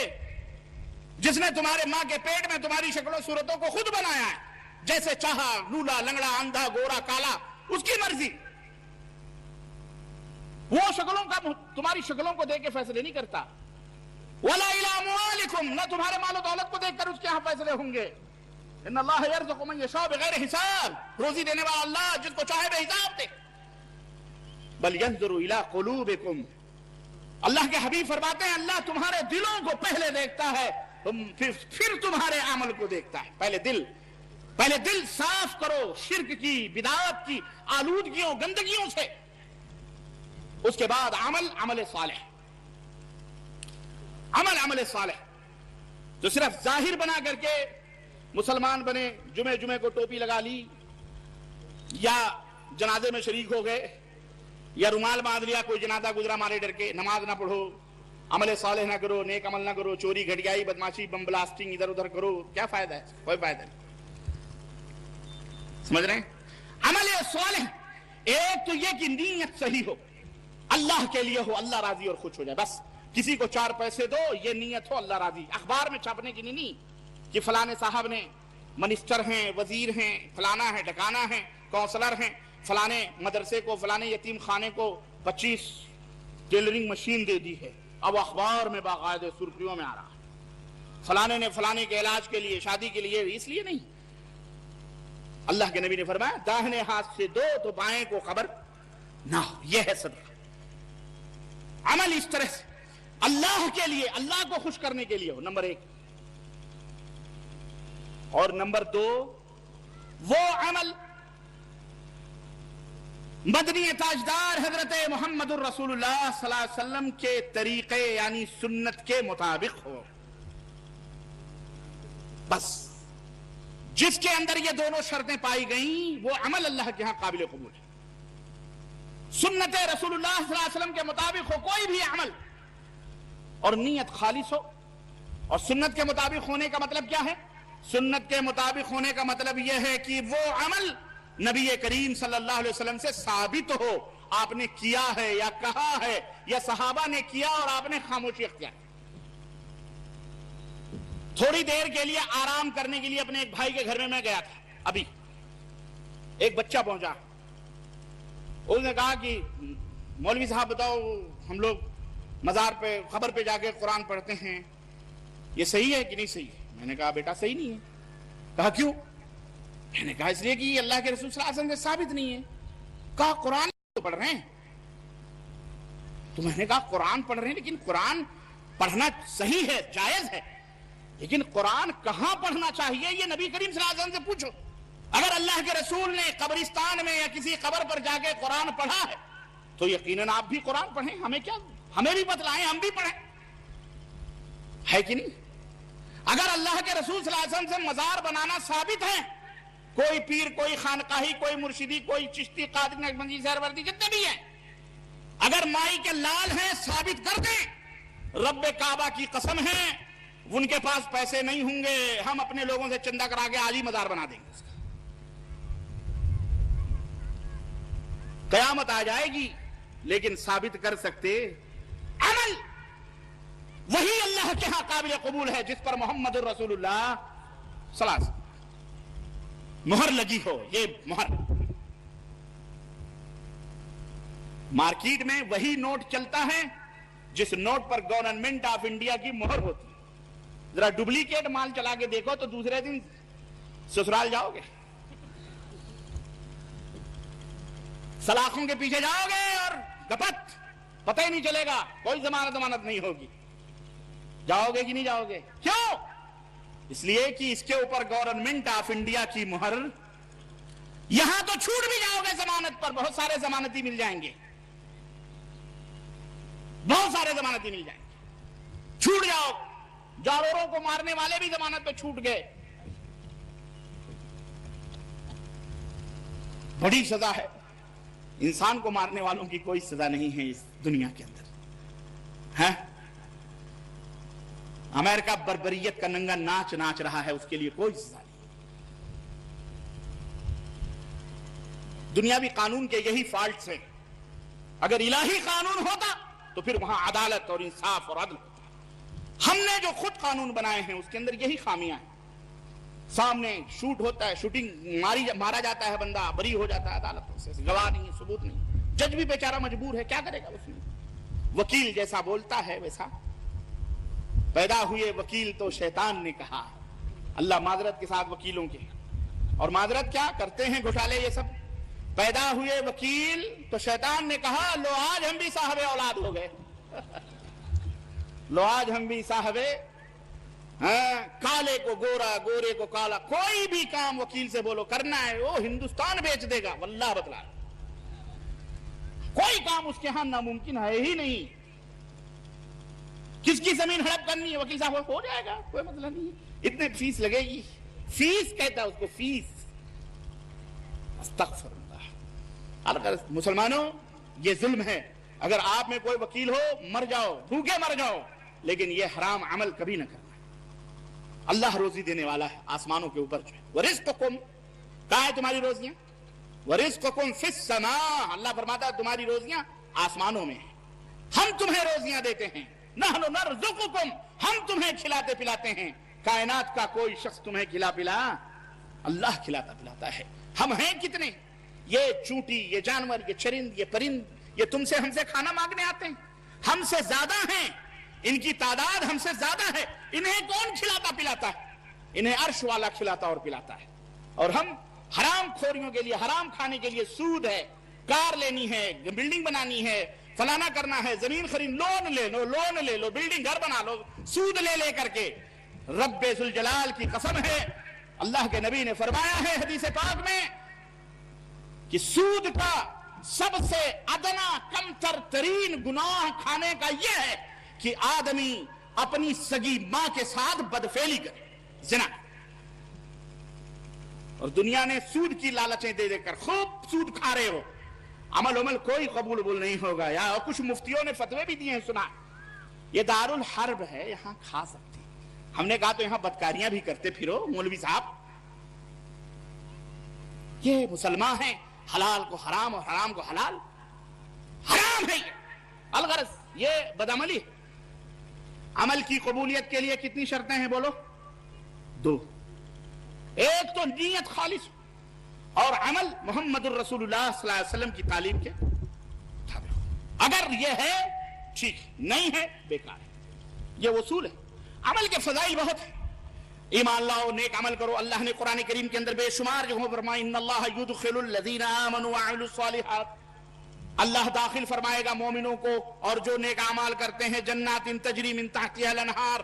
[SPEAKER 1] جس نے تمہارے ماں کے پیٹ میں تمہاری شکل و صورتوں کو خود بنایا ہے، جیسے چاہا، لولا، لنگڑا، اندھا، گورا، کالا، اس کی مرضی۔ وہ شکلوں کا تمہاری شکلوں کو دیکھ کے فیصلے نہیں کرتا۔ وَلَا إِلَىٰ أَمْوَالِكُمْ، نہ تمہارے مال و دولت کو دیکھ کر اس کے ہاں فیصلے ہوں گے۔ ان اللہ یرزق من یشاء بغیر حساب، روزی دینے والا اللہ جس کو چاہے بے حساب دے۔ بل ينظر إِلَىٰ قُلُوبِكُمْ، اللہ کے حبیب فرماتے ہیں اللہ تمہارے دلوں کو پہلے دیکھتا ہے، پھر تمہارے عمل کو دیکھتا ہے۔ پہلے دل صاف کرو شرک کی، بدعات کی آلودگیوں، گندگیوں سے، اس کے بعد عمل صالح۔ عمل صالح تو صرف ظاہر بنا کر کے مسلمان بنے، جمعے کو ٹوپی لگا لی، یا جنازے میں شریک ہو گئے، یا رومال باندھ لیا، کوئی جنازہ گزرا مارے ڈر کے، نماز نہ پڑھو، عمل صالح نہ کرو، نیک عمل نہ کرو، چوری، گھٹیائی، بدماشی، بم بلاسٹنگ ادھر ادھر کرو، کیا فائدہ ہے؟ کوئی فائدہ نہیں۔ سمجھ رہے ہیں؟ عمل صالح ایک تو یہ کہ نیت صحیح ہو، اللہ کے لیے ہو، اللہ راضی اور خوش ہو جائے، بس کسی کو 4 پیسے دو، یہ نیت ہو اللہ راضی، اخبار میں چھاپنے کی نہیں کہ فلانے صاحب نے، منسٹر ہیں، وزیر ہیں، فلانا ہے، ڈکانا ہے، کونسلر ہیں، فلانے مدرسے کو، فلانے یتیم خانے کو 25 ٹیلرنگ مشین دے دی ہے، اب اخبار میں باقاعدہ سرخیوں میں آ رہا ہے، فلانے نے فلانے کے علاج کے لیے، شادی کے لیے، اس لیے نہیں۔ اللہ کے نبی نے فرمایا داہنے ہاتھ سے دو تو بائیں کو خبر نہ ہو، یہ ہے صدقہ۔ عمل اس طرح سے اللہ کے لیے، اللہ کو خوش کرنے کے لیے ہو، نمبر 1. اور نمبر 2 وہ عمل مدنی تاجدار حضرت محمد الرسول اللہ صلی اللہ علیہ وسلم کے طریقے یعنی سنت کے مطابق ہو. بس جس کے اندر یہ دونوں شرطیں پائی گئیں وہ عمل اللہ کے ہاں قابل قبول ہے. سنت رسول اللہ صلی اللہ علیہ وسلم کے مطابق ہو کوئی بھی عمل اور نیت خالص ہو. اور سنت کے مطابق ہونے کا مطلب کیا ہے؟ سنت کے مطابق ہونے کا مطلب یہ ہے کہ وہ عمل نبی کریم صلی اللہ علیہ وسلم سے ثابت ہو، آپ نے کیا ہے یا کہا ہے یا صحابہ نے کیا اور آپ نے خاموشی اختیار. تھوڑی دیر کے لیے آرام کرنے کے لیے اپنے ایک بھائی کے گھر میں گیا تھا. ابھی ایک بچہ پہنچا، اس نے کہا کہ مولوی صاحب بتاؤ، ہم لوگ مزار پہ قبر پہ جا کے قرآن پڑھتے ہیں، یہ صحیح ہے کہ نہیں صحیح ہے؟ میں نے کہا بیٹا صحیح نہیں ہے. کہا کیوں؟ میں نے کہا اس لیے کہ یہ اللہ کے رسول صلی اللہ علیہ وسلم سے ثابت نہیں ہے. کہا قرآن تو پڑھ رہے ہیں. تو میں نے کہا قرآن پڑھ رہے ہیں لیکن قرآن پڑھنا صحیح ہے، جائز ہے، لیکن قرآن کہاں پڑھنا چاہیے یہ نبی کریم صلی اللہ علیہ وسلم سے پوچھو. اگر اللہ کے رسول نے قبرستان میں یا کسی قبر پر جا کے قرآن پڑھا ہے تو یقیناً آپ بھی قرآن پڑھیں. ہمیں کیا، ہمیں بھی بتلائیں، ہم بھی پڑھیں، ہے کہ نہیں؟ اگر اللہ کے رسول صلی اللہ علیہ وسلم سے مزار بنانا ثابت ہے، کوئی پیر، کوئی خانقاہی، کوئی مرشدی، کوئی چشتی، قادری، نقشبندی، سہروردی، جتنے بھی ہیں، اگر مائی کے لال ہیں ثابت کر دیں. رب کعبہ کی قسم ہے ان کے پاس پیسے نہیں ہوں گے، ہم اپنے لوگوں سے چندہ کرا کے عالی مزار بنا دیں گے. قیامت آ جائے گی لیکن ثابت کر سکتے عمل وہی اللہ کے ہاں قابل قبول ہے جس پر محمد الرسول اللہ صلی اللہ علیہ وسلم مہر لگی ہو. یہ مہر مارکیٹ میں وہی نوٹ چلتا ہے جس نوٹ پر گورنمنٹ آف انڈیا کی مہر ہوتی ہے. ذرا ڈپلیکیٹ مال چلا کے دیکھو تو دوسرے دن سسرال جاؤ گے، سلاخوں کے پیچھے جاؤ گے اور گپت، پتہ ہی نہیں چلے گا، کوئی ضمانت نہیں ہوگی. جاؤ گے کہ نہیں جاؤ گے؟ کیوں؟ اس لیے کہ اس کے اوپر گورنمنٹ آف انڈیا کی مہر. یہاں تو چھوٹ بھی جاؤ گے ضمانت پر، بہت سارے ضمانتی مل جائیں گے، بہت سارے ضمانتی مل جائیں گے. چھوٹ جاؤ، جانوروں کو مارنے والے بھی ضمانت پہ چھوٹ گئے. بڑی سزا ہے. انسان کو مارنے والوں کی کوئی سزا نہیں ہے اس دنیا کے اندر. ہے امریکہ بربریت کا ننگا ناچ رہا ہے، اس کے لیے کوئی سزا نہیں. دنیاوی قانون کے یہی فالٹس ہیں. اگر الہی قانون ہوتا تو پھر وہاں عدالت اور انصاف اور عدل ہوتا. ہم نے جو خود قانون بنائے ہیں اس کے اندر یہی خامیاں ہیں. سامنے شوٹ ہوتا ہے، شوٹنگ مارا جاتا ہے، بندہ بری ہو جاتا ہے عدالتوں سے، گواہ نہیں، ثبوت نہیں، جج بھی بیچارہ مجبور ہے، کیا کرے گا اس میں. وکیل جیسا بولتا ہے ویسا. پیدا ہوئے وکیل تو شیطان نے کہا. اللہ معذرت کے ساتھ وکیلوں کے، اور معذرت کیا کرتے ہیں گھوٹالے یہ سب. پیدا ہوئے وکیل تو شیطان نے کہا لو آج ہم بھی صاحب اولاد ہو گئے. لو آج ہم بھی صاحب، کالے کو گورا، گورے کو کالا. کوئی بھی کام وکیل سے بولو کرنا ہے وہ ہندوستان بیچ دے گا، واللہ بتلا. کوئی کام اس کے ہاں ناممکن ہے ہی نہیں. کس کی زمین ہڑپ کرنی ہے وکیل صاحب ہو جائے گا، کوئی مسئلہ نہیں ہے. اتنے فیس لگے گی، فیس کہتا ہے اس کو، فیس. استغفر اللہ. اگر مسلمانوں یہ ظلم ہے. اگر آپ میں کوئی وکیل ہو مر جاؤ، بھوکے مر جاؤ، لیکن یہ حرام عمل کبھی نہ کرنا. اللہ روزی دینے والا ہے آسمانوں کے اوپر جو ہے. وَرِزْقُكُمْ، کہاں ہے تمہاری روزیاں؟ وَرِزْقُكُمْ فِي السَّمَاءِ، اللہ فرماتا ہے تمہاری روزیاں آسمانوں میں ہیں، ہم تمہیں روزیاں دیتے ہیں. نحن نرزقکم، ہم تمہیں کھلاتے پلاتے ہیں. کائنات کا کوئی شخص تمہیں کھلا پلا، اللہ کھلاتا پلاتا ہے. ہم ہیں کتنے؟ یہ چونٹی، یہ جانور، یہ چرند، یہ پرند، یہ تم سے ہم سے کھانا مانگنے آتے ہیں. ہم سے زیادہ ہیں، ان کی تعداد ہم سے زیادہ ہے. انہیں کون کھلاتا پلاتا ہے؟ انہیں عرش والا کھلاتا اور پلاتا ہے. اور ہم حرام خوریوں کے لیے، حرام کھانے کے لیے، سود ہے، کار لینی ہے، بلڈنگ بنانی ہے، فلانا کرنا ہے، زمین خرید، لون لے لو، بلڈنگ گھر بنا لو، سود لے کر کے. رب ذوالجلال کی قسم ہے، اللہ کے نبی نے فرمایا ہے حدیث پاک میں کہ سود کا سب سے ادنا کم ترین گناہ کھانے کا یہ ہے کہ آدمی اپنی سگی ماں کے ساتھ بدفعلی کرے، زنا. اور دنیا نے سود کی لالچیں دے کر خوب سود کھا رہے ہو، عمل کوئی قبول نہیں ہوگا. یا کچھ مفتیوں نے فتوے بھی دیے ہیں، سنا یہ دارالحرب ہے، یہاں کھا سکتے. ہم نے کہا تو یہاں بدکاریاں بھی کرتے پھرو مولوی صاحب. یہ مسلمان ہیں، حلال کو حرام اور حرام کو حلال. حرام ہے یہ الغرض، یہ بدعملی. عمل کی قبولیت کے لیے کتنی شرطیں ہیں بولو؟ 2. ایک تو نیت خالص اور عمل محمد الرسول اللہ صلی اللہ علیہ وسلم کی تعلیم کے تابع. اگر یہ ہے ٹھیک، نہیں ہے بیکار ہے. یہ اصول ہے. عمل کے فضائل بہت ہیں. ایمان لاؤ، نیک عمل کرو. اللہ نے قرآن کریم کے اندر بے شمار جو فرمایا ان اللہ یدخل الذین آمنوا وعملوا الصالحات، اللہ داخل فرمائے گا مومنوں کو اور جو نیک اعمال کرتے ہیں جنات تجری من تحتها الانہار،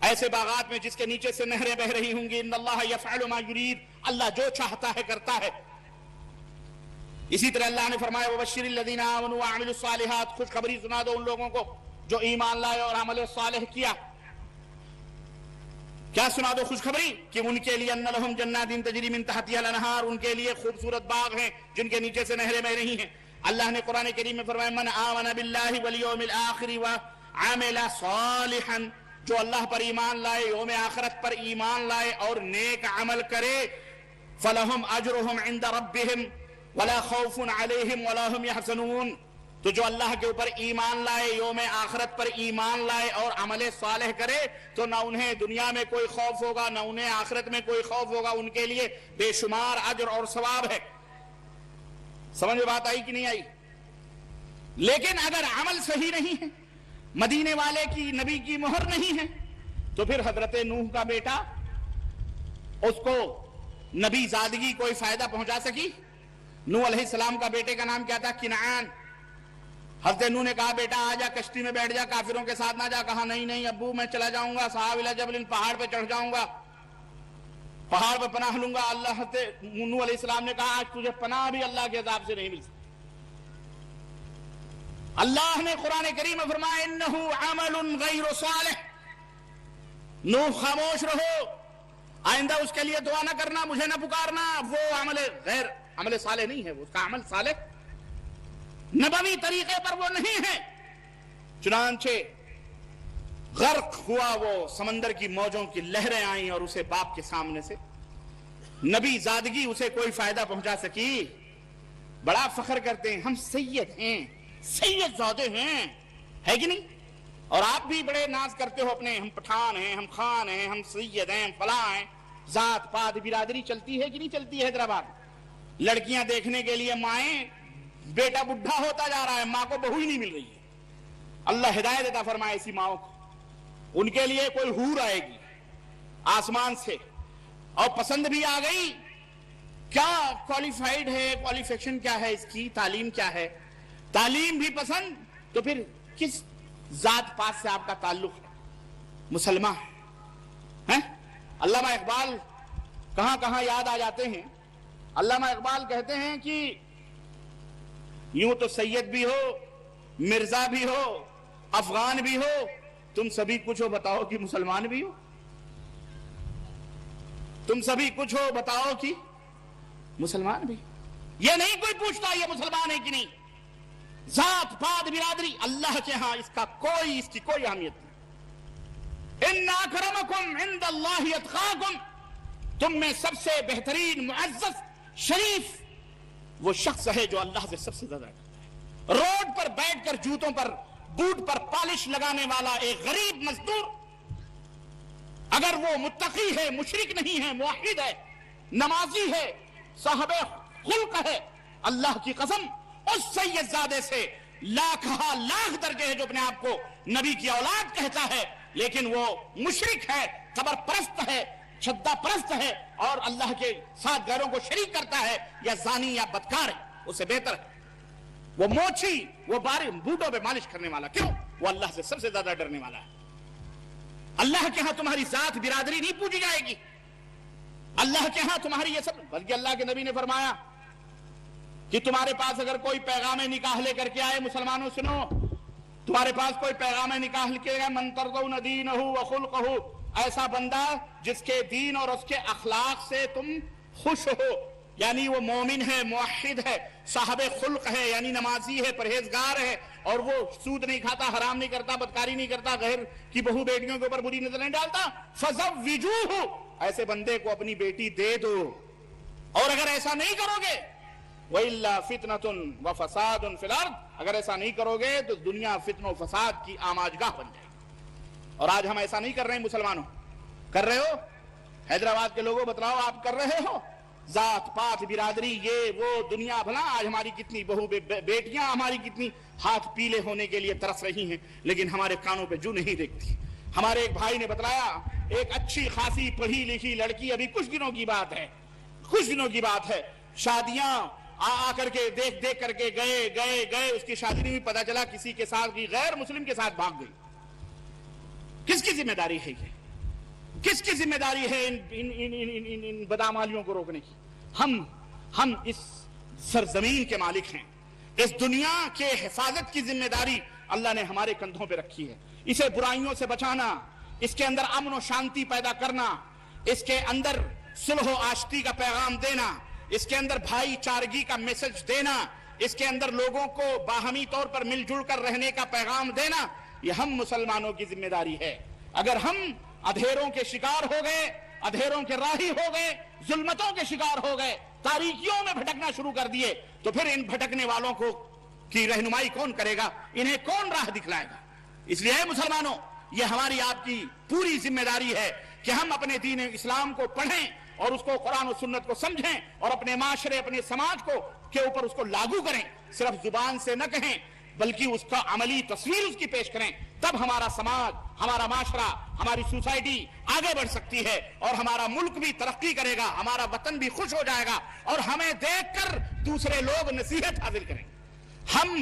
[SPEAKER 1] ایسے باغات میں جس کے نیچے سے نہریں بہ رہی ہوں گی. ان اللہ یفعل ما یرید، اللہ جو چاہتا ہے کرتا ہے. اسی طرح اللہ نے فرمایا وبشر الذین آمنوا وعملوا الصالحات، خوشخبری سنا دو ان لوگوں کو جو ایمان لائے اور عمل صالح کیا. کیا سنا دو خوشخبری؟ کہ ان کے لیے ان لہم جنات تجری من تحتها الانہار، ان کے لیے خوبصورت باغ ہیں جن کے نیچے سے نہریں بہ رہی ہیں. اللہ نے قرآن کریم میں فرمایا من آمن باللہ والیوم الآخر وعمل صالحا، جو اللہ پر ایمان لائے، یوم آخرت پر ایمان لائے اور نیک عمل کرے، فلہم اجرہم عند ربہم ولا خوف علیہم ولا ہم یحزنون. تو جو اللہ کے اوپر ایمان لائے، یوم آخرت پر ایمان لائے اور عمل صالح کرے تو نہ انہیں دنیا میں کوئی خوف ہوگا نہ انہیں آخرت میں کوئی خوف ہوگا. ان کے لیے بے شمار اجر اور ثواب ہے. سمجھ میں بات آئی کہ نہیں آئی؟ لیکن اگر عمل صحیح نہیں ہے، مدینے والے کی نبی کی مہر نہیں ہے، تو پھر حضرت نوح کا بیٹا، اس کو نبی زادگی کوئی فائدہ پہنچا سکی؟ نوح علیہ السلام کا بیٹے کا نام کیا تھا؟ کنعان. حضرت نوح نے کہا بیٹا آ جا کشتی میں بیٹھ جا، کافروں کے ساتھ نہ جا. کہا نہیں ابو میں چلا جاؤں گا، صحاب الی جبل، پہاڑ پہ چڑھ جاؤں گا، پہاڑ پہ پناہ لوں گا. اللہ حضرت نوح علیہ السلام نے کہا آج تجھے پناہ بھی اللہ کے عذاب سے نہیں مل سکتی. اللہ نے قرآن کریم میں فرمایا انہ عمل غیر صالح. نوح خاموش رہو، آئندہ اس کے لیے دعا نہ کرنا، مجھے نہ پکارنا. وہ عمل صالح نہیں ہے، اس کا عمل صالح نبوی طریقے پر وہ نہیں ہے. چنانچہ غرق ہوا وہ، سمندر کی موجوں کی لہریں آئیں اور اسے باپ کے سامنے سے نبی زادگی اسے کوئی فائدہ پہنچا سکی؟ بڑا فخر کرتے ہیں ہم سید ہیں، سید زادے ہیں، ہے کہ نہیں؟ اور آپ بھی بڑے ناز کرتے ہو اپنے، ہم پٹھان ہیں، ہم خان ہیں، ہم سید ہیں، فلاں ہیں. ذات پات برادری چلتی ہے کہ نہیں چلتی ہے حیدرآباد؟ لڑکیاں دیکھنے کے لیے مائیں، بیٹا بڈھا ہوتا جا رہا ہے، ماں کو بہو ہی نہیں مل رہی ہے. اللہ ہدایت عطا فرمائے ایسی ماؤں کو. ان کے لیے کوئی حور آئے گی آسمان سے اور پسند بھی آ گئی. کیا کوالیفائیڈ ہے، کوالیفیکشن کیا ہے، اس کی تعلیم کیا ہے، تعلیم بھی پسند، تو پھر کس ذات پات سے آپ کا تعلق ہے؟ مسلمان ہیں. علامہ اقبال کہاں کہاں یاد آ جاتے ہیں. علامہ اقبال کہتے ہیں کہ یوں تو سید بھی ہو، مرزا بھی ہو، افغان بھی ہو، تم سبھی کچھ ہو، بتاؤ کہ مسلمان بھی ہو. تم سبھی کچھ ہو، بتاؤ کہ مسلمان بھی. یہ نہیں کوئی پوچھتا یہ مسلمان ہے کہ نہیں. ذات پات برادری اللہ کے ہاں اس کی کوئی اہمیت نہیں. ان اکرمکم عند اللہ اتقاکم، تم میں سب سے بہترین، معزز، شریف وہ شخص ہے جو اللہ سے سب سے زیادہ کرتا ہے. روڈ پر بیٹھ کر جوتوں پر، بوٹ پر پالش لگانے والا ایک غریب مزدور، اگر وہ متقی ہے، مشرک نہیں ہے، موحد ہے، نمازی ہے، صاحب خلق ہے، اللہ کی قسم اس سید زادے سے لاکھ درجے ہے جو اپنے آپ کو نبی کی اولاد کہتا ہے، لیکن وہ مشرک ہے، قبر پرست ہے، چھدا پرست ہے اور اللہ کے ساتھ غیروں کو شریک کرتا ہے، یا زانی یا بدکار ہے، اس سے بہتر ہے. وہ موچی، وہ بارے بوٹوں پہ مالش کرنے والا، کیوں؟ وہ اللہ سے سب سے زیادہ ڈرنے والا ہے۔ اللہ کے ہاں تمہاری ذات برادری نہیں پوچھی جائے گی، اللہ کے ہاں تمہاری یہ سب، بلکہ اللہ کے نبی نے فرمایا کہ تمہارے پاس اگر کوئی پیغام نکاح لے کر کے آئے، مسلمانوں سنو، تمہارے پاس کوئی پیغام نکاح لے کے آئے، من ترضون دینہ وخلقہ، ایسا بندہ جس کے دین اور اس کے اخلاق سے تم خوش ہو، یعنی وہ مومن ہے، موحد ہے، صاحب خلق ہے، یعنی نمازی ہے، پرہیزگار ہے، اور وہ سود نہیں کھاتا، حرام نہیں کرتا، بدکاری نہیں کرتا، غیر کی بہو بیٹیوں کے اوپر بری نظر نہیں ڈالتا، فزوجوہ، ایسے بندے کو اپنی بیٹی دے دو۔ اور اگر ایسا نہیں کرو گے، وَإِلَّا فِتْنَةٌ وَفَسَادٌ فِي الْأَرْضِ، اگر ایسا نہیں کرو گے تو دنیا فتن و فساد کی آماجگاہ بن جائے گی۔ اور آج ہم ایسا نہیں کر رہے ہیں مسلمانوں، کر رہے ہو؟ حیدرآباد کے لوگوں بتلاؤ، آپ کر رہے ہو؟ ذات پات برادری یہ وہ دنیا بھلا، آج ہماری کتنی بہو بیٹیاں ہماری کتنی ہاتھ پیلے ہونے کے لیے ترس رہی ہیں، لیکن ہمارے کانوں پہ جو نہیں دیکھتی۔ ہمارے ایک بھائی نے بتلایا، ایک اچھی خاصی پڑھی لکھی لڑکی، ابھی کچھ دنوں کی بات ہے، کچھ دنوں کی بات ہے، شادیاں آ کر کے دیکھ کر کے گئے، اس کی شادی نہیں ہوئی، پتا چلا کسی کے ساتھ کی، غیر مسلم کے ساتھ بھاگ گئی۔ کس کی ذمہ داری ہے یہ؟ کس کی ذمہ داری ہے ان بدعمالیوں کو روکنے کی؟ ہم اس سرزمین کے مالک ہیں، اس دنیا کے حفاظت کی ذمہ داری اللہ نے ہمارے کندھوں پہ رکھی ہے۔ اسے برائیوں سے بچانا، اس کے اندر امن و شانتی پیدا کرنا، اس کے اندر صلح و آشتی کا پیغام دینا، اس کے اندر بھائی چارگی کا میسج دینا، اس کے اندر لوگوں کو باہمی طور پر مل جل کر رہنے کا پیغام دینا، یہ ہم مسلمانوں کی ذمہ داری ہے۔ اگر ہم اندھیروں کے شکار ہو گئے، اندھیروں کے راہی ہو گئے، ظلمتوں کے شکار ہو گئے، تاریکیوں میں بھٹکنا شروع کر دیے، تو پھر ان بھٹکنے والوں کو کی رہنمائی کون کرے گا؟ انہیں کون راہ دکھلائے گا؟ اس لیے مسلمانوں، یہ ہماری آپ کی پوری ذمہ داری ہے کہ ہم اپنے دین اسلام کو پڑھیں اور اس کو قرآن و سنت کو سمجھیں اور اپنے معاشرے، اپنے سماج کو کے اوپر اس کو لاگو کریں، صرف زبان سے نہ کہیں بلکہ اس کا عملی تصویر اس کی پیش کریں، تب ہمارا سماج، ہمارا معاشرہ، ہماری سوسائٹی آگے بڑھ سکتی ہے اور ہمارا ملک بھی ترقی کرے گا، ہمارا وطن بھی خوش ہو جائے گا اور ہمیں دیکھ کر دوسرے لوگ نصیحت حاصل کریں گے۔ ہم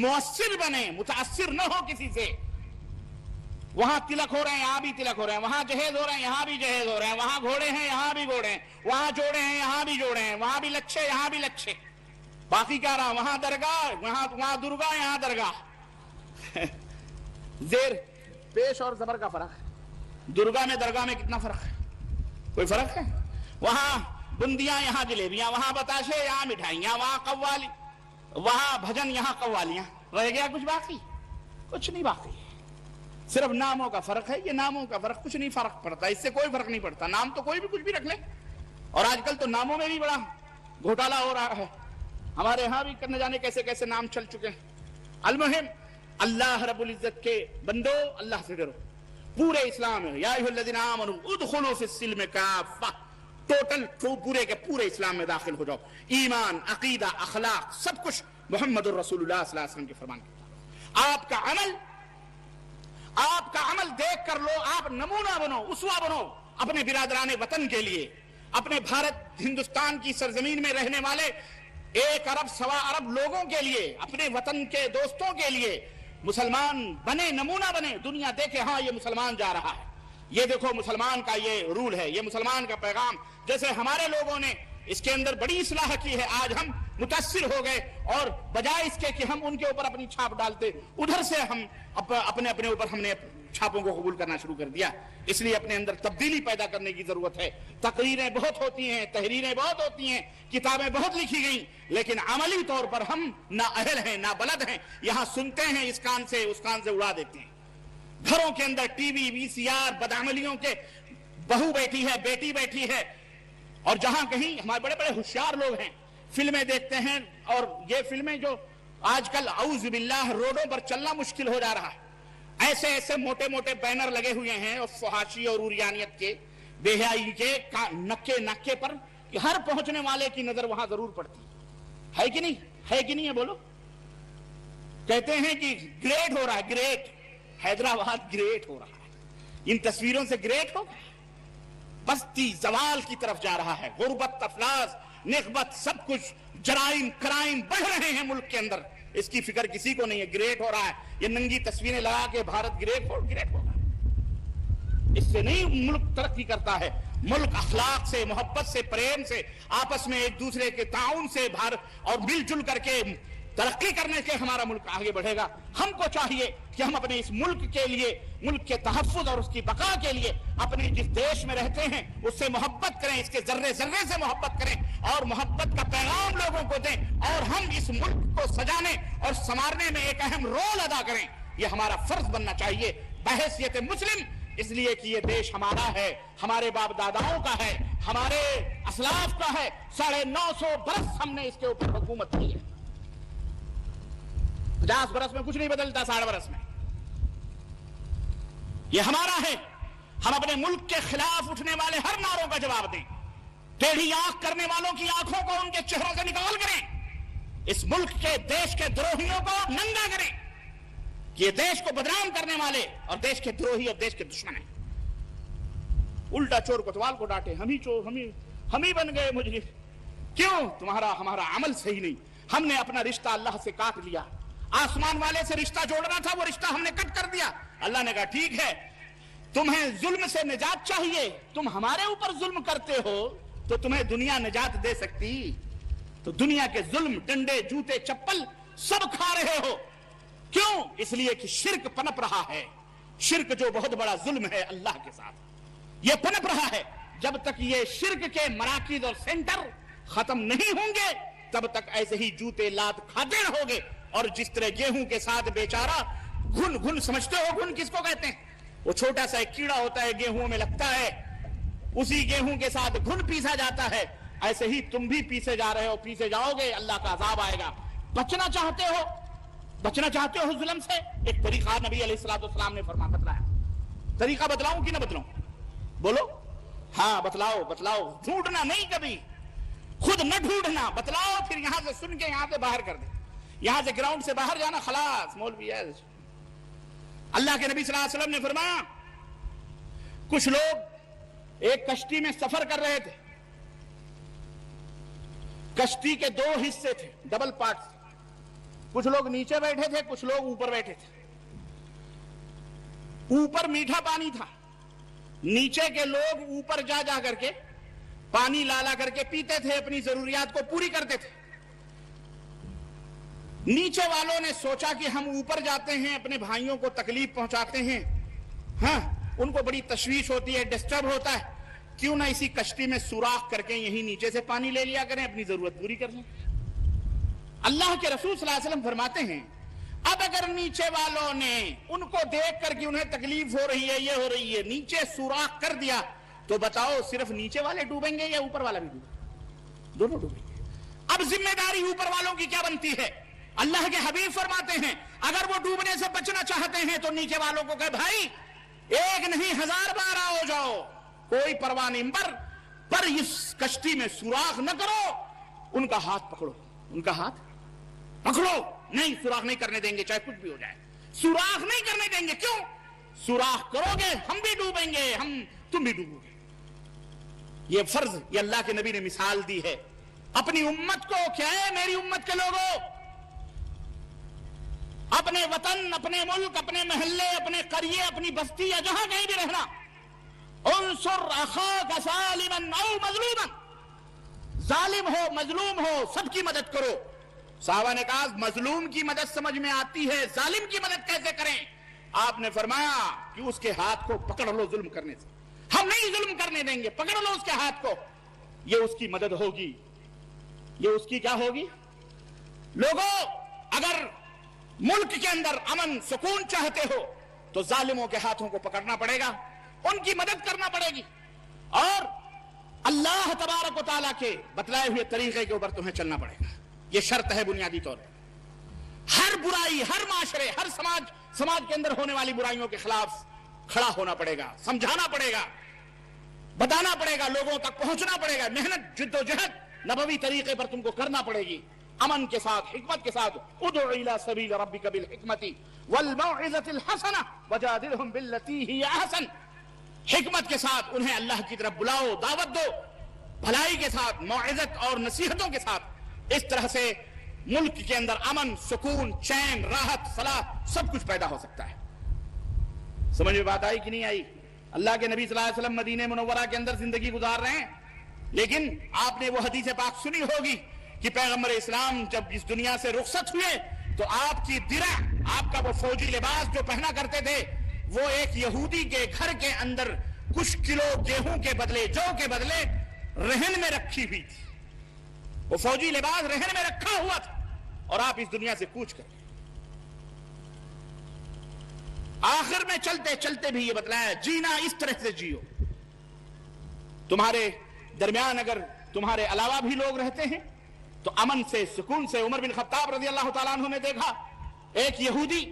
[SPEAKER 1] مؤثر بنیں، متاثر نہ ہو کسی سے۔ وہاں تلک ہو رہے ہیں، یہاں بھی تلک ہو رہے ہیں، وہاں جہیز ہو رہے ہیں، یہاں بھی جہیز ہو رہے ہیں، وہاں گھوڑے ہیں، یہاں بھی گھوڑے ہیں، وہاں جوڑے ہیں، یہاں بھی جوڑے ہیں، وہاں بھی لچھے، یہاں بھی لچھے، باقی کیا رہا، وہاں درگاہ، وہاں درگاہ، یہاں درگاہ۔ زیر پیش اور زبر کا فرق ہے، درگاہ میں درگاہ میں کتنا فرق ہے؟ کوئی فرق ہے؟ وہاں بندیاں، یہاں جلیبیاں، وہاں بتاشے، یہاں مٹھائیاں، وہاں قوالی، وہاں بھجن، یہاں قوالیاں، رہ گیا کچھ باقی؟ کچھ نہیں باقی، صرف ناموں کا فرق ہے۔ یہ ناموں کا فرق، کچھ نہیں فرق پڑتا، اس سے کوئی فرق نہیں پڑتا، نام تو کوئی بھی کچھ بھی رکھ لے، اور آج کل تو ناموں میں بھی بڑا گھوٹالہ ہو رہا ہے، ہمارے ہاں بھی کرنے جانے کیسے کیسے نام چل چکے ہیں۔ المہم، اللہ رب العزت کے بندو، اللہ سے ڈرو، پورے اسلام میں، یا ایھا الذین آمنوا ادخلوا فی السلم کافہ، ٹوٹل پورے کے پورے اسلام میں داخل ہو جاؤ، ایمان، عقیدہ، اخلاق، سب کچھ محمد الرسول اللہ صلی اللہ علیہ وسلم کے فرمان کے مطابق۔ آپ کا عمل دیکھ کر لو، آپ نمونہ بنو، اسوہ بنو اپنے برادران وطن کے لیے، اپنے بھارت ہندوستان کی سرزمین میں رہنے والے 1 ارب سوا ارب لوگوں کے لیے، اپنے وطن کے دوستوں کے لیے مسلمان بنے، نمونہ بنے، دنیا دیکھے ہاں یہ مسلمان جا رہا ہے، یہ دیکھو مسلمان کا یہ رول ہے، یہ مسلمان کا پیغام۔ جیسے ہمارے لوگوں نے اس کے اندر بڑی اصلاح کی ہے، آج ہم متاثر ہو گئے، اور بجائے اس کے کہ ہم ان کے اوپر اپنی چھاپ ڈالتے، ادھر سے ہم اپنے اوپر ہم نے چھاپوں کو قبول کرنا شروع کر دیا۔ اس لیے اپنے اندر تبدیلی پیدا کرنے کی ضرورت ہے۔ تقریریں بہت ہوتی ہیں، تحریریں بہت ہوتی ہیں، کتابیں بہت لکھی گئیں، لیکن عملی طور پر ہم نہ اہل ہیں، نہ بلد ہیں۔ یہاں سنتے ہیں، اس کان سے اس کان سے اڑا دیتے ہیں۔ گھروں کے اندر ٹی وی، وی سی آر، بدعملیوں کے، بہو بیٹھی ہے، بیٹی بیٹھی ہے، اور جہاں کہیں ہمارے بڑے بڑے ہوشیار لوگ ہیں، فلمیں دیکھتے ہیں، اور یہ فلمیں جو آج کل اعوذ باللہ روڈوں پر چلنا مشکل ہو جا رہا ہے، ایسے ایسے موٹے موٹے بینر لگے ہوئے ہیں، اور فحاشی اور عریانیت کے، بے حیائی کے، نکے پر، کہ ہر پہنچنے والے کی نظر وہاں ضرور پڑتی ہے کہ نہیں؟ ہے کہ نہیں ہے؟ بولو۔ کہتے ہیں کہ گریٹ ہو رہا ہے، گریٹ، حیدرآباد گریٹ ہو رہا ہے، ان تصویروں سے گریٹ ہو، بستی زوال کی طرف جا رہا ہے، غربت، افلاس، نخبت، سب کچھ جرائم کرائم بڑھ رہے ہیں ملک کے اندر، اس کی فکر کسی کو نہیں ہے. گریٹ ہو رہا ہے، یہ ننگی تصویریں لگا کے بھارت گریٹ ہوگا. اس سے نہیں ملک ترقی کرتا ہے. ملک اخلاق سے، محبت سے، پریم سے، آپس میں ایک دوسرے کے تعاون سے اور مل جل کر کے ترقی کرنے سے ہمارا ملک آگے بڑھے گا. ہم کو چاہیے کہ ہم اپنے اس ملک کے لیے، ملک کے تحفظ اور اس کی بقا کے لیے اپنے جس دیش میں رہتے ہیں اس سے محبت کریں، اس کے ذرے ذرے سے محبت کریں اور محبت کا پیغام لوگوں کو دیں، اور ہم اس ملک کو سجانے اور سنوارنے میں ایک اہم رول ادا کریں. یہ ہمارا فرض بننا چاہیے بحیثیت مسلم، اس لیے کہ یہ دیش ہمارا ہے، ہمارے باپ داداؤں کا ہے، ہمارے اسلاف کا ہے. 950 برس ہم نے اس کے اوپر حکومت کی ہے. 50 برس میں کچھ نہیں بدلتا، 60 برس میں یہ ہمارا ہے. ہم اپنے ملک کے خلاف اٹھنے والے ہر نعروں کا جواب دیں. ٹیڑھی آنکھ کرنے والوں کی آنکھوں کو ان کے چہروں سے نکال کریں. اس ملک کے دیش کے دروہیوں کو ننگا کریں کہ یہ دیش کو بدنام کرنے والے اور دیش کے دروہی اور دیش کے دشمن ہیں. الٹا چور کوتوال کو ڈانٹے، ہم ہی بن گئے مجرم. کیوں؟ ہمارا عمل صحیح نہیں. ہم نے اپنا رشتہ اللہ سے کاٹ لیا. آسمان والے سے رشتہ جوڑنا تھا، وہ رشتہ ہم نے کٹ کر دیا. اللہ نے کہا ٹھیک ہے، تمہیں ظلم سے نجات چاہیے، تم ہمارے اوپر ظلم کرتے ہو تو تمہیں دنیا نجات دے سکتی. تو دنیا کے ظلم، ڈنڈے، جوتے، چپل سب کھا رہے ہو. کیوں؟ اس لیے کہ شرک پنپ رہا ہے. شرک جو بہت بڑا ظلم ہے اللہ کے ساتھ، یہ پنپ رہا ہے. جب تک یہ شرک کے مراکز اور سینٹر ختم نہیں ہوں گے تب تک ایسے ہی جوتے لات کھاتے رہو گے. اور جس طرح گیہوں کے ساتھ بیچارہ گھن سمجھتے ہو گھن کس کو کہتے ہیں؟ وہ چھوٹا سا ایک کیڑا ہوتا ہے گیہوں میں لگتا ہے، اسی گیہوں کے ساتھ گھن پیسا جاتا ہے. ایسے ہی تم بھی پیسے جا رہے ہو، پیسے جاؤ گے، اللہ کا عذاب آئے گا. بچنا چاہتے ہو ظلم سے؟ ایک طریقہ نبی علیہ السلام نے بتلایا. طریقہ بتلاؤں کہ نہ بتلاؤں؟ بولو. ہاں بتلاؤ. ڈھونڈنا نہیں، کبھی خود نہ ڈھونڈنا، بتلاؤ. پھر یہاں سے سن کے یہاں سے باہر کر دے. یہاں سے گراؤنڈ سے باہر جانا خلاص مولوی ہے. اللہ کے نبی صلی اللہ علیہ وسلم نے فرمایا کچھ لوگ ایک کشتی میں سفر کر رہے تھے. کشتی کے 2 حصے تھے، ڈبل پارٹس. کچھ لوگ نیچے بیٹھے تھے، کچھ لوگ اوپر بیٹھے تھے. اوپر میٹھا پانی تھا، نیچے کے لوگ اوپر جا کر کے پانی لا کر کے پیتے تھے، اپنی ضروریات کو پوری کرتے تھے. نیچے والوں نے سوچا کہ ہم اوپر جاتے ہیں، اپنے بھائیوں کو تکلیف پہنچاتے ہیں، ہاں ان کو بڑی تشویش ہوتی ہے، ڈسٹرب ہوتا ہے، کیوں نہ اسی کشتی میں سوراخ کر کے یہیں نیچے سے پانی لے لیا کریں، اپنی ضرورت پوری کر لیں. اللہ کے رسول صلی اللہ علیہ وسلم فرماتے ہیں اب اگر نیچے والوں نے ان کو دیکھ کر کہ انہیں تکلیف ہو رہی ہے، یہ ہو رہی ہے، نیچے سوراخ کر دیا تو بتاؤ صرف نیچے والے ڈوبیں گے یا اوپر والا بھی ڈوبے گا؟ دونوں ڈوبیں گے. اب ذمہ داری اوپر والوں کی کیا بنتی ہے؟ اللہ کے حبیب فرماتے ہیں اگر وہ ڈوبنے سے بچنا چاہتے ہیں تو نیچے والوں کو کہے بھائی 1 نہیں 1000 بار ہو جاؤ، کوئی پرواہ نہیں، پر اس کشتی میں سوراخ نہ کرو. ان کا ہاتھ پکڑو، نہیں سوراخ نہیں کرنے دیں گے، چاہے کچھ بھی ہو جائے، سوراخ نہیں کرنے دیں گے. کیوں؟ سوراخ کرو گے ہم بھی ڈوبیں گے، تم بھی ڈوبو گے. یہ فرض، یہ اللہ کے نبی نے مثال دی ہے اپنی امت کو. کیا ہے میری امت کے لوگوں؟ اپنے وطن، اپنے ملک، اپنے محلے، اپنے قریے، اپنی بستی یا جہاں کہیں بھی رہنا، انصر اخاک ظالما او مظلوما، ظالم ہو مظلوم ہو سب کی مدد کرو. صحابہ نے کہا مظلوم کی مدد سمجھ میں آتی ہے، ظالم کی مدد کیسے کریں؟ آپ نے فرمایا کہ اس کے ہاتھ کو پکڑ لو ظلم کرنے سے، ہم نہیں ظلم کرنے دیں گے، پکڑ لو اس کے ہاتھ کو، یہ اس کی مدد ہوگی. یہ اس کی کیا ہوگی؟ لوگوں اگر ملک کے اندر امن سکون چاہتے ہو تو ظالموں کے ہاتھوں کو پکڑنا پڑے گا، ان کی مدد کرنا پڑے گی، اور اللہ تبارک و تعالیٰ کے بتلائے ہوئے طریقے کے اوپر تمہیں چلنا پڑے گا. یہ شرط ہے بنیادی طور پر. ہر برائی، ہر معاشرے، ہر سماج کے اندر ہونے والی برائیوں کے خلاف کھڑا ہونا پڑے گا، سمجھانا پڑے گا، بتانا پڑے گا، لوگوں تک پہنچنا پڑے گا. محنت، جد و جہد نبوی طریقے پر تم کو کرنا پڑے گی، امن کے ساتھ، حکمت کے ساتھ. ادع الى سبیل ربک بالحکمت والموعظۃ الحسنہ وجادلہم باللتی ہی احسن. حکمت کے ساتھ انہیں اللہ کی طرف بلاؤ، دعوت دو، بھلائی کے ساتھ، موعظت اور نصیحتوں کے ساتھ. اس طرح سے ملک کے اندر امن، سکون، چین، راحت، فلاح سب کچھ پیدا ہو سکتا ہے۔ سمجھ میں بات آئی کہ نہیں آئی؟ اللہ کے نبی صلی اللہ علیہ وسلم مدینہ منورہ کے اندر زندگی گزار رہے ہیں، لیکن آپ نے وہ حدیث پاک سنی ہوگی کہ پیغمبر اسلام جب اس دنیا سے رخصت ہوئے تو آپ کی درع، آپ کا وہ فوجی لباس جو پہنا کرتے تھے، وہ ایک یہودی کے گھر کے اندر کچھ کلو گیہوں کے بدلے، جو کے بدلے رہن میں رکھی ہوئی تھی۔ وہ فوجی لباس رہن میں رکھا ہوا تھا اور آپ اس دنیا سے کوچ کر گئے۔ آخر میں چلتے چلتے بھی یہ بتلایا جینا اس طرح سے جیو۔ تمہارے درمیان اگر تمہارے علاوہ بھی لوگ رہتے ہیں تو امن سے، سکون سے۔ عمر بن خطاب رضی اللہ تعالیٰ عنہ نے دیکھا ایک یہودی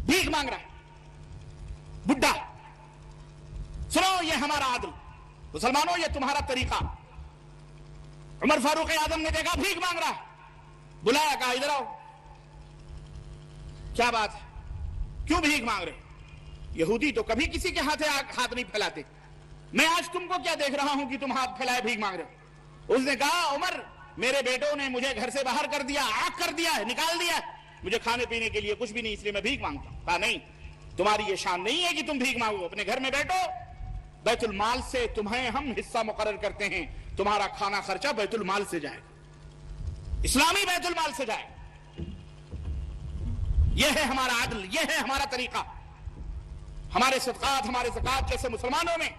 [SPEAKER 1] بھیک مانگ رہا ہے، بڈھا۔ سنو یہ ہمارا عدل، مسلمانوں یہ تمہارا طریقہ۔ عمر فاروق اعظم نے دیکھا بھیک مانگ رہا ہے، بلایا، کہا ادھر آؤ، کیا بات ہے، کیوں بھیک مانگ رہے؟ یہودی تو کبھی کسی کے ہاتھ نہیں پھیلاتے، میں آج تم کو کیا دیکھ رہا ہوں کہ تم ہاتھ پھیلائے بھیک مانگ رہے؟ اس نے کہا عمر میرے بیٹوں نے مجھے گھر سے باہر کر دیا، آگ کر دیا ہے، نکال دیا ہے، مجھے کھانے پینے کے لیے کچھ بھی نہیں، اس لیے میں بھیک مانگتا ہوں۔ کہا نہیں، تمہاری یہ شان نہیں ہے کہ تم بھیک مانگو، اپنے گھر میں بیٹھو، بیت المال سے تمہیں ہم حصہ مقرر کرتے ہیں، تمہارا کھانا خرچہ بیت المال سے جائے گا، اسلامی بیت المال سے جائے گا۔ یہ ہے ہمارا عدل، یہ ہے ہمارا طریقہ۔ ہمارے صدقات، ہمارے زکوٰۃ جیسے مسلمانوں میں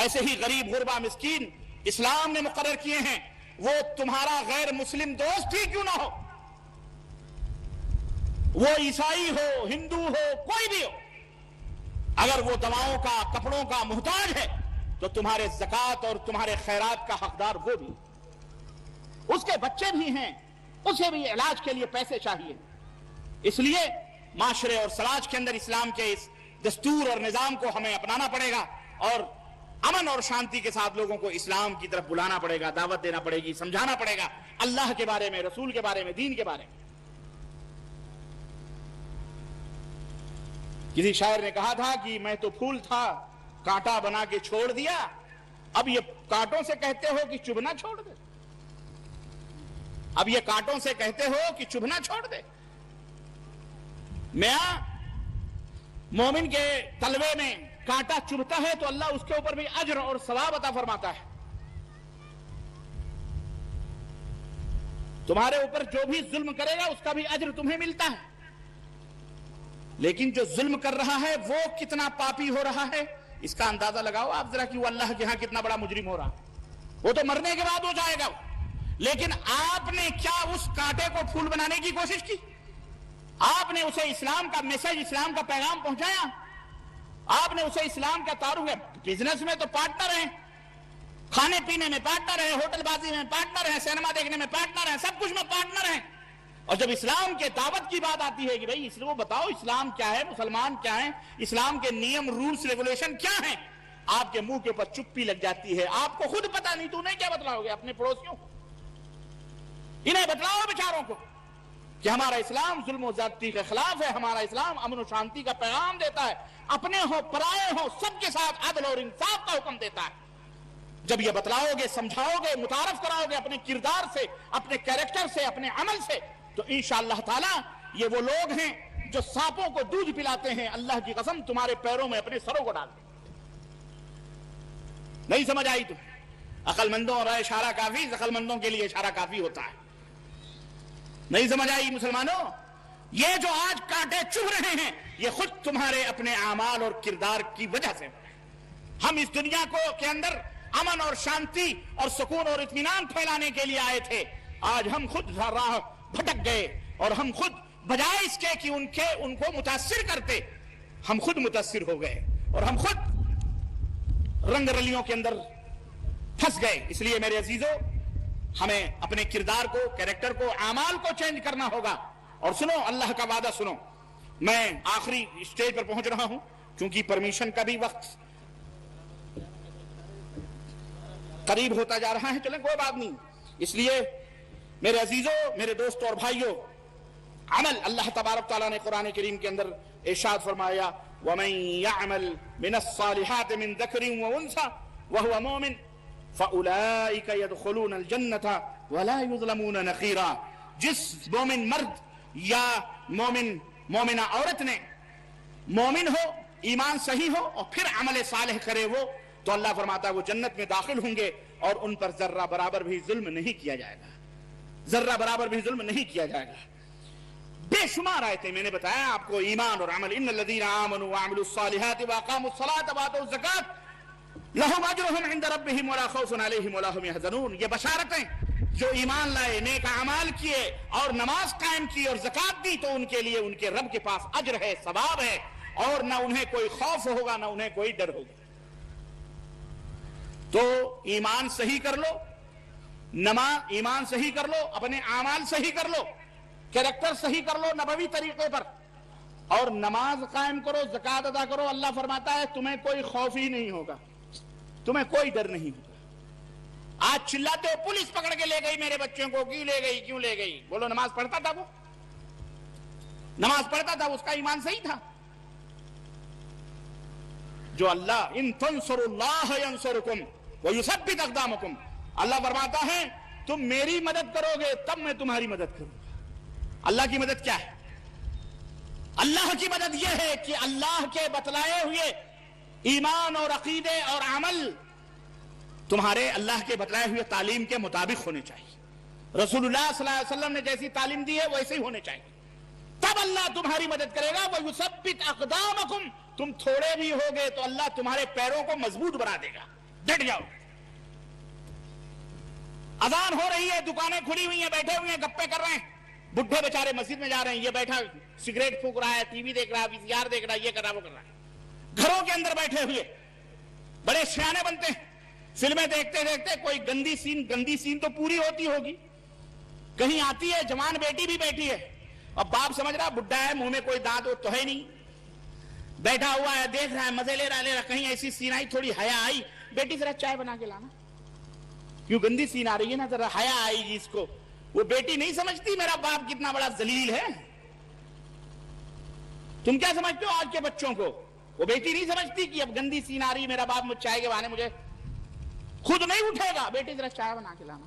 [SPEAKER 1] ایسے ہی غریب، غربا، مسکین اسلام نے مقرر کیے ہیں، وہ تمہارا غیر مسلم دوست ہی کیوں نہ ہو، وہ عیسائی ہو، ہندو ہو، کوئی بھی ہو، اگر وہ دواؤں کا، کپڑوں کا محتاج ہے تو تمہارے زکوٰۃ اور تمہارے خیرات کا حقدار وہ بھی، اس کے بچے بھی ہیں، اسے بھی علاج کے لیے پیسے چاہیے۔ اس لیے معاشرے اور سماج کے اندر اسلام کے اس دستور اور نظام کو ہمیں اپنانا پڑے گا اور امن اور شانتی کے ساتھ لوگوں کو اسلام کی طرف بلانا پڑے گا، دعوت دینا پڑے گی، سمجھانا پڑے گا اللہ کے بارے میں، رسول کے بارے میں، دین کے بارے میں۔ کسی شاعر نے کہا تھا کہ میں تو پھول تھا کانٹا بنا کے چھوڑ دیا، اب یہ کانٹوں سے کہتے ہو کہ چبھنا چھوڑ دے، اب یہ کانٹوں سے کہتے ہو کہ چبھنا چھوڑ دے۔ میاں مومن کے تلوے میں کانٹا چبھتا ہے تو اللہ اس کے اوپر بھی اجر اور ثواب عطا فرماتا ہے۔ تمہارے اوپر جو بھی ظلم کرے گا اس کا بھی اجر تمہیں ملتا ہے، لیکن جو ظلم کر رہا ہے وہ کتنا پاپی ہو رہا ہے اس کا اندازہ لگاؤ آپ ذرا کہ وہ اللہ کے ہاں کتنا بڑا مجرم ہو رہا ہے۔ وہ تو مرنے کے بعد ہو جائے گا، لیکن آپ نے کیا اس کانٹے کو پھول بنانے کی کوشش کی؟ آپ نے اسے اسلام کا میسج، اسلام کا پیغام پہنچایا، آپ نے اسے اسلام کا تعارف ہے۔ بزنس میں تو پارٹنر ہیں، کھانے پینے میں پارٹنر ہیں، ہوٹل بازی میں پارٹنر ہیں، سینما دیکھنے میں پارٹنر ہیں، سب کچھ میں پارٹنر ہیں۔ اور جب اسلام کے دعوت کی بات آتی ہے کہ بھئی وہ بتاؤ اسلام کیا ہے، مسلمان کیا ہیں، اسلام کے نیم، رولز، ریگولیشن کیا ہیں، آپ کے منہ کے اوپر چپی لگ جاتی ہے۔ آپ کو خود پتا نہیں تو انہیں کیا بتلاؤ گے؟ اپنے پڑوسیوں کو، انہیں بتلاؤ بیچاروں کو کہ ہمارا اسلام ظلم و زیادتی کے خلاف ہے، ہمارا اسلام امن و شانتی کا پیغام دیتا ہے، اپنے ہو پرائے ہو سب کے ساتھ عدل اور انصاف کا حکم دیتا ہے۔ جب یہ بتلاؤ گے، سمجھاؤ گے، متعارف کراؤ گے اپنے کردار سے، اپنے کیریکٹر سے، اپنے عمل سے، تو انشاءاللہ تعالی یہ وہ لوگ ہیں جو سانپوں کو دودھ پلاتے ہیں، اللہ کی قسم تمہارے پیروں میں اپنے سروں کو ڈال دیں۔ نہیں سمجھ آئی تو عقل مندوں اور اشارہ کافی، عقل مندوں کے لیے اشارہ کافی ہوتا ہے۔ نہیں سمجھ آئی مسلمانوں؟ یہ جو آج کانٹے چبھ رہے ہیں یہ خود تمہارے اپنے اعمال اور کردار کی وجہ سے۔ ہم اس دنیا کے اندر امن اور شانتی اور سکون اور اطمینان پھیلانے کے لیے آئے تھے، آج ہم خود راہ بھٹک گئے اور ہم خود بجائے اس کے کہ ان کو متاثر کرتے، ہم خود متاثر ہو گئے اور ہم خود رنگ رلیوں کے اندر پھنس گئے۔ اس لیے میرے عزیزوں ہمیں اپنے کردار کو، کیریکٹر کو، اعمال کو چینج کرنا ہوگا۔ اور سنو اللہ کا وعدہ سنو، میں آخری اسٹیج پر پہنچ رہا ہوں کیونکہ پرمیشن کا بھی وقت قریب ہوتا جا رہا ہے، چلیں کوئی بات نہیں۔ اس لیے میرے عزیزوں، میرے دوستوں اور بھائیوں، عمل اللہ تبارک تعالیٰ نے قرآن کریم کے اندر ارشاد فرمایا وَمَن يَعْمَلْ مِنَ الصَّالِحَاتِ مِن ذَكَرٍ وَأُنثَىٰ وَهُوَ مُؤْمِنٌ فَأُولَٰئِكَ يَدْخُلُونَ الْجَنَّةَ ولا یظلمون نقیرا. جس مومن مرد یا مومنہ عورت نے مومن ہو، ایمان صحیح ہو اور پھر عمل صالح کرے وہ، تو اللہ فرماتا ہے وہ جنت میں داخل ہوں گے اور ان پر ذرہ برابر بھی ظلم نہیں کیا جائے گا، ذرہ برابر بھی ظلم نہیں کیا جائے گا. بے شمار آیتیں میں نے بتایا آپ کو ایمان اور عمل. ان الذین آمنوا وعملوا الصالحات واقاموا الصلاة وآتوا الزکاة لہم اجرہم عند ربہم ولا خوف علیہم ولا ہم یحزنون. یہ بشارتیں جو ایمان لائے، نیک اعمال کیے اور نماز قائم کی اور زکوٰۃ دی، تو ان کے لیے ان کے رب کے پاس اجر ہے، ثواب ہے، اور نہ انہیں کوئی خوف ہوگا نہ انہیں کوئی ڈر ہوگا. تو ایمان صحیح کر لو، ایمان صحیح کر لو، اپنے اعمال صحیح کر لو، کریکٹر صحیح کر لو نبوی طریقے پر، اور نماز قائم کرو، زکوٰۃ ادا کرو. اللہ فرماتا ہے تمہیں کوئی خوف ہی نہیں ہوگا، تمہیں کوئی ڈر نہیں ہوگا. آج چلاتے ہو پولیس پکڑ کے لے گئی میرے بچوں کو، کیوں لے گئی، کیوں لے گئی؟ بولو نماز پڑھتا تھا، وہ نماز پڑھتا تھا، اس کا ایمان صحیح تھا. جو اللہ ان تنصروا اللہ ینصرکم ویثبت اقدامکم، اللہ فرماتا ہے تم میری مدد کرو گے تب میں تمہاری مدد کروں گا. اللہ کی مدد کیا ہے؟ اللہ کی مدد یہ ہے کہ اللہ کے بتلائے ہوئے ایمان اور عقیدے اور عمل تمہارے اللہ کے بتلائے ہوئے تعلیم کے مطابق ہونے چاہیے. رسول اللہ صلی اللہ علیہ وسلم نے جیسی تعلیم دی ہے ویسے ہی ہونے چاہیے، تب اللہ تمہاری مدد کرے گا. وَيُثَبِّتْ أَقْدَامَكُمْ، تم تھوڑے بھی ہوگے تو اللہ تمہارے پیروں کو مضبوط بنا دے گا. ڈٹ جاؤ. اذان ہو رہی ہے، دکانیں کھلی ہوئی ہیں، بیٹھے ہوئے ہیں، گپے کر رہے ہیں، بڈھے بیچارے مسجد میں جا رہے ہیں، یہ بیٹھا سگریٹ پھونک رہا ہے، ٹی وی دیکھ رہا ہے، VCR دیکھ رہا ہے، یہ کر رہا ہے، وہ کر رہا ہے. گھروں کے اندر بیٹھے ہوئے بڑے سیانے بنتے ہیں، فلمیں دیکھتے دیکھتے کوئی گندی سین تو پوری ہوتی ہوگی، کہیں آتی ہے، جوان بیٹی بھی بیٹھی ہے، اب باپ سمجھ رہا بڈھا ہے، منہ میں کوئی دانت تو ہے نہیں، بیٹھا ہوا ہے، دیکھ رہا ہے، مزے لے رہا، کہیں ایسی سین آئی، تھوڑی حیا آئی، بیٹی ذرا چائے بنا کے لانا، کیوں گندی سین آ رہی ہے نا، ذرا حیا آئے گی اس کو. وہ بیٹی نہیں سمجھتی میرا باپ کتنا بڑا ذلیل ہے. تم کیا سمجھتے ہو آج کے بچوں کو؟ وہ بیٹی نہیں سمجھتی کہ اب گندی سین آ رہی ہے، میرا باپ مجھ چائے کے بہانے مجھے خود نہیں اٹھے گا، بیٹی ذرا چائے بنا کے لانا.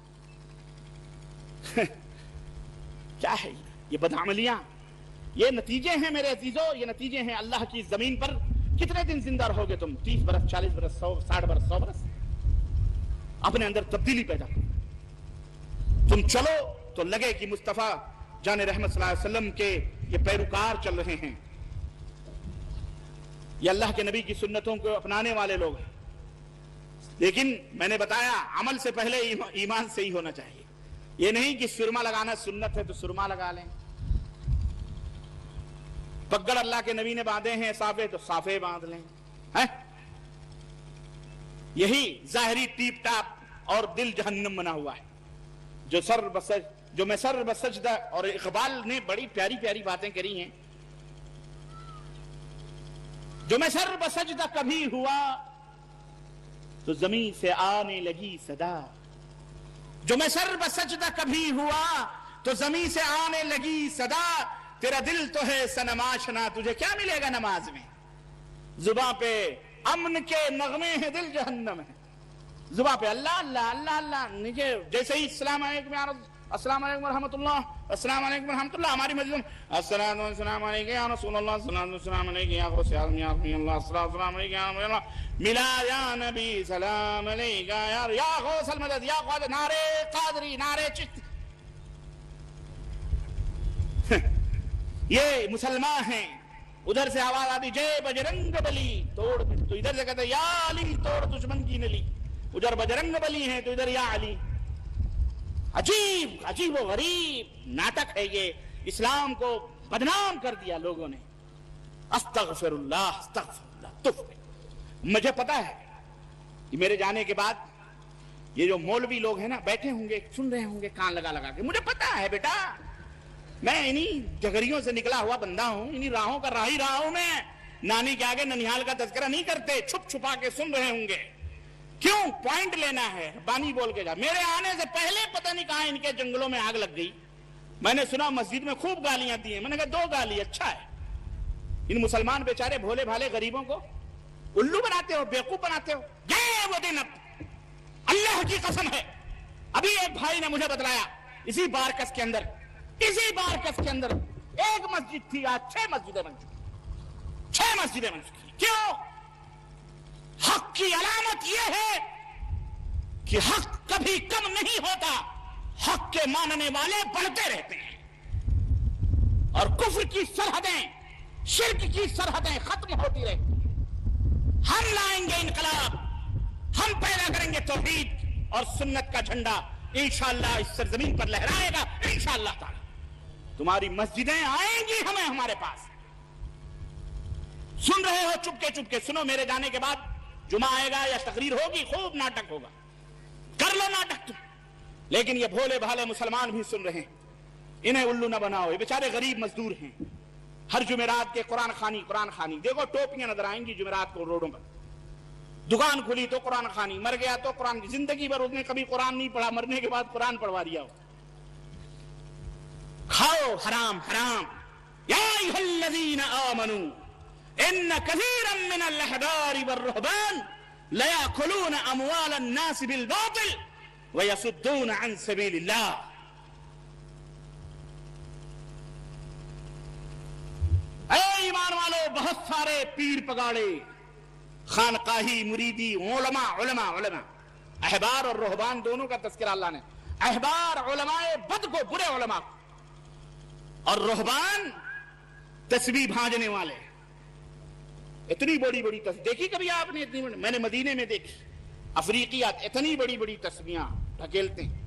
[SPEAKER 1] کیا ہے یہ بدعملیاں؟ یہ نتیجے ہیں میرے عزیزو، یہ نتیجے ہیں. اللہ کی زمین پر کتنے دن زندہ رہو گے تم؟ 30 برس، 40 برس، 100، 60 برس، 100 برس. اپنے اندر تبدیلی پیدا کرو. تم چلو تو لگے کہ مصطفیٰ جان رحمت صلی اللہ علیہ وسلم کے یہ پیروکار چل رہے ہیں، یہ اللہ کے نبی کی سنتوں کو اپنانے والے لوگ ہیں. لیکن میں نے بتایا عمل سے پہلے ایمان سے ہی ہونا چاہیے. یہ نہیں کہ سرما لگانا سنت ہے تو سرما لگا لیں، پگڑ اللہ کے نبی نے باندھے ہیں صافے تو صافے باندھ لیں. یہی ظاہری ٹیپ ٹاپ اور دل جہنم بنا ہوا ہے. جو میں سر بسجدہ، اور اقبال نے بڑی پیاری پیاری باتیں کری ہیں. جو میں سر بسجدہ کبھی ہوا تو زمین سے آنے لگی صدا. جو میں سر بسجدہ کبھی ہوا تو زمین سے آنے لگی صدا. تیرا دل تو ہے صنم آشنا، تجھے کیا ملے گا نماز میں؟ زباں پہ امن کے نغمے ہیں، دل جہنم ہے. زباں پہ اللہ اللہ اللہ اللہ، نیچے جیسے ہی السلام علیکم یا السلام علیکم ورحمۃ اللہ، السلام علیکم ورحمۃ اللہ. ہماری مسجد میں السلام علیکم یا رسول اللہ، السلام علیکم یا غوث اعظم یا رحمۃ اللہ، السلام علیکم یا رحمۃ اللہ، ملا یا نبی سلام علیکم یا غوث المدد یا خواجہ، نعرے قادری، نعرے چشتی. یہ مسلمان ہیں. ادھر سے آواز آتی جے بجرنگ بلی، توڑ، تو ادھر سے کہتے یا علی توڑ دشمن کی نلی. ادھر بجرنگ بلی ہیں تو ادھر یا علی. عجیب عجیب و غریب ناٹک ہے یہ. اسلام کو بدنام کر دیا لوگوں نے. استغفر اللہ استغفر اللہ. مجھے پتا ہے کہ میرے جانے کے بعد یہ جو مولوی لوگ ہیں نا بیٹھے ہوں گے، سن رہے ہوں گے کان لگا لگا کے. مجھے پتا ہے بیٹا، میں انہی جگریوں سے نکلا ہوا بندہ ہوں، انہی راہوں کا راہی رہا ہوں. میں نانی کے آگے ننیال کا تذکرہ نہیں کرتے، چھپ چھپا کے سن رہے ہوں گے. کیوں؟ پوائنٹ لینا ہے. بانی بول کے جا. میرے آنے سے پہلے پتہ نہیں کہاں ان کے جنگلوں میں آگ لگ گئی. میں نے سنا مسجد میں خوب گالیاں دی ہیں. میں نے کہا 2 گالی اچھا ہے. ان مسلمان بیچارے بھولے بھالے غریبوں کو الو بناتے ہو، بیوقوف بناتے ہو. گئے وہ دن اب، اللہ کی قسم ہے ابھی ایک بھائی نے مجھے بتلایا اسی بارکس کے اندر ایک مسجد تھی، آج 6 مسجدیں بن چکی. کیوں؟ حق کی علامت یہ ہے کہ حق کبھی کم نہیں ہوتا، حق کے ماننے والے بڑھتے رہتے ہیں، اور کفر کی سرحدیں، شرک کی سرحدیں ختم ہوتی رہتی ہیں. ہم لائیں گے انقلاب، ہم پیدا کریں گے توحید اور سنت کا جھنڈا، انشاءاللہ اس سرزمین پر لہرائے گا انشاءاللہ تعالی. تمہاری مسجدیں آئیں گی ہمارے پاس. سن رہے ہو چپکے سنو، میرے جانے کے بعد جمعہ آئے گا یا تقریر ہوگی، خوب ناٹک ہوگا، کر لو ناٹک تم. لیکن یہ بھولے بھالے مسلمان بھی سن رہے ہیں، انہیں الو نہ بناؤ، یہ بیچارے غریب مزدور ہیں. ہر جمعرات کے قرآن خانی دیکھو، ٹوپیاں نظر آئیں گی جمعرات کو روڈوں پر. دکان کھلی تو قرآن خانی، مر گیا تو قرآن. زندگی بھر اس نے کبھی قرآن نہیں پڑھا، مرنے کے بعد قرآن پڑھوا دیا ہو. کھاؤ حرام حرام. یا ایھا الذین آمنوا ان کثیرا من الاحبار والرہبان لیأکلون اموال الناس بالباطل ویصدون عن سبیل اللہ. اے ایمان والو، بہت سارے پیر پگاڑے، خانقاہی، مریدی، علماء احبار اور رہبان دونوں کا تذکرہ اللہ نے. احبار علماء بد کو، برے علماء کو، اور رہبان تسبیح بھاجنے والے. اتنی بڑی تسبیح دیکھی کبھی آپ نے؟ اتنی بڑی میں نے مدینے میں دیکھی. افریقیات اتنی بڑی تسبیحاں ڈھکیلتے ہیں،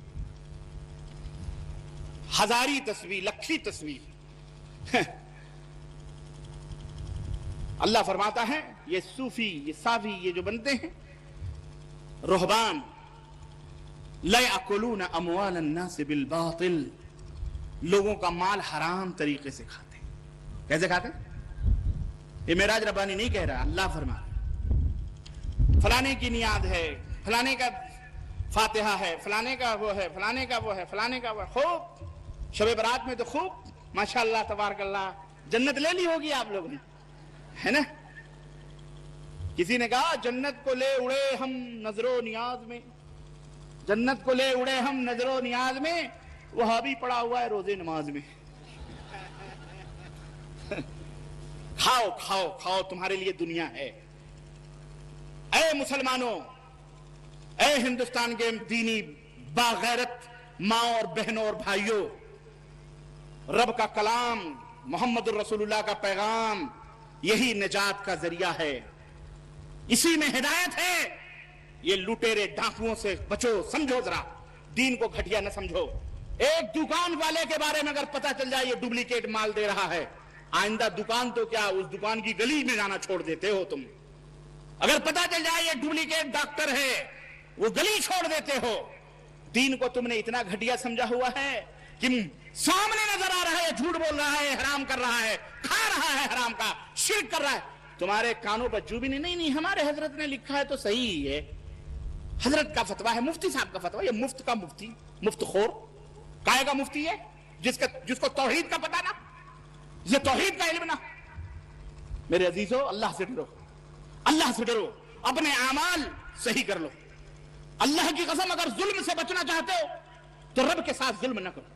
[SPEAKER 1] ہزاری تسبیح، لکھی تسبیح. اللہ فرماتا ہے یہ صوفی، یہ صافی، یہ جو بنتے ہیں رہبان، لَيَأْكُلُونَ أَمْوَالَ النَّاسِ بِالْبَاطِلِ، لوگوں کا مال حرام طریقے سے کھاتے ہیں. کیسے کھاتے ہیں؟ یہ معراج ربانی نہیں کہہ رہا، اللہ فرما رہا. فلانے کی نیاد ہے، فلانے کا فاتحہ ہے، فلانے کا وہ ہے، فلانے کا وہ ہے، فلانے کا وہ ہے. خوب شب برات میں تو خوب ماشاءاللہ تبارک اللہ جنت لے لی ہوگی آپ لوگوں نے، ہے نا؟ کسی نے کہا جنت کو لے اڑے ہم نظر و نیاز میں، جنت کو لے اڑے ہم نظر و نیاز میں، وہابی پڑا ہوا ہے روزے نماز میں. کھاؤ کھاؤ کھاؤ، تمہارے لیے دنیا ہے. اے مسلمانوں، اے ہندوستان کے دینی باغیرت ماں اور بہنوں اور بھائیوں، رب کا کلام محمد الرسول اللہ کا پیغام یہی نجات کا ذریعہ ہے، اسی میں ہدایت ہے. یہ لٹیرے ڈاکوؤں سے بچو، سمجھو ذرا، دین کو گھٹیا نہ سمجھو. ایک دکان والے کے بارے میں اگر پتہ چل جائے یہ ڈپلیکیٹ مال دے رہا ہے، آئندہ دکان تو کیا اس دکان کی گلی میں جانا چھوڑ دیتے ہو تم. اگر پتہ چل جائے یہ ڈپلیکیٹ ڈاکٹر ہے، وہ گلی چھوڑ دیتے ہو. دین کو تم نے اتنا گھٹیا سمجھا ہوا ہے کہ سامنے نظر آ رہا ہے جھوٹ بول رہا ہے، حرام کر رہا ہے، کھا رہا ہے حرام کا، شرک کر رہا ہے، تمہارے کانوں پر جو بھی نہیں ہمارے حضرت نے لکھا ہے تو صحیح ہے، حضرت کا فتویٰ ہے، مفتی صاحب کا فتویٰ. یہ مفت کا مفتی، مفت خور کائے کا مفتی ہے جس کو توحید کا پتہ نہ، یہ توحید کا علم نہ. میرے عزیزو، اللہ سے ڈرو، اللہ سے ڈرو، اپنے اعمال صحیح کر لو. اللہ کی قسم اگر ظلم سے بچنا چاہتے ہو تو رب کے ساتھ ظلم نہ کرو.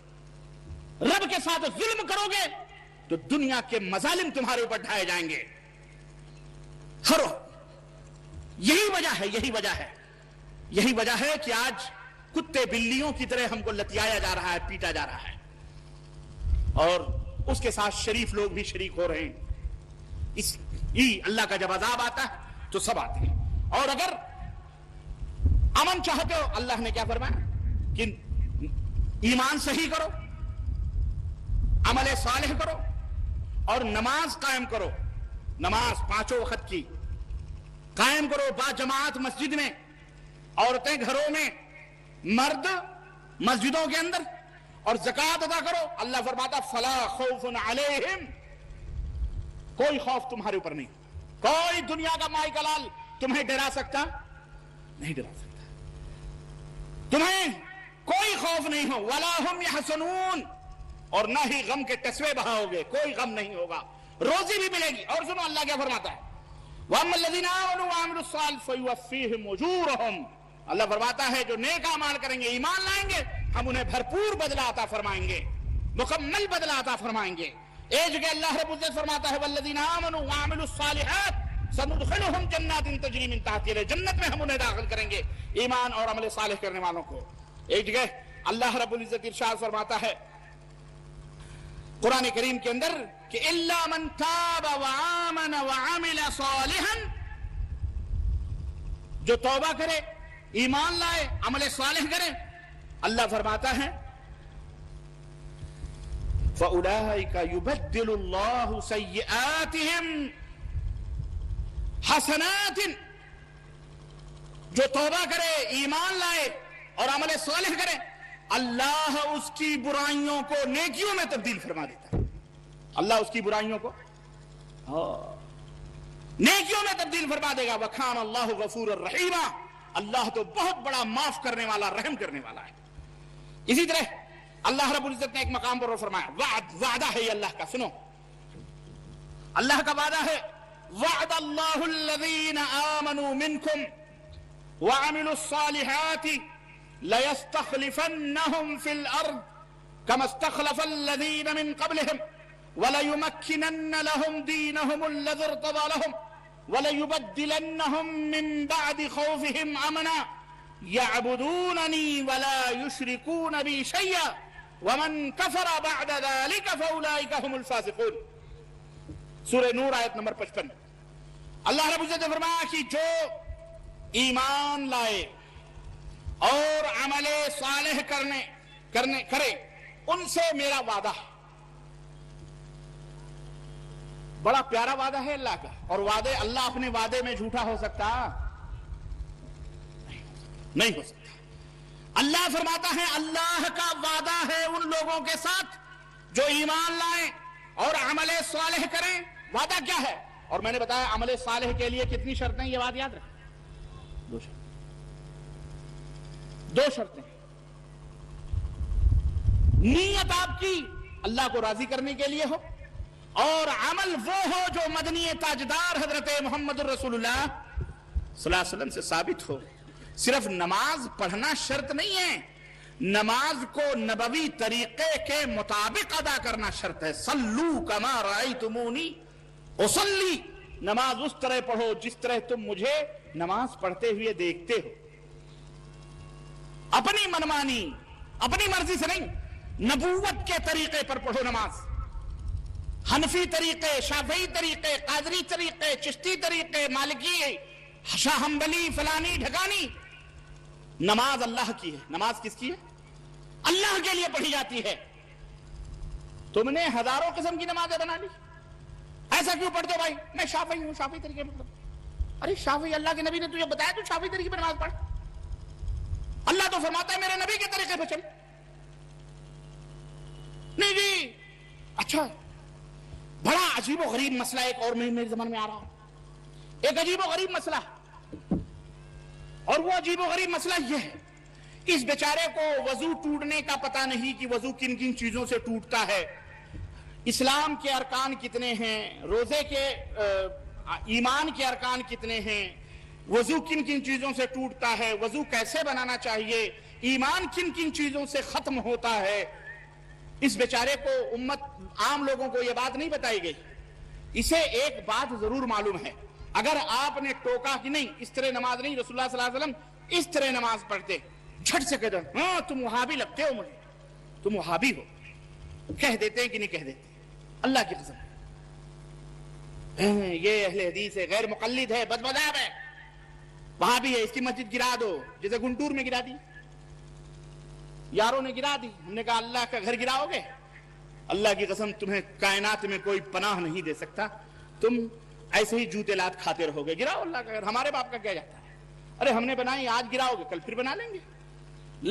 [SPEAKER 1] رب کے ساتھ ظلم کرو گے تو دنیا کے مظالم تمہارے اوپر ڈھائے جائیں گے. کرو. یہی وجہ ہے کہ آج کتے بلیوں کی طرح ہم کو لتیایا جا رہا ہے، پیٹا جا رہا ہے، اور اس کے ساتھ شریف لوگ بھی شریک ہو رہے ہیں. اللہ کا جب عذاب آتا ہے تو سب آتے ہیں. اور اگر امن چاہتے ہو، اللہ نے کیا فرمایا کہ ایمان صحیح کرو، عمل صالح کرو، اور نماز قائم کرو. نماز 5 وقت کی قائم کرو با جماعت مسجد میں، عورتیں گھروں میں، مرد مسجدوں کے اندر، اور زکوٰۃ ادا کرو. اللہ فرماتا فلا خوف علیہم، کوئی خوف تمہارے اوپر نہیں. کوئی دنیا کا مائی کلال تمہیں ڈرا سکتا نہیں، ڈرا سکتا. تمہیں کوئی خوف نہیں ہو. ولا هم يحزنون، اور نہ ہی غم کے ٹسوے بہاؤ گے، کوئی غم نہیں ہوگا، روزی بھی ملے گی. اور سنو اللہ کیا فرماتا ہے، وَأَمَّا الَّذِينَ آمَنُوا وَعَمِلُوا الصَّالِحَاتِ فَيُوَفِّيهِمْ أُجُورَهُمْ، اللہ فرماتا ہے جو نیک اعمال کریں گے، ایمان لائیں گے، ہم انہیں بھرپور بدلہ عطا فرمائیں گے، مکمل بدلہ عطا فرمائیں گے۔ ایک جگہ اللہ رب العزت فرماتا ہے والذین آمنوا وعملوا الصالحات سندخلهم جنات تجری من تحتها الانہار، جنت میں ہم انہیں داخل کریں گے ایمان اور عمل صالح کرنے والوں کو۔ ایک جگہ اللہ رب العزت ارشاد فرماتا ہے قرآن کریم کے اندر کہ الا من تاب وآمن وعمل صالحا، جو توبہ کرے، ایمان لائے، عمل صالح کرے، اللہ فرماتا ہے فَأُولَٰئِكَ يُبَدِّلُ اللَّهُ سَيِّئَاتِهِمْ حَسَنَاتٍ، جو توبہ کرے، ایمان لائے اور عمل صالح کرے، اللہ اس کی برائیوں کو نیکیوں میں تبدیل فرما دیتا ہے۔ اللہ اس کی برائیوں کو نیکیوں میں تبدیل فرما دے گا۔ وَكَانَ اللَّهُ غَفُورًا رَحِيمًا، اللہ تو بہت بڑا معاف کرنے والا، رحم کرنے والا ہے۔ اسی طرح اللہ رب العزت نے ایک مقام پر فرمایا، وعدہ ہے یہ اللہ کا، سنو، اللہ کا وعدہ ہے وعد اللہ الذین آمنوا منکم وعملوا الصالحات لَيَسْتَخْلِفَنَّهُمْ فِي الْأَرْضِ كَمَا اسْتَخْلَفَ الَّذِينَ مِنْ قَبْلِهِمْ وَلَيُمَكِّنَنَّ لَهُمْ دِينَهُمُ الَّذِي ارْتَضَىٰ لَهُمْ وَلَيُبَدِّلَنَّهُمْ مِنْ بَعْدِ خَوْفِهِمْ أَمْنًا يَعْبُدُونَنِي وَلَا يُشْرِكُونَ بِي شَيْئًا وَمَنْ كَفَرَ بَعْدَ ذَلِكَ فَأُولَٰئِكَ هُمُ الْفَاسِقُونَ۔ سورہ نور آیت نمبر 55۔ اللہ رب العزت نے فرمایا کہ جو ایمان لائے اور عمل صالح کرے ان سے میرا وعدہ ہے۔ بڑا پیارا وعدہ ہے اللہ کا، اور وعدے، اللہ اپنے وعدے میں جھوٹا ہو سکتا؟ نہیں ہو سکتا۔ اللہ فرماتا ہے اللہ کا وعدہ ہے ان لوگوں کے ساتھ جو ایمان لائیں اور عمل صالح کریں۔ وعدہ کیا ہے؟ اور میں نے بتایا عمل صالح کے لیے کتنی شرطیں، یہ بات یاد رکھیں، دو شرطیں۔ نیت آپ کی اللہ کو راضی کرنے کے لیے ہو، اور عمل وہ ہو جو مدنی تاجدار حضرت محمد الرسول اللہ صلی اللہ علیہ وسلم سے ثابت ہو۔ صرف نماز پڑھنا شرط نہیں ہے، نماز کو نبوی طریقے کے مطابق ادا کرنا شرط ہے۔ صلو کما رأیتمونی اصلی، نماز اس طرح پڑھو جس طرح تم مجھے نماز پڑھتے ہوئے دیکھتے ہو۔ اپنی منمانی، اپنی مرضی سے نہیں، نبوت کے طریقے پر پڑھو نماز۔ حنفی طریقے، شافعی طریقے، قادری طریقے، چشتی طریقے، مالکی، شاہ حنبلی، فلانی ڈھکانی، نماز اللہ کی ہے۔ نماز کس کی ہے؟ اللہ کے لیے پڑھی جاتی ہے۔ تم نے ہزاروں قسم کی نمازیں بنا لی، ایسا کیوں پڑھتے ہو؟ بھائی میں شافعی ہوں، شافعی طریقے پر پڑھتا۔ ارے شافعی، اللہ کے نبی نے تجھے بتایا تو شافعی طریقے پر نماز پڑھ۔ اللہ تو فرماتا ہے میرے نبی کے طریقے پر چل۔ نہیں جی، اچھا، بڑا عجیب و غریب مسئلہ ایک اور میرے زمان میں آ رہا ہے، ایک عجیب و غریب مسئلہ، اور وہ عجیب و غریب مسئلہ یہ ہے، اس بیچارے کو وضو ٹوٹنے کا پتہ نہیں کہ وضو کن کن چیزوں سے ٹوٹتا ہے، اسلام کے ارکان کتنے ہیں، روزے کے ایمان کے ارکان کتنے ہیں، وضو کن کن چیزوں سے ٹوٹتا ہے، وضو کیسے بنانا چاہیے، ایمان کن کن چیزوں سے ختم ہوتا ہے۔ اس بیچارے کو، امت، عام لوگوں کو یہ بات نہیں بتائی گئی۔ اسے ایک بات ضرور معلوم ہے، اگر آپ نے ٹوکا کہ نہیں اس طرح نماز نہیں، رسول اللہ صلی اللہ علیہ وسلم اس طرح نماز پڑھتے، جھٹ سے کہہ دو ہاں تم وہابی لگتے ہو، مجھے تم وہابی ہو، کہہ دیتے ہیں کہ نہیں کہہ دیتے؟ اللہ کی قسم، یہ اہل حدیث ہے، غیر مقلد ہے، بدمذہب ہے، وہابی ہے، اس کی مسجد گرا دو، جیسے گنٹور میں گرا دی، یاروں نے گرا دی۔ ہم نے کہا اللہ کا گھر گراؤ گے؟ اللہ کی قسم تمہیں کائنات میں کوئی پناہ نہیں دے سکتا، تم ایسے ہی جوتے لات کھاتے رہو گے۔ گراؤ اللہ کا گھر، ہمارے باپ کا کیا جاتا ہے؟ ارے ہم نے بنائی، آج گراؤ گے کل پھر بنا لیں گے،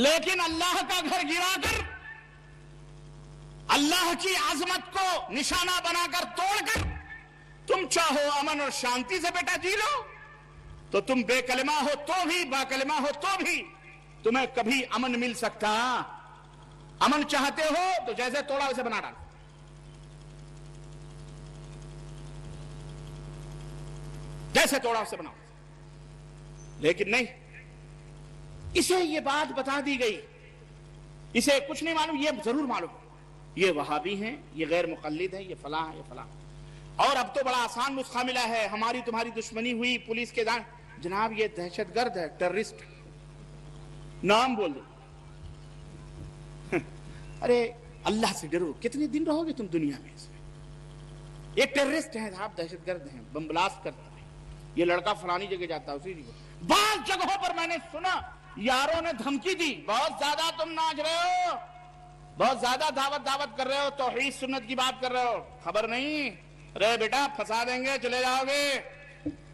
[SPEAKER 1] لیکن اللہ کا گھر گرا کر، اللہ کی عظمت کو نشانہ بنا کر، توڑ کر، تم چاہو امن اور شانتی سے بیٹا جی لو، تو تم بے کلمہ ہو تو بھی، با کلمہ ہو تو بھی تمہیں کبھی امن مل سکتا؟ امن چاہتے ہو تو جیسے توڑا ویسے بنا ڈالو، جیسے توڑا ویسے بناؤ، لیکن نہیں، اسے یہ بات بتا دی گئی، اسے کچھ نہیں معلوم، یہ ضرور معلوم یہ وہابی ہیں، یہ غیر مقلد ہیں، یہ فلاں ہے، یہ فلاں۔ اور اب تو بڑا آسان نسخہ ملا ہے، ہماری تمہاری دشمنی ہوئی پولیس کے دان، جناب یہ دہشت گرد ہے، ٹیررسٹ، نام بول دو۔ ارے اللہ سے ڈرو، کتنے دن رہو گے تم دنیا میں؟ اس میں ایک ٹیررسٹ ہے صاحب، دہشت گرد ہیں، بم بلاسٹ کرتا ہے، یہ لڑکا فلانی جگہ جاتا ہے، اسی جگہ۔ بعض جگہوں پر میں نے سنا یاروں نے دھمکی دی، بہت زیادہ تم ناچ رہے ہو، بہت زیادہ دعوت کر رہے ہو، توحید سنت کی بات کر رہے ہو، خبر نہیں رے بیٹا پھنسا دیں گے، چلے جاؤ گے۔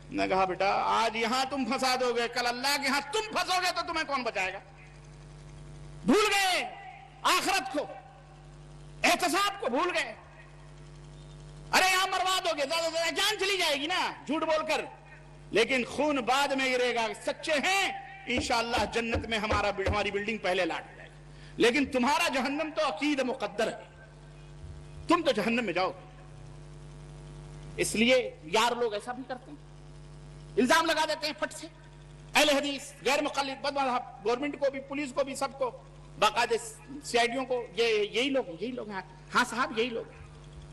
[SPEAKER 1] میں کہا بیٹا آج یہاں تم پھنسا دو گے، کل اللہ کے ہاں تم پھنسو گے تو تمہیں کون بچائے گا؟ بھول گئے آخرت کو، احتساب کو بھول گئے۔ ارے یہاں مروا دو گے، زیادہ زیادہ جان چلی جائے گی نا جھوٹ بول کر، لیکن خون بعد میں گرے گا۔ سچے ہیں انشاءاللہ جنت میں ہماری بلڈنگ پہلے لاٹ جائے گی، لیکن تمہارا جہنم تو عقید مقدر ہے، تم تو جہنم میں جاؤ گے۔ اس لیے یار لوگ ایسا بھی کرتے ہیں، الزام لگا دیتے ہیں پھٹ سے، اہل حدیث غیر مقلد بد مذہب، گورنمنٹ کو بھی، پولیس کو بھی، سب کو، باقاعدہ سی آئی ڈیوں کو، یہی لوگ ہیں، ہاں صاحب یہی لوگ ہیں،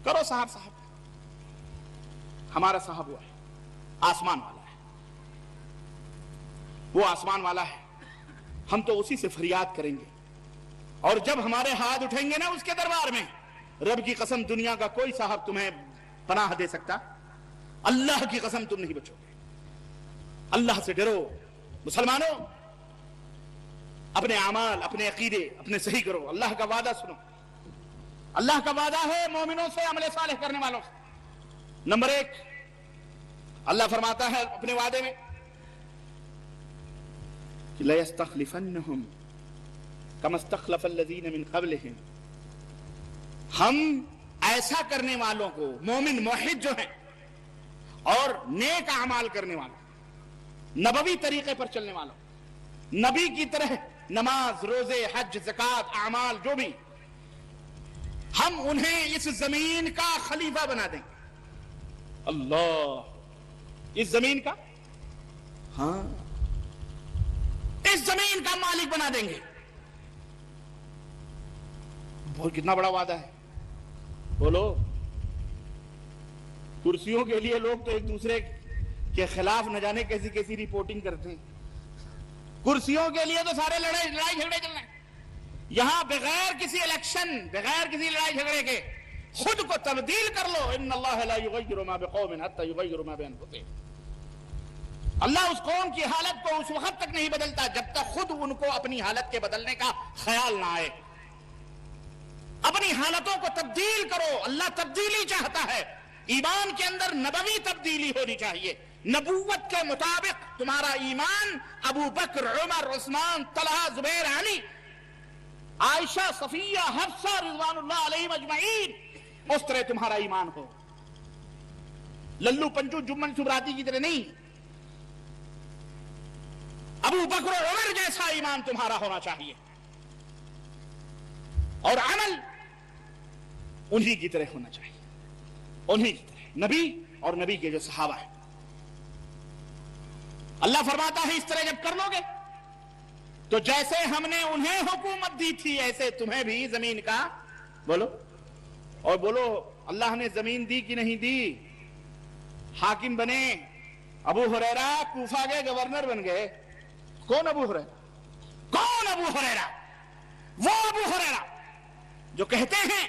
[SPEAKER 1] کرو صاحب۔ ہمارا صاحب ہوا ہے آسمان والا ہے، وہ آسمان والا ہے، ہم تو اسی سے فریاد کریں گے، اور جب ہمارے ہاتھ اٹھیں گے نا اس کے دربار میں، رب کی قسم دنیا کا کوئی صاحب تمہیں پناہ دے سکتا، اللہ کی قسم تم نہیں بچو گے۔ اللہ سے ڈرو مسلمانوں، اپنے اعمال، اپنے عقیدے اپنے صحیح کرو، اللہ کا وعدہ سنو، اللہ کا وعدہ ہے مومنوں سے، عمل صالح کرنے والوں سے۔ نمبر 1 اللہ فرماتا ہے اپنے وعدے میں کہ لَيَسْتَخْلِفَنَّهُمْ كَمَا اسْتَخْلَفَ الَّذِينَ مِنْ قَبْلِهِمْ، ہم ایسا کرنے والوں کو، مومن موحد جو ہیں اور نیک اعمال کرنے والوں، نبوی طریقے پر چلنے والوں، نبی کی طرح نماز، روزے، حج، زکوٰۃ، اعمال جو بھی، ہم انہیں اس زمین کا خلیفہ بنا دیں گے۔ اللہ، اس زمین کا، ہاں اس زمین کا مالک بنا دیں گے۔ بہت کتنا بڑا وعدہ ہے، بولو۔ کرسیوں کے لیے لوگ تو ایک دوسرے کے خلاف نہ جانے کیسی کیسی رپورٹنگ کرتے ہیں، کرسیوں کے لیے تو سارے لڑائی جھگڑے چل رہے ہیں۔ یہاں بغیر کسی الیکشن، بغیر کسی لڑائی جھگڑے کے خود کو تبدیل کر لو، ان اللہ لا یغیر ما بقوم حتی یغیروا ما بانفسہم۔ اللہ اس قوم کی حالت کو اس وقت تک نہیں بدلتا جب تک خود ان کو اپنی حالت کے بدلنے کا خیال نہ آئے۔ اپنی حالتوں کو تبدیل کرو، اللہ تبدیلی چاہتا ہے۔ ایمان کے اندر نبوی تبدیلی ہونی چاہیے، نبوت کے مطابق تمہارا ایمان ابو بکر، عمر، عثمان، طلحہ، زبیر، علی، عائشہ، صفیہ، حفصہ رضوان اللہ علیہم اجمعین، اس طرح تمہارا ایمان ہو، للو پنچو جمن سبراتی کی طرح نہیں۔ ابو بکر و عمر جیسا ایمان تمہارا ہونا چاہیے، اور عمل انہی کی طرح ہونا چاہیے، انہی کی طرح، نبی اور نبی کے جو صحابہ ہیں۔ اللہ فرماتا ہے اس طرح جب کر لو گے تو جیسے ہم نے انہیں حکومت دی تھی ایسے تمہیں بھی زمین کا، بولو اور بولو، اللہ نے زمین دی کہ نہیں دی؟ حاکم بنے، ابو ہریرہ کوفہ کے گورنر بن گئے۔ کون ابو ہریرہ؟ کون ابو ہریرہ؟ وہ ابو ہریرہ جو کہتے ہیں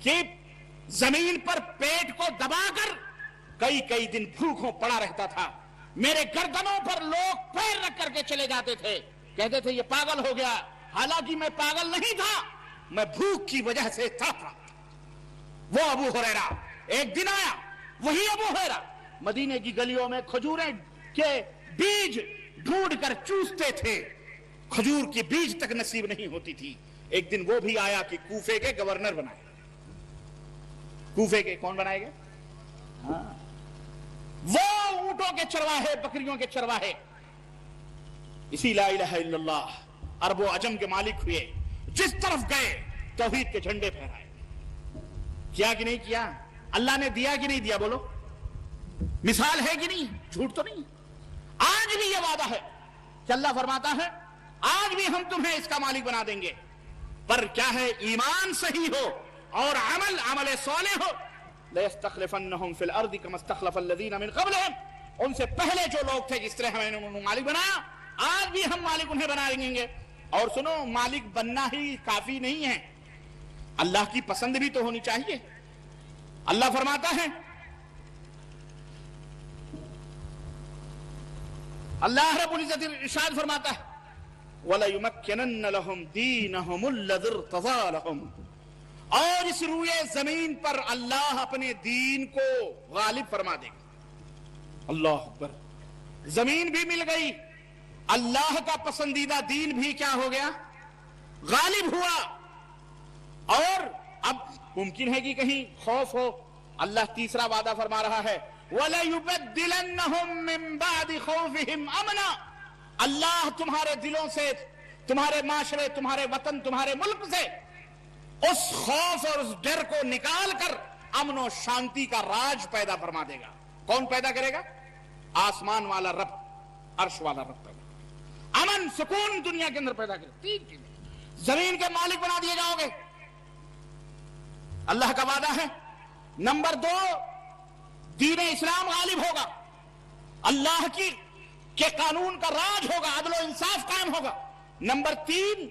[SPEAKER 1] کہ زمین پر پیٹ کو دبا کر کئی دن بھوکوں پڑا رہتا تھا، میرے گردنوں پر لوگ پیر رکھ کر کے چلے جاتے تھے، کہتے تھے یہ پاگل ہو گیا، حالانکہ میں پاگل نہیں تھا، میں بھوک کی وجہ سے تھا۔ وہ ابو ہریرہ ایک دن آیا، وہی ابو ہریرہ مدینے کی گلیوں میں کھجوریں کے بیج ڈھونڈ کر چوستے تھے، کھجور کی بیج تک نصیب نہیں ہوتی تھی۔ ایک دن وہ بھی آیا کہ کوفے کے گورنر بنائے۔ کوفے کے کون بنائے گے؟ وہ اونٹوں کے چرواہے، بکریوں کے چرواہے۔ اسی لا الہ الا اللہ عرب و عجم کے مالک ہوئے، جس طرف گئے توحید کے جھنڈے پھہرائے۔ کیا کہ نہیں کیا؟ اللہ نے دیا کہ نہیں دیا؟ بولو، مثال ہے کہ نہیں؟ جھوٹ تو نہیں۔ آج بھی یہ وعدہ ہے کہ اللہ فرماتا ہے آج بھی ہم تمہیں اس کا مالک بنا دیں گے، پر کیا ہے ایمان صحیح ہو اور عمل صالح ہو۔ لَيَسْتَخْلِفَنَّهُمْ فِي الْأَرْضِ كَمَا اسْتَخْلَفَ الَّذِينَ مِنْ قَبْلِهِمْ، ان سے پہلے جو لوگ تھے جس طرح ہمیں انہوں نے مالک بنایا، آج بھی ہم مالک انہیں بنا دیں گے۔ اور سنو، مالک بننا ہی کافی نہیں ہے، اللہ کی پسند بھی تو ہونی چاہیے۔ اللہ فرماتا ہے، اللہ رب العزت ارشاد فرماتا ہے وَلَيُمَكِّنَنَّ لَهُمْ دِينَهُمُ الَّذِي ارْتَضَىٰ لَهُمْ، اور اس روئے زمین پر اللہ اپنے دین کو غالب فرما دے گا۔ اللہ اکبر، زمین بھی مل گئی، اللہ کا پسندیدہ دین بھی کیا ہو گیا؟ غالب ہوا۔ اور اب ممکن ہے کہ کہیں خوف ہو، اللہ تیسرا وعدہ فرما رہا ہے وَلَيُبَدِّلَنَّهُم مِّن بَعْدِ خَوْفِهِمْ أَمْنًا، اللہ تمہارے دلوں سے، تمہارے معاشرے، تمہارے وطن، تمہارے ملک سے اس خوف اور اس ڈر کو نکال کر امن و شانتی کا راج پیدا فرما دے گا۔ کون پیدا کرے گا؟ آسمان والا رب، عرش والا رب پیدا کرے، امن سکون دنیا کے اندر پیدا کرے، تین چیزیں، زمین کے مالک بنا دیے جاؤ گے، اللہ کا وعدہ ہے۔ نمبر 2، دین اسلام غالب ہوگا، اللہ کے قانون کا راج ہوگا، عدل و انصاف قائم ہوگا۔ نمبر 3،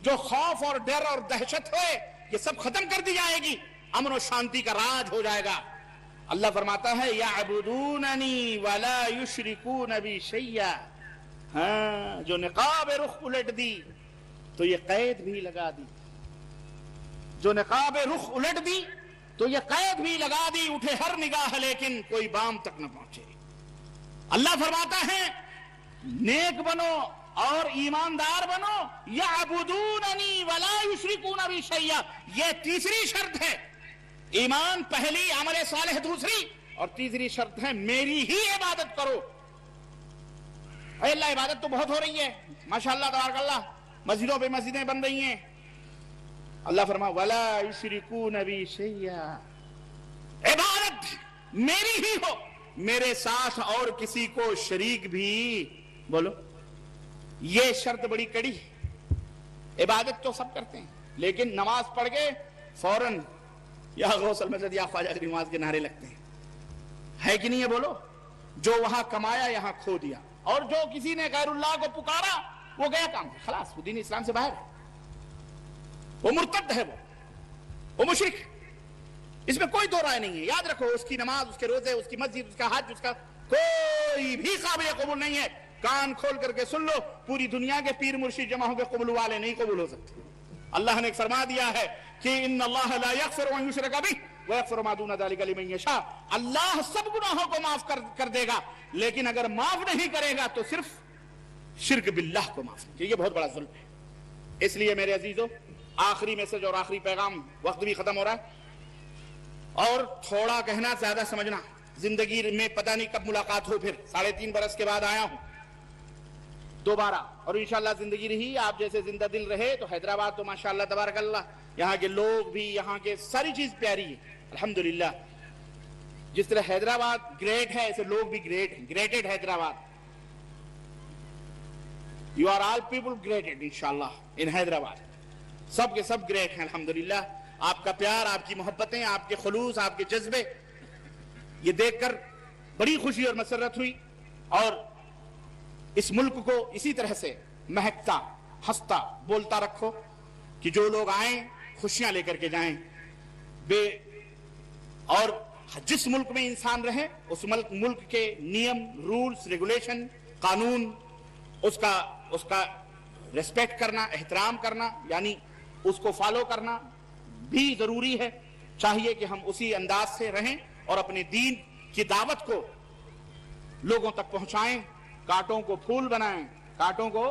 [SPEAKER 1] جو خوف اور ڈر اور دہشت ہوئے یہ سب ختم کر دی جائے گی، امن و شانتی کا راج ہو جائے گا۔ اللہ فرماتا ہے یعبدوننی ولا یشرکون بی شیئا، ہاں، جو نقاب رخ الٹ دی تو یہ قید بھی لگا دی، جو نقاب رخ الٹ دی تو یہ قید بھی لگا دی، اٹھے ہر نگاہ لیکن کوئی بام تک نہ پہنچے۔ اللہ فرماتا ہے نیک بنو اور ایماندار بنو، یعبدوننی ولا یشرکون بی شیئا، یہ تیسری شرط ہے۔ ایمان پہلی، عمل صالح دوسری، اور تیسری شرط ہے میری ہی عبادت کرو۔ اے اللہ، عبادت تو بہت ہو رہی ہے، ماشاءاللہ تبارک اللہ، مسجدوں پہ مسجدیں بن رہی ہیں۔ اللہ فرما ولا یشرکون بی شیئا، عبادت میری ہی ہو، میرے ساتھ اور کسی کو شریک بھی، بولو، یہ شرط بڑی کڑی ہے۔ عبادت تو سب کرتے ہیں، لیکن نماز پڑھ کے فوراً یا غوث المدد یا خواجہ کی نماز کے نعرے لگتے ہیں، ہے کہ نہیں ہے؟ بولو، جو وہاں کمایا یہاں کھو دیا، اور جو کسی نے غیر اللہ کو پکارا وہ گیا کام، خلاص وہ دین اسلام سے باہر ہے، وہ مرتد ہے، وہ مشرک، اس میں کوئی دو رائے نہیں ہے۔ یاد رکھو، اس کی نماز، اس کے روزے، اس کی مسجد، اس کا حج، اس کا کوئی بھی قابل قبول نہیں ہے۔ کان کھول کر کے سن لو، پوری دنیا کے پیر مرشد جمع ہو کے قبول والے نہیں قبول ہو سکتے۔ اللہ نے فرما دیا ہے کہ ان اللہ لا یغفر ان یشرک بہ ویغفر ما دون ذلک لمن یشاء، اللہ سب گناہوں کو معاف کر دے گا، لیکن اگر معاف نہیں کرے گا تو صرف شرک باللہ کو معاف کرے گا۔ یہ بہت بڑا ظلم ہے۔ اس لیے میرے عزیزو، آخری میسج اور آخری پیغام، وقت بھی ختم ہو رہا ہے، اور تھوڑا کہنا زیادہ سمجھنا، زندگی میں پتہ نہیں کب ملاقات ہو، پھر 3.5 برس کے بعد آیا ہوں دوبارہ، اور انشاءاللہ زندگی رہی، آپ جیسے زندہ دل رہے تو حیدرآباد تو ماشاءاللہ تبارک اللہ، یہاں کے لوگ بھی، یہاں کے ساری چیز پیاری ہے الحمدللہ۔ جس طرح حیدرآباد گریٹ ہے، ایسے لوگ بھی گریٹ ہیں، greater Hyderabad, you are all people greater انشاءاللہ ان حیدرآباد، سب کے سب گریٹ ہیں الحمدللہ۔ آپ کا پیار، آپ کی محبتیں، آپ کے خلوص، آپ کے جذبے، یہ دیکھ کر بڑی خوشی اور مسرت ہوئی، اور اس ملک کو اسی طرح سے مہکتا، ہنستا، بولتا رکھو کہ جو لوگ آئیں خوشیاں لے کر کے جائیں، اور جس ملک میں انسان رہے اس ملک کے نیم، رولز، ریگولیشن، قانون، اس کا ریسپیکٹ کرنا، احترام کرنا، یعنی اس کو فالو کرنا بھی ضروری ہے۔ چاہیے کہ ہم اسی انداز سے رہیں اور اپنے دین کی دعوت کو لوگوں تک پہنچائیں، کانٹوں کو پھول بنائیں، کانٹوں کو،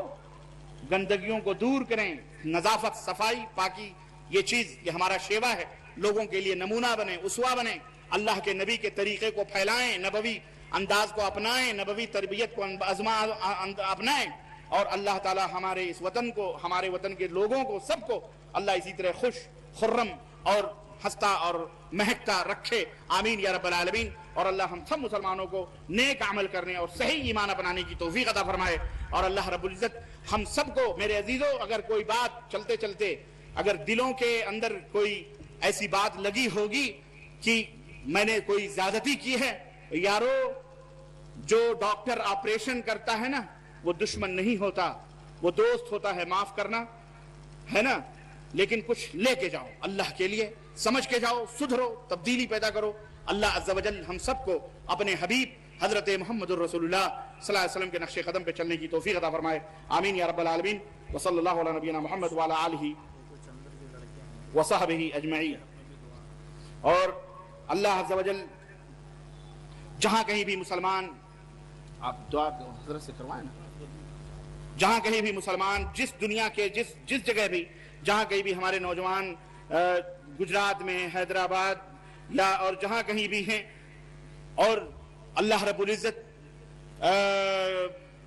[SPEAKER 1] گندگیوں کو دور کریں، نظافت، صفائی، پاکی، یہ چیز، یہ ہمارا شیوا ہے، لوگوں کے لیے نمونہ بنیں، اسوہ بنیں، اللہ کے نبی کے طریقے کو پھیلائیں، نبوی انداز کو اپنائیں، نبوی تربیت کو اپنائیں، اور اللہ تعالی ہمارے اس وطن کو، ہمارے وطن کے لوگوں کو، سب کو اللہ اسی طرح خوش، خرم اور ہنستا اور مہکتا رکھے، آمین یا رب العالمین۔ اور اللہ ہم سب مسلمانوں کو نیک عمل کرنے اور صحیح ایمان اپنانے کی توفیق عطا فرمائے۔ اور اللہ رب العزت ہم سب کو، میرے عزیزوں، اگر کوئی بات چلتے چلتے اگر دلوں کے اندر کوئی ایسی بات لگی ہوگی کہ میں نے کوئی زیادتی کی ہے، یارو جو ڈاکٹر آپریشن کرتا ہے نا وہ دشمن نہیں ہوتا، وہ دوست ہوتا ہے، معاف کرنا ہے نا، لیکن کچھ لے کے جاؤ اللہ کے لیے، سمجھ کے جاؤ، سدھرو، تبدیلی پیدا کرو۔ اللہ عز و جل ہم سب کو اپنے حبیب حضرت محمد الرسول اللہ صلی اللہ علیہ وسلم کے نقش قدم پہ چلنے کی توفیق عطا فرمائے، آمین یا رب العالمین، وصلی اللہ علی نبینا محمد وعلی آلہ وصحبہ اجمعین۔ اور اللہ عز و جل جہاں کہیں بھی مسلمان، آپ دعا حضرت سے کروائیں نا، جہاں کہیں بھی مسلمان، جس دنیا کے جس جگہ بھی، جہاں کہیں بھی ہمارے نوجوان گجرات میں، حیدرآباد یا اور جہاں کہیں بھی ہیں، اور اللہ رب العزت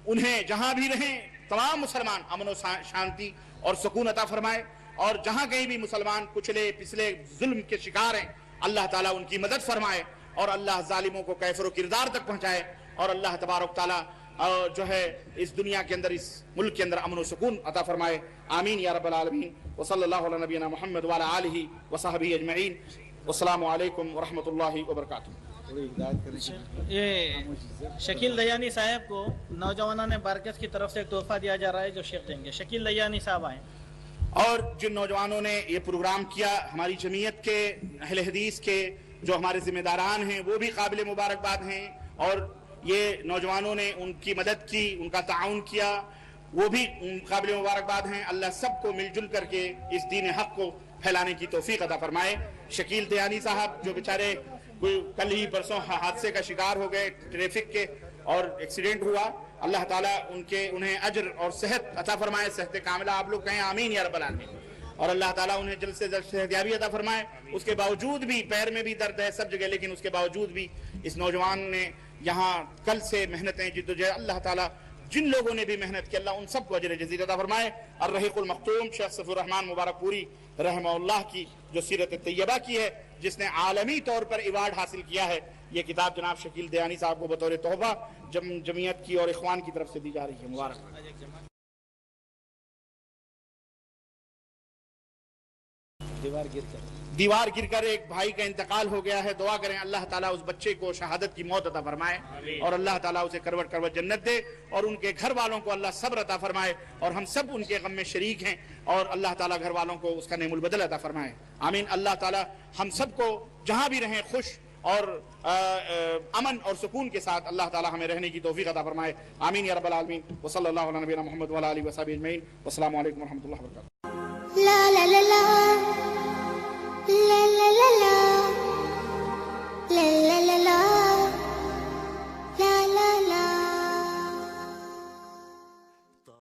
[SPEAKER 1] انہیں جہاں بھی رہیں تمام مسلمان امن و شانتی اور سکون عطا فرمائے، اور جہاں کہیں بھی مسلمان کچلے پچھلے ظلم کے شکار ہیں اللہ تعالیٰ ان کی مدد فرمائے، اور اللہ ظالموں کو کیفر و کردار تک پہنچائے، اور اللہ تبارک تعالیٰ جو ہے اس دنیا کے اندر، اس ملک کے اندر امن و سکون عطا فرمائے، آمین یا رب العالمین، وصلی اللہ علی نبینا محمد وعلی آلہ وصحبہ اجمعین، والسلام علیکم ورحمۃ اللہ وبرکاتہ۔
[SPEAKER 2] یہ شکیل دیانی صاحب کو نوجوانان برکت کی طرف سے ایک تحفہ دیا جا رہا ہے جو شیخ دیں گے۔ شکیل دیانی صاحب آئیں۔
[SPEAKER 1] اور جن نوجوانوں نے یہ پروگرام کیا، ہماری جمعیت کے، اہل حدیث کے جو ہمارے ذمہ داران ہیں وہ بھی قابل مبارکباد ہیں، اور یہ نوجوانوں نے ان کی مدد کی، ان کا تعاون کیا، وہ بھی قابل مبارکباد ہیں۔ اللہ سب کو مل جل کر کے اس دین حق کو پھیلانے کی توفیق عطا فرمائے۔ شکیل دیانی صاحب جو بیچارے کل ہی پرسوں حادثے کا شکار ہو گئے، ٹریفک کے، اور ایکسیڈنٹ ہوا، اللہ تعالیٰ انہیں اجر اور صحت عطا فرمائے، صحت کاملہ، آپ لوگ کہیں آمین یا رب العالمین، اور اللہ تعالیٰ انہیں جلد سے جلد صحتیابی عطا فرمائے۔ اس کے باوجود بھی پیر میں بھی درد ہے سب جگہ، لیکن اس کے باوجود بھی اس نوجوان نے یہاں کل سے محنتیں جدوجہد، اللہ تعالیٰ جن لوگوں نے بھی محنت کی اللہ ان سب کو اجر جزیل عطا فرمائے۔ الرحیق المختوم شیخ صفی الرحمن مبارک پوری رحمہ اللہ کی جو سیرت طیبہ کی ہے، جس نے عالمی طور پر ایوارڈ حاصل کیا ہے، یہ کتاب جناب شکیل دیانی صاحب کو بطور تحفہ جمعیت کی اور اخوان کی طرف سے دی جا رہی ہے، مبارک۔ دیوار گر کر ایک بھائی کا انتقال ہو گیا ہے، دعا کریں اللہ تعالیٰ اس بچے کو شہادت کی موت عطا فرمائے، اور اللہ تعالیٰ اسے کروٹ کروٹ جنت دے، اور ان کے گھر والوں کو اللہ صبر عطا فرمائے، اور ہم سب ان کے غم میں شریک ہیں، اور اللہ تعالیٰ گھر والوں کو اس کا نعم البدل عطا فرمائے، آمین۔ اللہ تعالیٰ ہم سب کو جہاں بھی رہیں خوش اور امن اور سکون کے ساتھ اللہ تعالیٰ ہمیں رہنے کی توفیق عطا فرمائے، آمین یا رب العالمین، وصلی اللہ علی نبینا محمد وعلی آلہ وصحبہ اجمعین، والسلام علیکم ورحمۃ اللہ وبرکاتہ۔